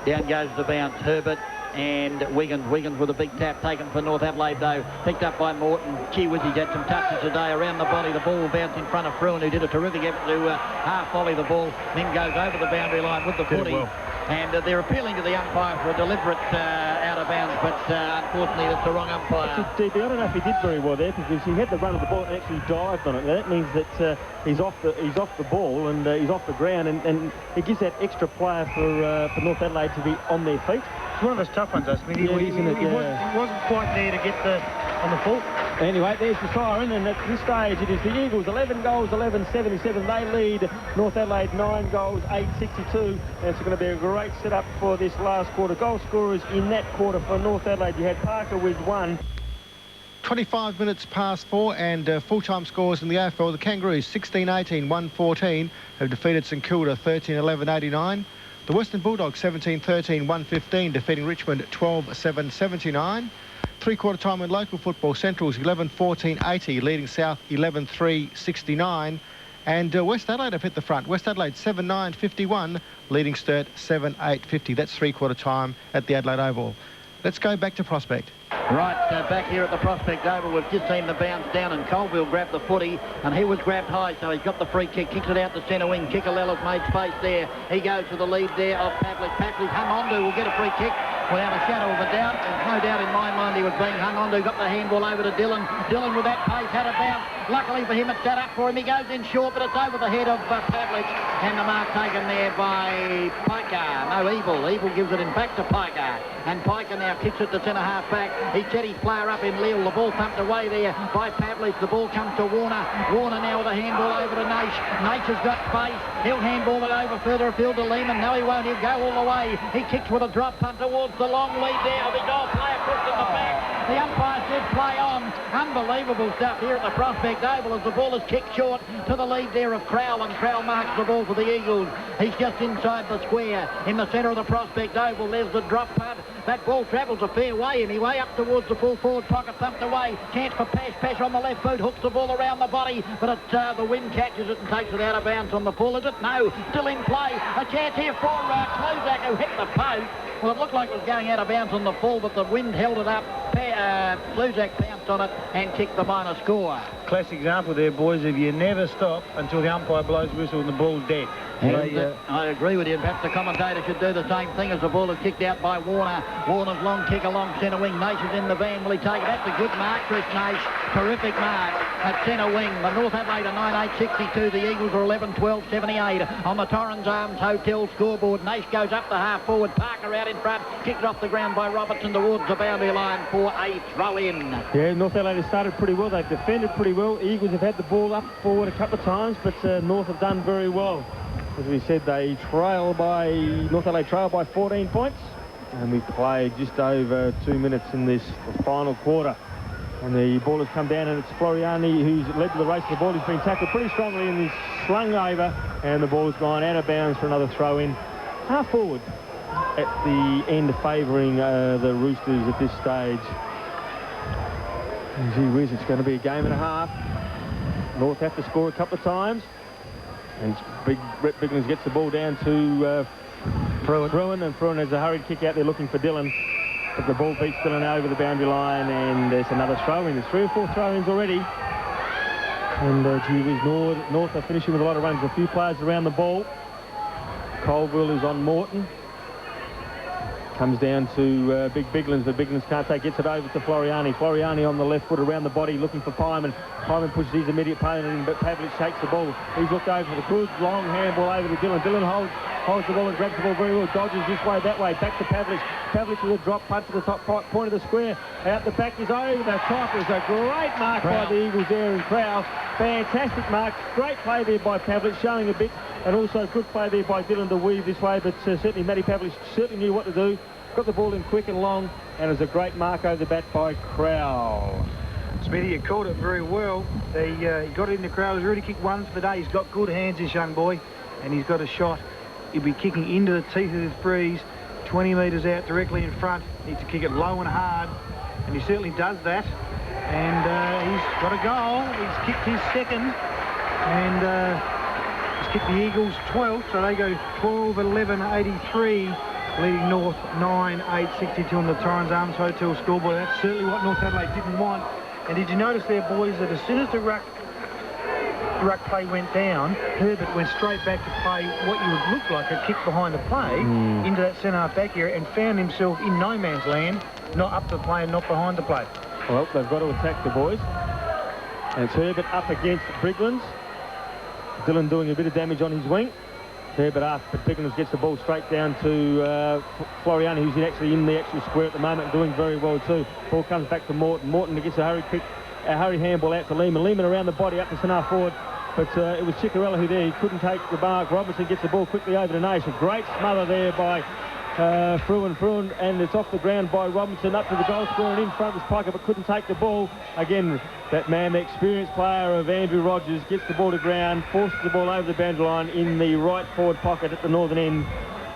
Down goes the bounce. Herbert and Wiggins. Wiggins with a big tap taken for North Adelaide, though. Picked up by Morton. Gee whiz, he's had some touches today around the body. The ball bounced in front of Fruin, who did a terrific effort to half volley the ball. Then goes over the boundary line with the footy. Well. And they're appealing to the umpire for a deliberate out of bounds, but unfortunately that's the wrong umpire. DB, I don't know if he did very well there, because he had the run of the ball and actually dived on it. Now, that means that he's off the ball and he's off the ground, and it gives that extra player for North Adelaide to be on their feet. It's one of those tough ones, I mean, he wasn't quite there to get on the full. Anyway, there's the siren, and at this stage it is the Eagles 11 goals, 11-77. They lead North Adelaide 9 goals, 8-62. And it's going to be a great setup for this last quarter. Goal scorers in that quarter for North Adelaide. You had Parker with 1. 25 minutes past 4 and full-time scores in the AFL. The Kangaroos 16-18, 1-14 have defeated St Kilda 13-11, 89. The Western Bulldogs 17-13, 1-15 defeating Richmond 12-7, 79. Three-quarter time in local football, Central's 11-14, 80 leading South 11-3, 69. And West Adelaide have hit the front. West Adelaide 7-9, 51 leading Sturt 7-8, 50. That's three-quarter time at the Adelaide Oval. Let's go back to Prospect. Right, back here at the Prospect Oval, we've just seen the bounce down and Colville grabbed the footy and he was grabbed high, so he's got the free kick, kicks it out the centre wing. Kikalella's made space there. He goes to the lead there of Pavlich. Pavlich hung on to, will get a free kick without a shadow of a doubt. There's no doubt in my mind he was being hung on to. Got the handball over to Dillon. Dillon with that pace had a bounce. Luckily for him, it's set up for him. He goes in short, but it's over the head of Pavlich. And the mark taken there by Piker. No, Evil gives it in back to Piker. And Piker now kicks it to centre-half back. He set his player up in Lille. The ball pumped away there by Pavlich. The ball comes to Warner. Warner now with a handball over to Naish. Naish has got space. He'll handball it over further afield to Lehman. No, he won't. He'll go all the way. He kicks with a drop punt towards the long lead there. The goal player puts in the back. The umpire said play on. Unbelievable stuff here at the Prospect Oval as the ball is kicked short to the lead there of Crowell, and Crowell marks the ball for the Eagles. He's just inside the square in the centre of the Prospect Oval. There's the drop punt. That ball travels a fair way anyway, up towards the full forward pocket, pumped away. Chance for Pash. Pash on the left boot, hooks the ball around the body, but the wind catches it and takes it out of bounds on the pull. Is it? No. Still in play. A chance here for Klozak, who hit the post. Well, it looked like it was going out of bounds on the full, but the wind held it up. Klozak pounced on it and kicked the minor score. Classic example there, boys, if you never stop until the umpire blows whistle and the ball's dead. And I agree with you. Perhaps the commentator should do the same thing as the ball is kicked out by Warner. Warner's long kick along centre wing. Naish is in the van. Will he take it? That's a good mark, Chris Naish. Terrific mark at centre wing. The North Adelaide are 9-8-62. The Eagles are 11-12, 78. On the Torrens Arms Hotel scoreboard, Naish goes up the half forward. Parker out in front. Kicked off the ground by Robertson towards the boundary line for a throw-in. Yeah, North Adelaide has started pretty well. They've defended pretty well. Eagles have had the ball up forward a couple of times, but North have done very well. As we said, North Adelaide trail by 14 points. And we played just over 2 minutes in this final quarter. And the ball has come down, and it's Floriani who's led to the race. The ball has been tackled pretty strongly and is slung over. And the ball has gone out of bounds for another throw-in. Half forward at the end, favouring the Roosters at this stage. And gee whiz, it's going to be a game and a half. North have to score a couple of times. And Brett Biggins gets the ball down to Fruin, and Fruin has a hurried kick out there looking for Dillon. But the ball beats Dillon over the boundary line, and there's another throw-in. There's 3 or 4 throw-ins already. And gee whiz, North are finishing with a lot of runs. A few players around the ball. Colville is on Morton. Comes down to Big Biglins, but Biglins can't take. Gets it over to Floriani. Floriani on the left foot around the body, looking for Pyman. Pyman pushes his immediate opponent in, but Pavlich takes the ball. He's looked over for the good long handball over to Dillon. Dillon holds the ball and grabs the ball very well. Dodges this way, that way. Back to Pavlich. Pavlich with a drop punt to the top point of the square. Out the back is over the top. It was a great mark by the Eagles there in Crowell. Fantastic mark. Great play there by Pavlich, showing a bit. And also good play there by Dillon to weave this way, but certainly Matty Pavlich certainly knew what to do. Got the ball in quick and long, and it was a great mark over the bat by Crowell. Smithy, you called it very well. He got it into Crowell. He's already kicked once for the day. He's got good hands, this young boy, and he's got a shot. He'll be kicking into the teeth of this breeze, 20 metres out directly in front. Needs to kick it low and hard, and he certainly does that. And he's got a goal. He's kicked his second, and he's kicked the Eagles 12th, so they go 12-11-83. Leading North 9-8-62 on the Torrens Arms Hotel scoreboard. That's certainly what North Adelaide didn't want. And did you notice there, boys, that as soon as the ruck play went down, Herbert went straight back to play what you would look like a kick behind the play into that centre back area, and found himself in no man's land, not up the play and not behind the play. Well, they've got to attack the boys. And it's Herbert up against Briglins. Dillon doing a bit of damage on his wing. Herbert up, but Biggins gets the ball straight down to Floriani, who's actually in the actual square at the moment, doing very well too. Ball comes back to Morton. Morton gets a hurried kick a hurry handball out to Lehman. Lehman around the body up to centre forward. But it was Ciccarella who there. He couldn't take the mark. Robinson gets the ball quickly over to Nash. A great smother there by Fruin, and it's off the ground by Robinson up to the goal scorer and in front of his pocket, but couldn't take the ball. Again, that man, the experienced player of Andrew Rogers, gets the ball to ground, forces the ball over the boundary line in the right forward pocket at the northern end,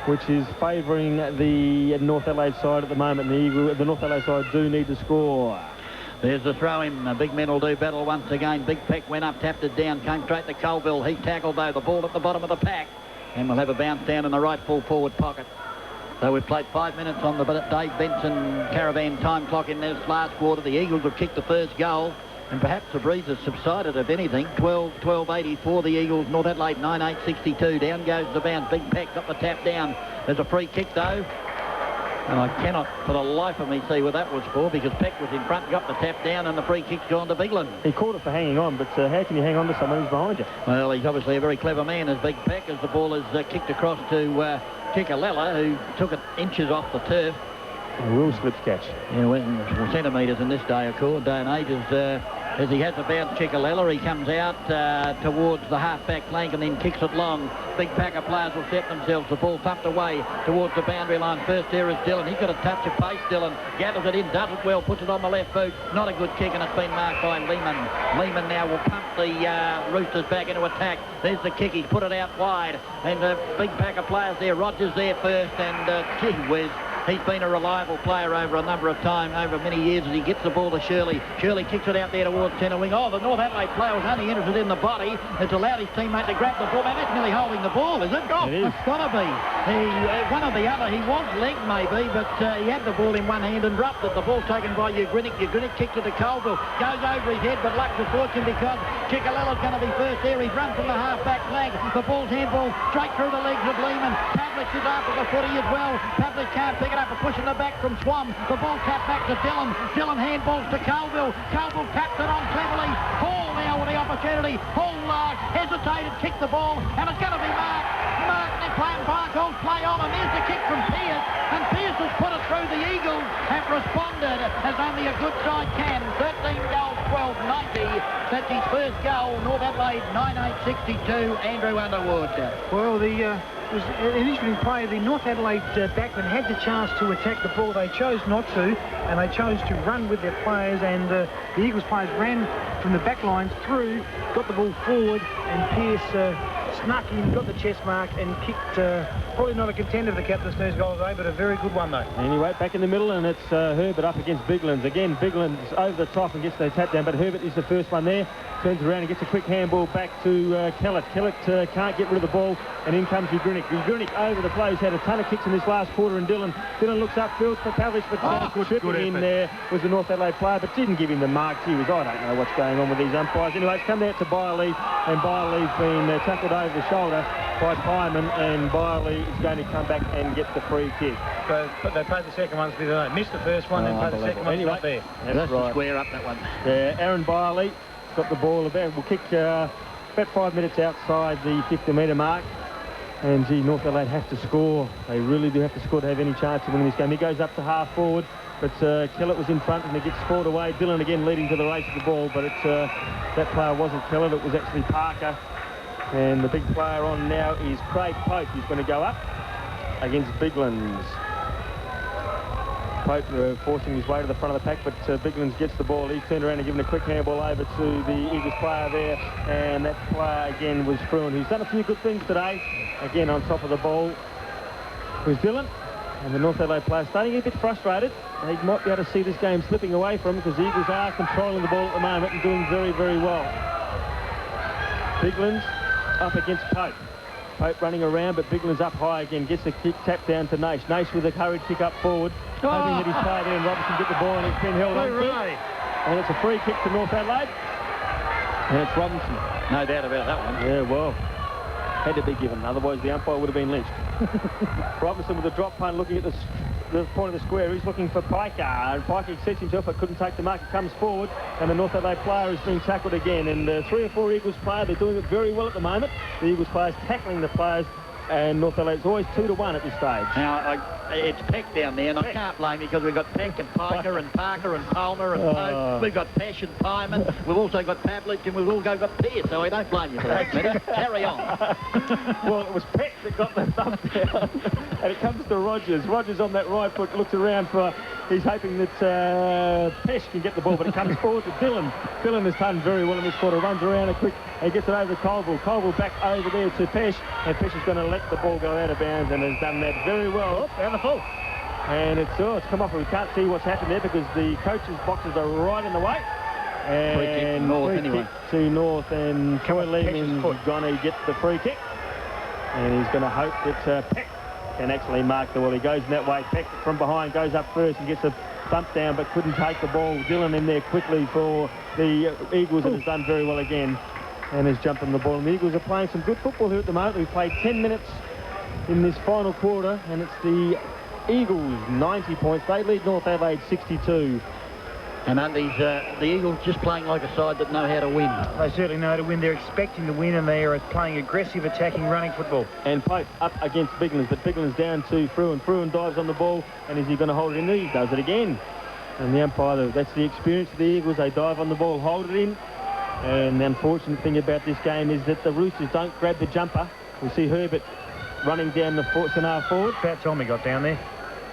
which is favouring the North Adelaide side at the moment. The North Adelaide side do need to score. There's the throw-in. The big men will do battle once again. Big Peck went up, tapped it down, came straight to Colville. He tackled, though, the ball at the bottom of the pack, and we'll have a bounce down in the right full forward pocket. So we've played 5 minutes on the Dave Benson Caravan time clock in this last quarter. The Eagles have kicked the first goal, and perhaps the breeze has subsided, if anything. 12-84 the Eagles. North Adelaide 9-8-62. Down goes the bounce. Big Peck got the tap down. There's a free kick, though. And I cannot for the life of me see what that was for, because Peck was in front, got the tap down, and the free kick's gone to Bigland. He called it for hanging on, but how can you hang on to someone who's behind you? Well, he's obviously a very clever man, as Big Peck, as the ball is kicked across to Ciccarella, who took it inches off the turf. A real slip catch. Yeah, well, centimetres in this day and age, as he has a bounce, Ciccarella. He comes out towards the half-back flank and then kicks it long. Big pack of players will set themselves. The ball thumped away towards the boundary line. First there is Dillon. He's got a touch of pace, Dillon. Gathers it in, does it well, puts it on the left boot. Not a good kick, and it's been marked by Lehman. Lehman now will pump the Roosters back into attack. There's the kick. He's put it out wide. And a big pack of players there. Rogers there first, and gee whiz. He's been a reliable player over a number of times, over many years, as he gets the ball to Shirley. Shirley kicks it out there towards centre wing. Oh, the North Adelaide player was only interested in the body. It's allowed his teammate to grab the ball. Man, that's nearly holding the ball, is it? Oh, it is. It's got to be. One or the other. He was legged, maybe, but he had the ball in one hand and dropped it. The ball taken by Ugrinic. Ugrinic kicks it to Colville. Goes over his head, but luck to fortune, because Ciccarella's going to be first there. He's run from the half-back flag. The ball's handball straight through the legs of Lehman. Pavlich is after the footy as well. Pavlich can't pick it up, and pushing it back from Swam. The ball tapped back to Dillon. Dillon handballs to Colville. Colville taps it on cleverly. Hall now with the opportunity. Hall hesitated, kicked the ball, and it's going to be marked. Mark Nickland Barcold play on, and there's the kick from Pearce, and Pearce has put it through. The Eagles have responded as only a good side can. 13 goals, 12-90. That's his first goal. North Adelaide 9-8-62. Andrew Underwood. Well, it was an interesting play. The North Adelaide backmen had the chance to attack the ball. They chose not to, and they chose to run with their players, and the Eagles players ran from the back lines through, got the ball forward, and Pearce snuck in, got the chest mark, and kicked, probably not a contender for the captain's first goal today, but a very good one, though. Anyway, back in the middle, and it's Herbert up against Biglands. Again, Biglands over the top and gets the tap down, but Herbert is the first one there. Turns around and gets a quick handball back to Kellett. Kellett can't get rid of the ball, and in comes Ugrinic. Ugrinic over the play. He's had a ton of kicks in this last quarter, and Dillon looks upfield for Pavlich, but tripping in there was the North Adelaide player, but didn't give him the mark. He was, I don't know what's going on with these umpires. Anyway, it's come out to Byerlee, and Byerlee's been tackled over the shoulder by Pyman, and Byerlee is going to come back and get the free kick. So they played the second one, so they missed the first one, then played the second one. Anyway, not there. That's right. Square up that one. Yeah, Aaron Byerlee got the ball about. We'll kick about 5 minutes outside the 50-metre mark. And, gee, North Adelaide have to score. They really do have to score to have any chance of winning this game. He goes up to half forward, but Kellett was in front and he gets scored away. Dillon again leading to the race of the ball, but that player wasn't Kellett, it was actually Parker. And the big player on now is Craig Pope. He's going to go up against Biglands. Pope forcing his way to the front of the pack, but Biglands gets the ball. He's turned around and given a quick handball over to the Eagles player there, and that player again was Fruin, who's done a few good things today. Again on top of the ball was Dillon, and the North Adelaide player starting a bit frustrated. They might be able to see this game slipping away from them, because the Eagles are controlling the ball at the moment and doing very, very well. Biglands up against Pope. Pope running around, but Biglands up high again, gets the kick tapped down to Nash. Nash with a hurried kick up forward, hoping that his player there and Robinson get the ball, and it's been held on. And it's a free kick to North Adelaide. And it's Robinson. No doubt about that one. Yeah, well, had to be given, otherwise the umpire would have been lynched. Robinson with a drop punt looking at the point of the square. He's looking for Piker, and Piker sets himself but couldn't take the mark. He comes forward, and the North Adelaide player is being tackled again. And 3 or 4 Eagles players, they're doing it very well at the moment. The Eagles players tackling the players and North Adelaide's always 2-1 at this stage. Now, it's Peck down there, and I can't blame you because we've got Peck and Piker and Parker and Palmer and Pope. We've got Pesh and Pyman. We've also got Pavlich, and we've also got Pearce, so I don't blame you for that, Smitty. Carry on. Well, it was Peck that got the thumb down, and it comes to Rogers. Rogers on that right foot looks around for... He's hoping that Pesh can get the ball, but it comes forward to Dillon. Dillon has done very well in this quarter, runs around a quick, and gets it over to Colville. Colville back over there to Pesh, and Pesh is going to let the ball go out of bounds, and has done that very well. Down the full. And it's come off, and we can't see what's happened there because the coaches' boxes are right in the way. And free kick North anyway. To North, and Troy Lehman's going to get the free kick. And he's going to hope that Peck can actually mark the ball. He goes in that way. Peck from behind goes up first and gets a bump down, but couldn't take the ball. Dillon in there quickly for the Eagles, and has done very well again, and has jumped on the ball. And the Eagles are playing some good football here at the moment. We've played 10 minutes in this final quarter, and it's the Eagles 90 points. They lead North Adelaide 62. And Undies, the Eagles just playing like a side that know how to win. They certainly know how to win. They're expecting to win, and they are playing aggressive, attacking, running football. And Pope up against Biglands, but Biglands down to Fruin. Fruin dives on the ball, and is he going to hold it in? He does it again. And the umpire, that's the experience of the Eagles. They dive on the ball, hold it in. And the unfortunate thing about this game is that the Roosters don't grab the jumper. We see Herbert running down the centre forward. About time he got down there.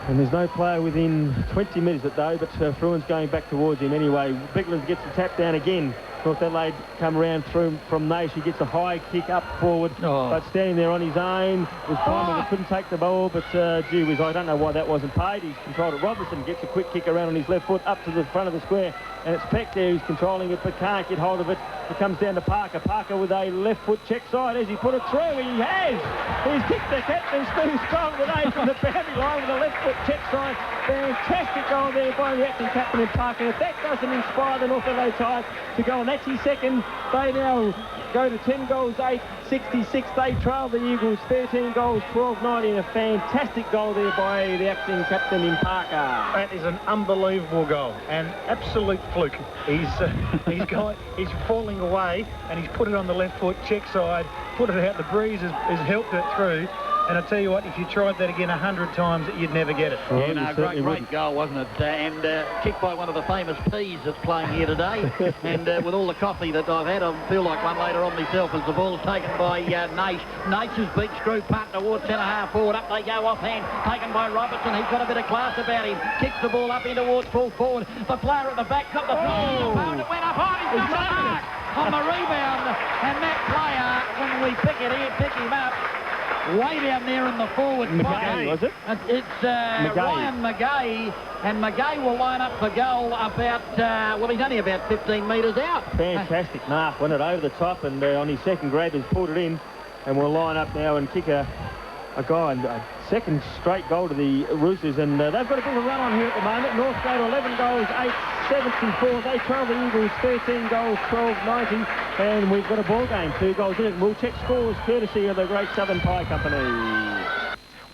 And there's no player within 20 metres at though, but Fruin's going back towards him anyway. Biglands gets the tap down again. North Adelaide come around through from Nash. He gets a high kick up forward, but standing there on his own was Palmer that couldn't take the ball, but gee whiz, I don't know why that wasn't paid. He's controlled it. Robertson gets a quick kick around on his left foot up to the front of the square, and it's Peck there who's controlling it but can't get hold of it. It comes down to Parker. Parker with a left foot check side as he put it through. He has! He's kicked the captain Stu Strong today from the boundary line with a left foot check side. Fantastic goal there by the acting captain in Parker. If that doesn't inspire the North Adelaide side to go, and that's his second, they now go to 10 goals, 8-66. They trail the Eagles 13 goals, 12-90, and a fantastic goal there by the acting captain in Parker. That is an unbelievable goal, an absolute fluke. He's falling away, and he's put it on the left foot, check side, put it out. The breeze has helped it through. And I tell you what, if you tried that again 100 times, you'd never get it. Yeah, no, great goal, wasn't it? And kicked by one of the famous Peas that's playing here today. And with all the coffee that I've had, I feel like one later on myself as the ball's taken by Nash. Nash's big screw punt towards centre-half forward. Up they go offhand, taken by Robertson. He's got a bit of class about him. Kicks the ball up in towards full forward. The player at the back got the opponent, went up high. He's got the mark on the rebound. And that player, when we pick him up, way down there in the forward McGay, was it? It's Ryan McGay, and McGay will line up for goal about, well, he's only about 15 metres out. Fantastic mark, went it over the top, and on his second grab he's pulled it in, and we'll line up now and kick a second straight goal to the Roosters, and they've got a bit of a run on here at the moment. North go to 11 goals, 8-74. They trail the Eagles 13 goals, 12-90, and we've got a ball game, 2 goals in it. We'll check scores courtesy of the Great Southern Pie Company.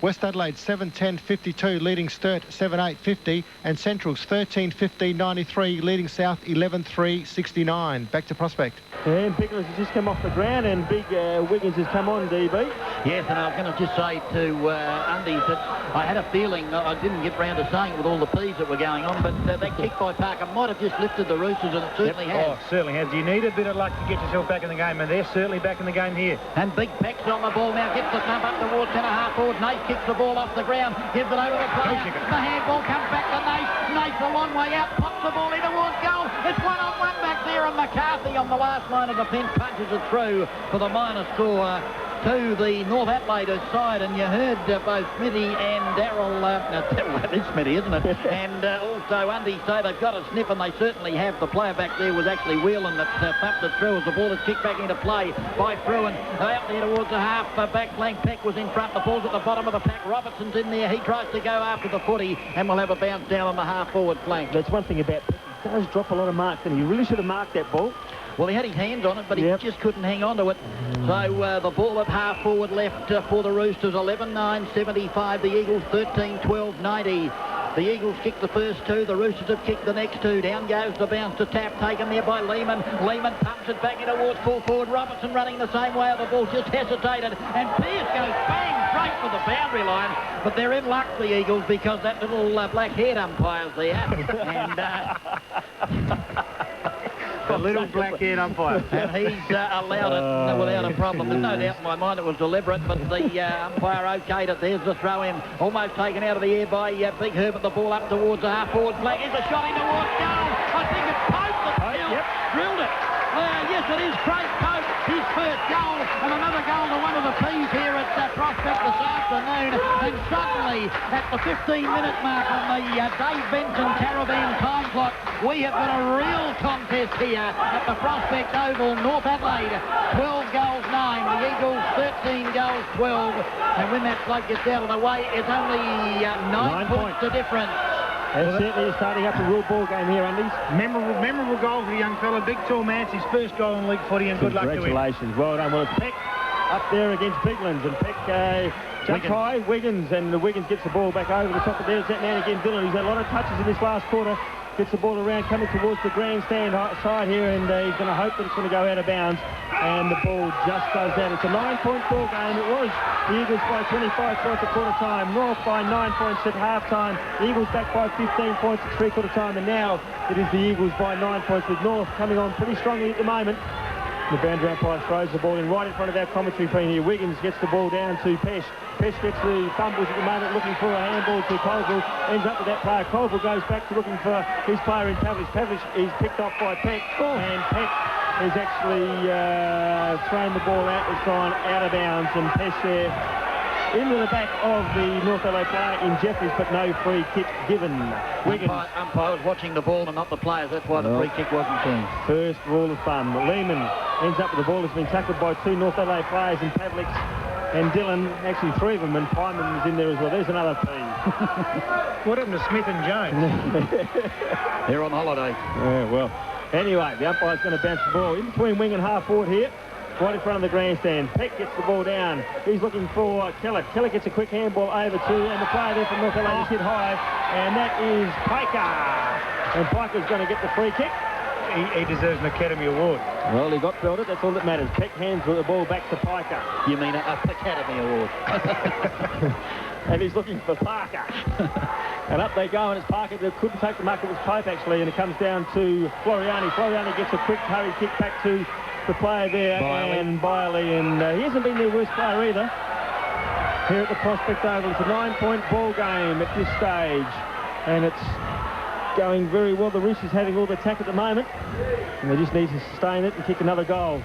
West Adelaide 7-10-52, leading Sturt 7-8-50, and Central's 13-15-93, leading South 11-3-69. Back to Prospect. And Biglands has just come off the ground, and Big Wiggins has come on, DB. Yes, and I was going to just say to Undies that I had a feeling, I didn't get round to saying with all the P's that were going on, but that kick by Parker might have just lifted the Roosters, and it certainly has. Oh, certainly has. You need a bit of luck to get yourself back in the game, and they're certainly back in the game here. And Big Peck's on the ball now, gets the thump up towards centre-half forward. Nash kicks the ball off the ground, gives it over the player. The handball comes back to Nash. Nash a long way out, pops the ball in towards goal. It's 1-on-1 back there, and McCarthy on the last line of the fence punches it through for the minor score to the North Adelaide side. And you heard both Smithy and Darryl, it's Smithy, isn't it? And also Undy say they've got a sniff, and they certainly have. The player back there was actually Whelan that thumped it through as the ball is kicked back into play by Fruin. Out there towards the half back flank. Peck was in front. The ball's at the bottom of the pack. Robertson's in there. He tries to go after the footy, and we'll have a bounce down on the half forward flank. That's one thing about Peck. He does drop a lot of marks, and he really should have marked that ball. Well, he had his hands on it, but he just couldn't hang on to it. So the ball at half forward left for the Roosters, 11-9-75. The Eagles 13-12-90. The Eagles kicked the first two. The Roosters have kicked the next two. Down goes the bounce to tap, taken there by Lehman. Lehman pumps it back in towards full forward. Robertson running the same way. The ball just hesitated. And Pearce goes bang straight for the boundary line. But they're in luck, the Eagles, because that little black-haired umpire's there. And... the little black-haired umpire. And he's allowed it without a problem. There's no doubt in my mind it was deliberate, but the umpire okayed it. There's the throw-in. Almost taken out of the air by Big Herbert. The ball up towards the half-forward flag. Here's a shot in towards goal. I think it's Pope that drilled it. Yes, it is Craig Pope. His first goal, and another goal to one of the P's here at Prospect this afternoon. And suddenly, at the 15-minute mark on the Dave Benson Caravan time clock, we have got a real contest here at the Prospect Oval. North Adelaide, 12 goals, 9. The Eagles, 13 goals, 12. And when that bloke gets out of the way, it's only 9 points to difference. It certainly is starting up a real ball game here, Undies. Memorable goal for the young fella. Big tall man. It's his first goal in league footy, and good luck to him. Congratulations. Well done. Well, it's Peck up there against Biglands, and Peck jumps high. Wiggins, and Wiggins gets the ball back over the top of there. There's that man again, Dylan. He's had a lot of touches in this last quarter. Gets the ball around, coming towards the grandstand side here, and he's going to hope that it's going to go out of bounds. And the ball just goes out. It's a 9-point ball game. It was the Eagles by 25 points at quarter time. North by 9 points at half time. The Eagles back by 15 points at three-quarter time. And now it is the Eagles by 9 points, with North coming on pretty strongly at the moment. The boundary umpire throws the ball in right in front of our commentary screen here. Wiggins gets the ball down to Pesh. Pesh gets the fumbles at the moment, looking for a handball to Colville. Ends up with that player. Colville goes back to looking for his player in Pavlich. Pavlich is picked off by Peck. And Peck has actually thrown the ball out. It's gone out of bounds. And Pesh there into the back of the North Adelaide player in Jeffries, but no free kick given. Wiggins. Umpire was watching the ball and not the players. That's why the free kick wasn't seen. First rule of thumb. Lehman ends up with the ball. It's been tackled by two North Adelaide players in Pavlich and Dylan. Actually, three of them, and Pyman is in there as well. There's another P. What happened to Smith and Jones? They're on holiday. Yeah, well. Anyway, the umpire's going to bounce the ball in between wing and half forward here. Right in front of the grandstand. Peck gets the ball down. He's looking for Keller. Keller gets a quick handball over to, and the player there from North Adelaide is hit high, and that is Piker. And Piker's going to get the free kick. He deserves an Academy Award. Well, he got belted. That's all that matters. Peck hands the ball back to Piker. You mean an Academy Award? And he's looking for Parker. And up they go, and it's Parker that couldn't take the mark. It was Pope, actually, and it comes down to Floriani. Floriani gets a quick hurry kick back to the player there, and Biley, and he hasn't been their worst player either. Here at the Prospect Oval, it's a 9-point ball game at this stage, and it's going very well. The Roosters having all the attack at the moment, and they just need to sustain it and kick another goal.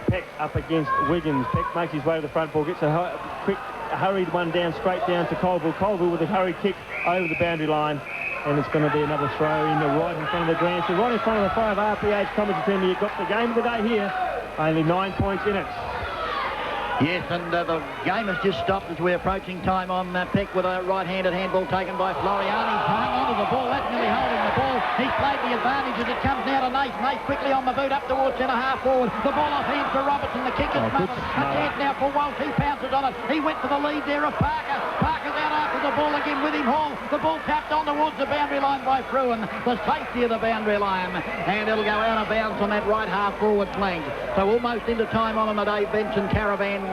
Peck up against Wiggins. Peck makes his way to the front ball, gets a quick, hurried one down, straight down to Colville. Colville with a hurried kick over the boundary line. And it's going to be another throw in right in front of the grandstand, right in front of the 5 RPH commentary team. You've got the game of the day here. Only 9 points in it. Yes, and the game has just stopped as we're approaching time on Peck with a right-handed handball taken by Floriani. Hang on to the ball. That's nearly holding the ball. He's played the advantage as it comes now to Nace. Nace quickly on the boot up towards centre half forward. The ball off hands for Robertson. The kick is smothered. A chance now for Walsh. He pounces on it. He went for the lead there of Parker. Parker's out after the ball again with him. Hall. The ball tapped on towards the boundary line by Fruin. The safety of the boundary line. And it'll go out of bounds on that right half forward flank. So almost into time on the Dave Benson Caravan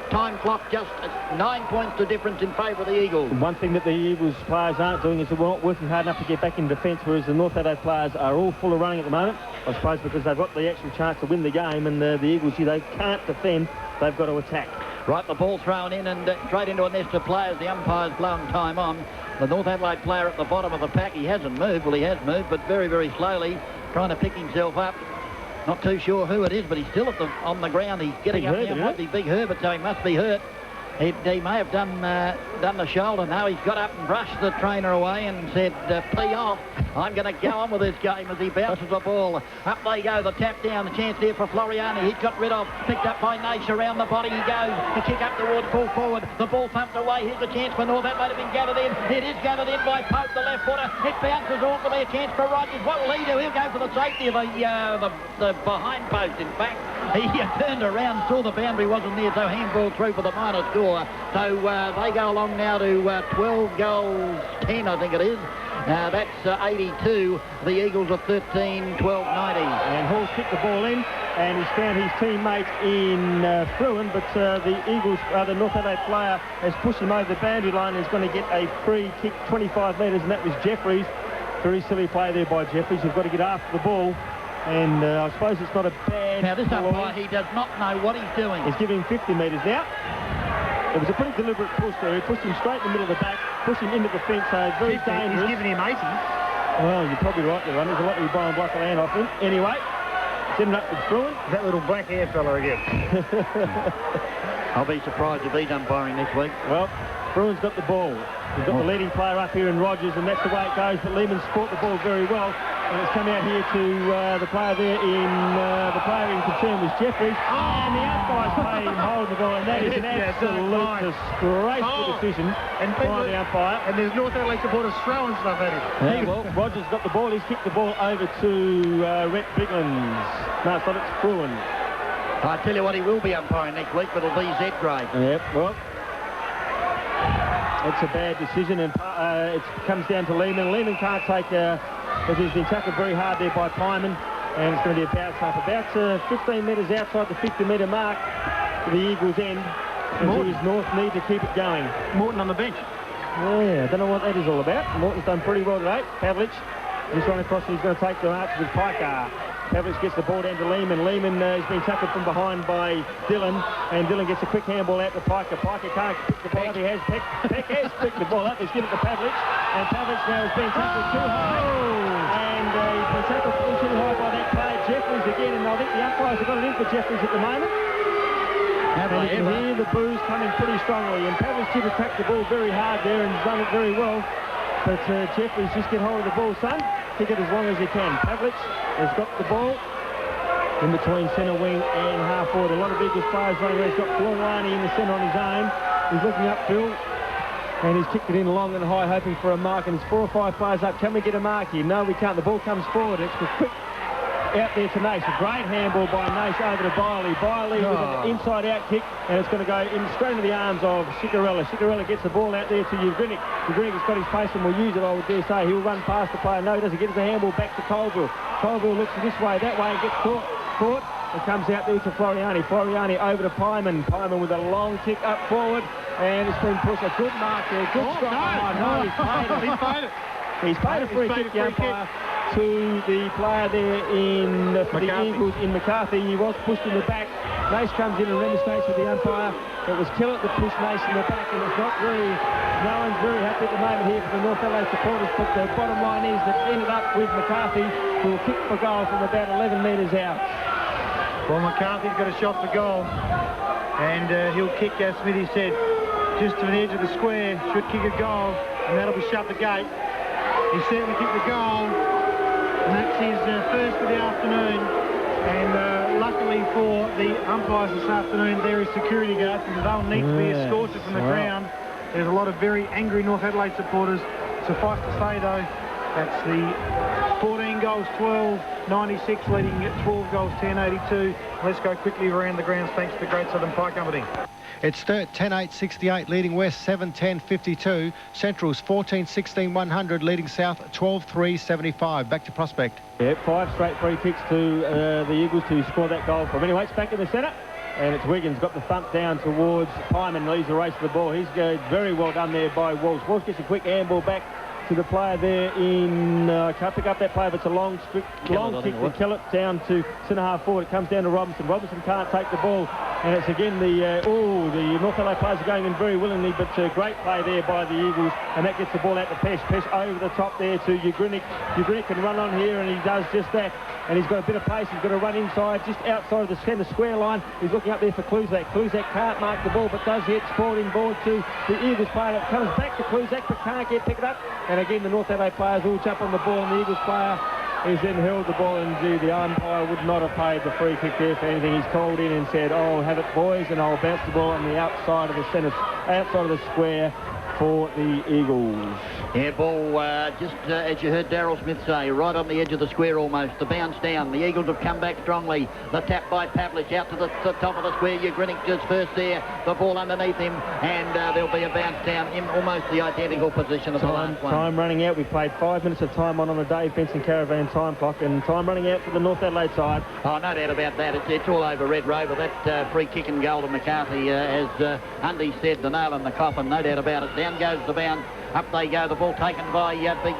time clock. Just 9 points to difference in favour of the Eagles. One thing that the Eagles players aren't doing is they're not working hard enough to get back in defence, whereas the North Adelaide players are all full of running at the moment. I suppose because they've got the actual chance to win the game, and the Eagles, they can't defend. They've got to attack. Right, the ball thrown in and straight into a nest of players. The umpire's blown time on. The North Adelaide player at the bottom of the pack, he hasn't moved. Well, he has moved, but very, very slowly, trying to pick himself up. Not too sure who it is, but he's still on the ground. He's getting up now. Might be Big Herbert, so he must be hurt. He may have done the shoulder. No, he's got up and brushed the trainer away and said, pee off. I'm going to go on with this game as he bounces the ball. Up they go, the tap down, the chance there for Floriani. He's got rid of, picked up by Nace around the body. He goes, the kick up towards full forward. The ball thumped away. Here's a chance for North Adelaide to be gathered in. It is gathered in by Pope, the left footer. It bounces awkwardly. A chance for Rogers. What will he do? He'll go for the safety of the behind post, in fact. he turned around, saw the boundary wasn't there, so handball through for the minor score. So they go along now to 12 goals 10, I think it is. That's 82. The Eagles are 13, 12, 90. And Hall's kicked the ball in, and he's found his teammate in Fruin, but the Eagles, the North Adelaide player, has pushed him over the boundary line and is going to get a free kick 25 metres, and that was Jeffries. Very silly play there by Jeffries. You've got to get after the ball, and I suppose it's not a bad... Now this umpire, he does not know what he's doing. He's giving him 50 metres now. It was a pretty deliberate push there. He pushed him straight in the middle of the back, pushed him into the fence, so very dangerous. He's giving him 80. Well, you're probably right there, Ron. There's a lot to be blowing block of land off him. Anyway, it's ended up with Fruin. That little black hair fella again. I'll be surprised if he's umpiring next week. Well, Fruin's got the ball. He's got the leading player up here in Rogers, and that's the way it goes. But Lehman's fought the ball very well, and it's come out here to the player there in the player in concern was Jeffries, and the umpire's playing him hold the ball, and that is an absolute disgraceful decision by the umpire. And there's North Adelaide supporters throwing stuff at him. Yeah, well, Rogers got the ball. He's kicked the ball over to Rhett Biglands. No, it's not. It's Fruin. I tell you what, he will be umpiring next week, but it'll be Zed Gray. Yep, well, it's a bad decision, and it comes down to Lehman. Lehman can't take, because he's been tackled very hard there by Pyman, and it's going to be a bounce up. About 15 metres outside the 50-metre mark to the Eagles' end. And North need to keep it going. Morton on the bench. Yeah, I don't know what that is all about. Morton's done pretty well today. Pavlich, he's run across and he's going to take the march with Piker. Pavlich gets the ball down to Lehman. Lehman has been tackled from behind by Dillon, and Dillon gets a quick handball out to Piker. Piker can't pick the ball up. He has Peck has picked the ball up. He's given it to Pavlich, and Pavlich now has been tackled too high. And he's been tackled too high by that player, Jeffries, again. And I think the umpires have got it in for Jeffries at the moment. And you can hear the boos coming pretty strongly. And Pavlich did attack the ball very hard there and done it very well. But Jeffries, just get hold of the ball, son. Kick it as long as you can. Pavlich has got the ball in between centre wing and half forward. A lot of Eagles players running around. He's got Floriani in the centre on his own. He's looking upfield, and he's kicked it in long and high, hoping for a mark. And there's 4 or 5 players up. Can we get a mark here? No, we can't. The ball comes forward. It's a quick out there to Nace. A great handball by Nace over to Biley. Biley with an inside-out kick, and it's going to go in straight into the arms of Cicarella. Cicarella gets the ball out there to Ugrinik. Ugrinik has got his pace and will use it, I would dare say. He'll run past the player. No, he doesn't. Gets the handball back to Colville. Colville looks this way, that way, and gets caught. It comes out there to Floriani. Floriani over to Pyman. Pyman with a long kick up forward, and it's been pushed. A good mark there. Good strike. No, he's paid it. He's paid a free kick, the umpire, to the player there for the Eagles in McCarthy. He was pushed in the back. Nace comes in and remonstrates with the umpire. It was Kellett that pushed Nace in the back, and it's no one's very happy at the moment here for the North Adelaide supporters, but the bottom line is that ended up with McCarthy, who will kick for goal from about 11 metres out. Well, McCarthy's got a shot for goal, and he'll kick, as Smithy said, just to the edge of the square, should kick a goal, and that'll be shut the gate. He certainly kicked the goal, and that's his first of the afternoon. And luckily for the umpires this afternoon, there is security guards, and they'll need to be escorted from the ground. There's a lot of very angry North Adelaide supporters. Suffice to say, though, that's the 14 goals 12, 96 leading at 12 goals 10, 82. Let's go quickly around the grounds thanks to the Great Southern Pie Company. It's 10-8, 68, leading West 7-10, 52. Central's 14-16, 100, leading South 12-3, 75. Back to Prospect. Yeah, 5 straight free kicks to the Eagles to score that goal from. Anyway, it's back in the centre, and it's Wiggins got the thump down towards Pyman, leads the race to the ball. He's very well done there by Walsh. Walsh gets a quick handball back to the player there in... can't pick up that player, but it's a long kick to Kellett down to centre half forward. It comes down to Robinson. Robinson can't take the ball. And it's again the North Adelaide players are going in very willingly, but great play there by the Eagles, and that gets the ball out to Pesh. Pesh over the top there to Ugrinik. Ugrinik can run on here, and he does just that. And he's got a bit of pace. He's got to run inside, just outside of the centre square line. He's looking up there for Kluzak. Kluzak can't mark the ball, but does hit forward inboard to the Eagles player. That comes back to Kluzak, but can't pick it up. And again, the North Adelaide players all jump on the ball, and the Eagles player is then held the ball, and the umpire would not have paid the free kick there for anything. He's called in and said, "Oh, have it, boys," and I'll bounce the ball on the outside of the centre, outside of the square. for the Eagles. Yeah, ball, just as you heard Daryl Smith say, right on the edge of the square almost. The bounce down. The Eagles have come back strongly. The tap by Pavlich out to the top of the square. Grinick just first there. The ball underneath him, and there'll be a bounce down in almost the identical position of the last one. Time running out. We played 5 minutes of time on the Dave Benson Caravan time clock, and time running out for the North Adelaide side. Oh, no doubt about that. It's all over Red Rover. That free kick and goal to McCarthy, as Undy said, the nail in the coffin, no doubt about it. Down goes the bounce. Up they go. The ball taken by Pavlich.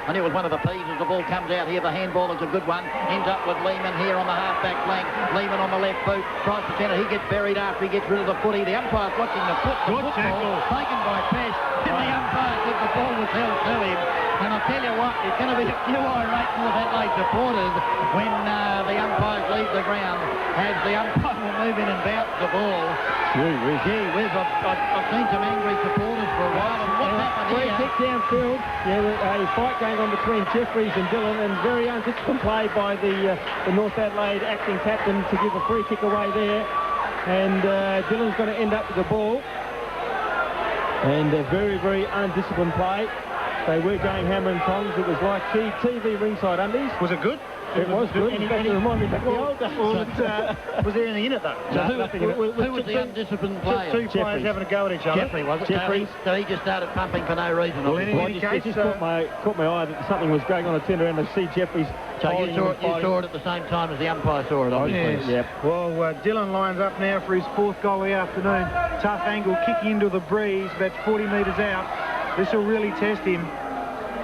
I knew it was one of the P's as the ball comes out here. The handball is a good one. Ends up with Lehman here on the half-back flank. Lehman on the left boot. Tries to centre. He gets buried after he gets rid of the footy. The umpire's watching the football. Taken by Pesh. And the umpire said the ball was held to him. And I'll tell you what, it's going to be a few irate North Adelaide supporters when the umpires leave the ground, as the umpire will move in and bounce the ball. Gee whiz, I've seen some angry supporters for a while, and what's happened here? Free kick downfield. Yeah, a fight going on between Jeffries and Dillon, and very undisciplined play by the North Adelaide acting captain to give a free kick away there. And Dillon's going to end up with the ball. And a very, very undisciplined play. They were going hammer and tongs. It was like TV ringside undies. Was it good? It was good. In fact, it reminded me of the old days. Was there anything in it, though? So who was the undisciplined player? Two players having a go at each other. Jeffrey, was it? Jeffrey. So he just started pumping for no reason. Well, in any It case, just caught my eye that something was going on at centre, and to see Jeffries. So you saw it at the same time as the umpire saw it, obviously. Yes. Yep. Well, Dillon lines up now for his 4th goal of the afternoon. Tough angle, kicking into the breeze, about 40 metres out. This will really test him.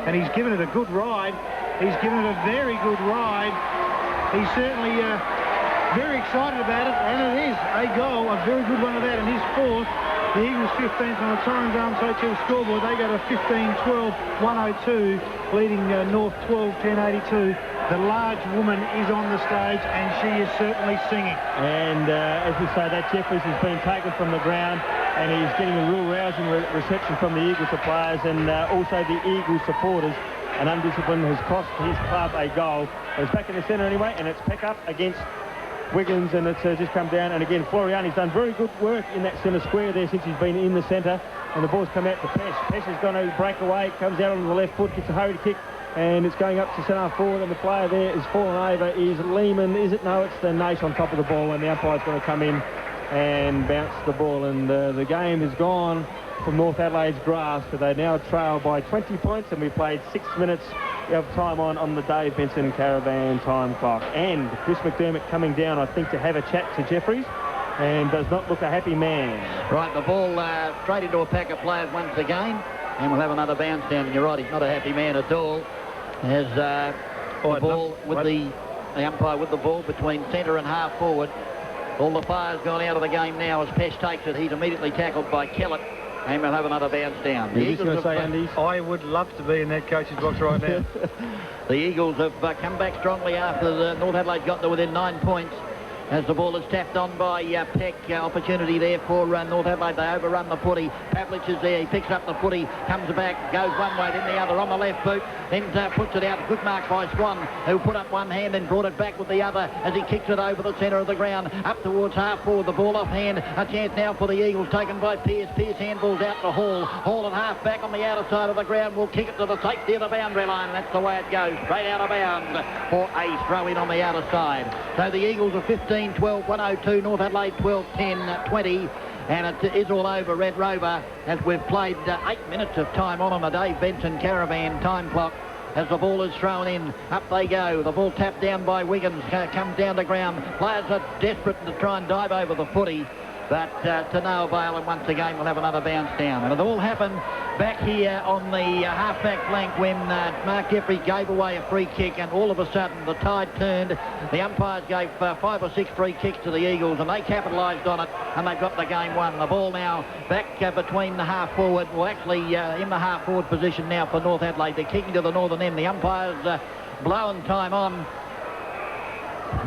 And he's given it a good ride. He's given it a very good ride. He's certainly very excited about it, and it is a goal, a very good one of that, and his 4th. The Eagles 15th on the Torrens Arms Hotel scoreboard. They go to 15-12-102, leading North 12-10-82. The large woman is on the stage, and she is certainly singing. And as we say, that Jeffries has been taken from the ground, and he's getting a real rousing reception from the Eagles players and also the Eagles supporters. And undisciplined has cost his club a goal. It's back in the centre anyway, and it's pick up against Wiggins, and it's just come down. And again, Floriani's done very good work in that centre square there since he's been in the centre. And the ball's come out to Pesh. Pesh has going to break away, comes out on the left foot, gets a hurried kick, and it's going up to centre forward, and the player there is fallen over. Is Lehman, is it? No, it's the Nace on top of the ball, and the umpire's going to come in and bounce the ball. And the game is gone from North Adelaide's grasp. They now trail by 20 points, and we played 6 minutes of time on the Dave Benson Caravan time clock. And Chris McDermott coming down, I think, to have a chat to Jeffries, and does not look a happy man. Right, the ball straight into a pack of players once again, and we'll have another bounce down. And you're right, he's not a happy man at all. As the ball with the umpire with the ball between centre and half forward. All the fire's gone out of the game now as Pesh takes it. He's immediately tackled by Kellett, and we'll have another bounce down. The Eagles going to say, Andy? I would love to be in that coach's box right now. The Eagles have come back strongly after the North Adelaide got to within 9 points. As the ball is tapped on by Peck. Opportunity there for North Adelaide. They overrun the footy. Pavlich is there. He picks up the footy, comes back, goes one way, then the other on the left boot, then puts it out. Good mark by Swan, who put up one hand and brought it back with the other as he kicks it over the centre of the ground, up towards half forward. The ball off hand. A chance now for the Eagles, taken by Pearce. Pearce handballs out to Hall. Hall at half back on the outer side of the ground will kick it to the safety of the boundary line. That's the way it goes. Straight out of bounds for a throw in on the outer side. So the Eagles are 15-12-102, North Adelaide 12-10-20, and it is all over Red Rover as we've played 8 minutes of time on the Dave Benson Caravan time clock. As the ball is thrown in, up they go. The ball tapped down by Wiggins, comes down to ground. Players are desperate to try and dive over the footy, but to no avail, and once again we'll have another bounce down. And it all happened back here on the half-back flank when Mark Jeffrey gave away a free kick, and all of a sudden the tide turned. The umpires gave 5 or 6 free kicks to the Eagles, and they capitalised on it, and they've got the game won. The ball now back between the half-forward, well actually in the half-forward position now for North Adelaide. They're kicking to the northern end. The umpires blowing time on.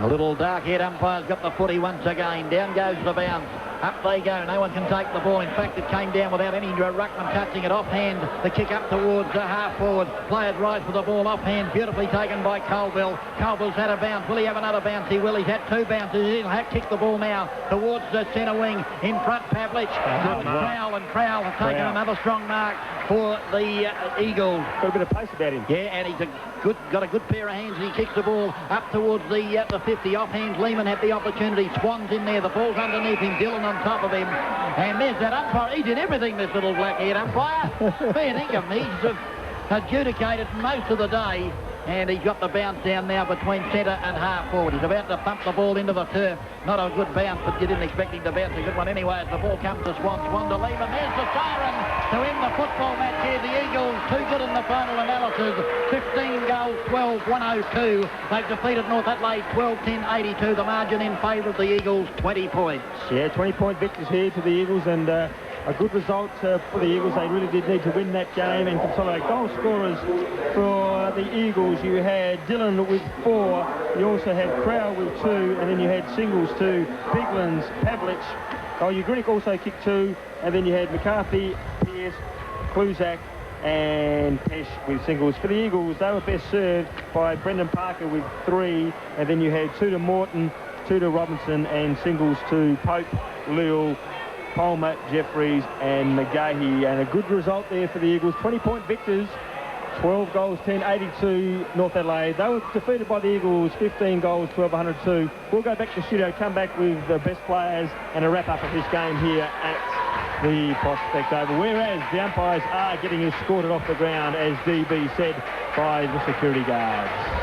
The little dark-haired umpire's got the footy once again. Down goes the bounce. Up they go. No one can take the ball. In fact, it came down without any ruckman touching it. Offhand, the kick up towards half forward. Players rise for the ball. Offhand, beautifully taken by Colville. Colville's had a bounce. Will he have another bounce? He will. He's had 2 bounces. He'll have kick the ball now towards the centre wing. In front, Pavlich. Crowell have taken another strong mark for the Eagles. Got a bit of pace about him. Yeah, and he's got a good pair of hands. He kicks the ball up towards the 50. Offhand, Lehman had the opportunity. Swan's in there. The ball's underneath him. Dillon on top of him. And there's that umpire. He did everything, this little black-haired umpire. Fair dinkum. He's adjudicated most of the day. And he's got the bounce down now between centre and half forward. He's about to thump the ball into the turf. Not a good bounce, but you didn't expect him to bounce a good one anyway. As the ball comes to Swan to Lehman. There's the siren to end the football match here. The Eagles, too good in the final analysis. 15 goals, 12-102. They've defeated North Adelaide 12-10-82. The margin in favour of the Eagles, 20 points. Yeah, 20-point victors here to the Eagles, and a good result for the Eagles. They really did need to win that game and consolidate. Goal scorers for the Eagles, you had Dillon with 4, you also had Crowell with 2, and then you had singles to Biglands, Pavlich. Ugrinik also kicked 2, and then you had McCarthy, Pearce, Kluzak and Pesh with singles. For the Eagles, they were best served by Brendan Parker with 3, and then you had 2 to Morton, 2 to Robinson, and singles to Pope, Leal, Palmer, Jeffries and McGahey. And a good result there for the Eagles. 20-point victors, 12 goals, 10-82 North Adelaide. They were defeated by the Eagles, 15 goals, 12-102. We'll go back to the studio, come back with the best players and a wrap-up of this game here at the Prospect Oval. Whereas the umpires are getting escorted off the ground, as DB said, by the security guards.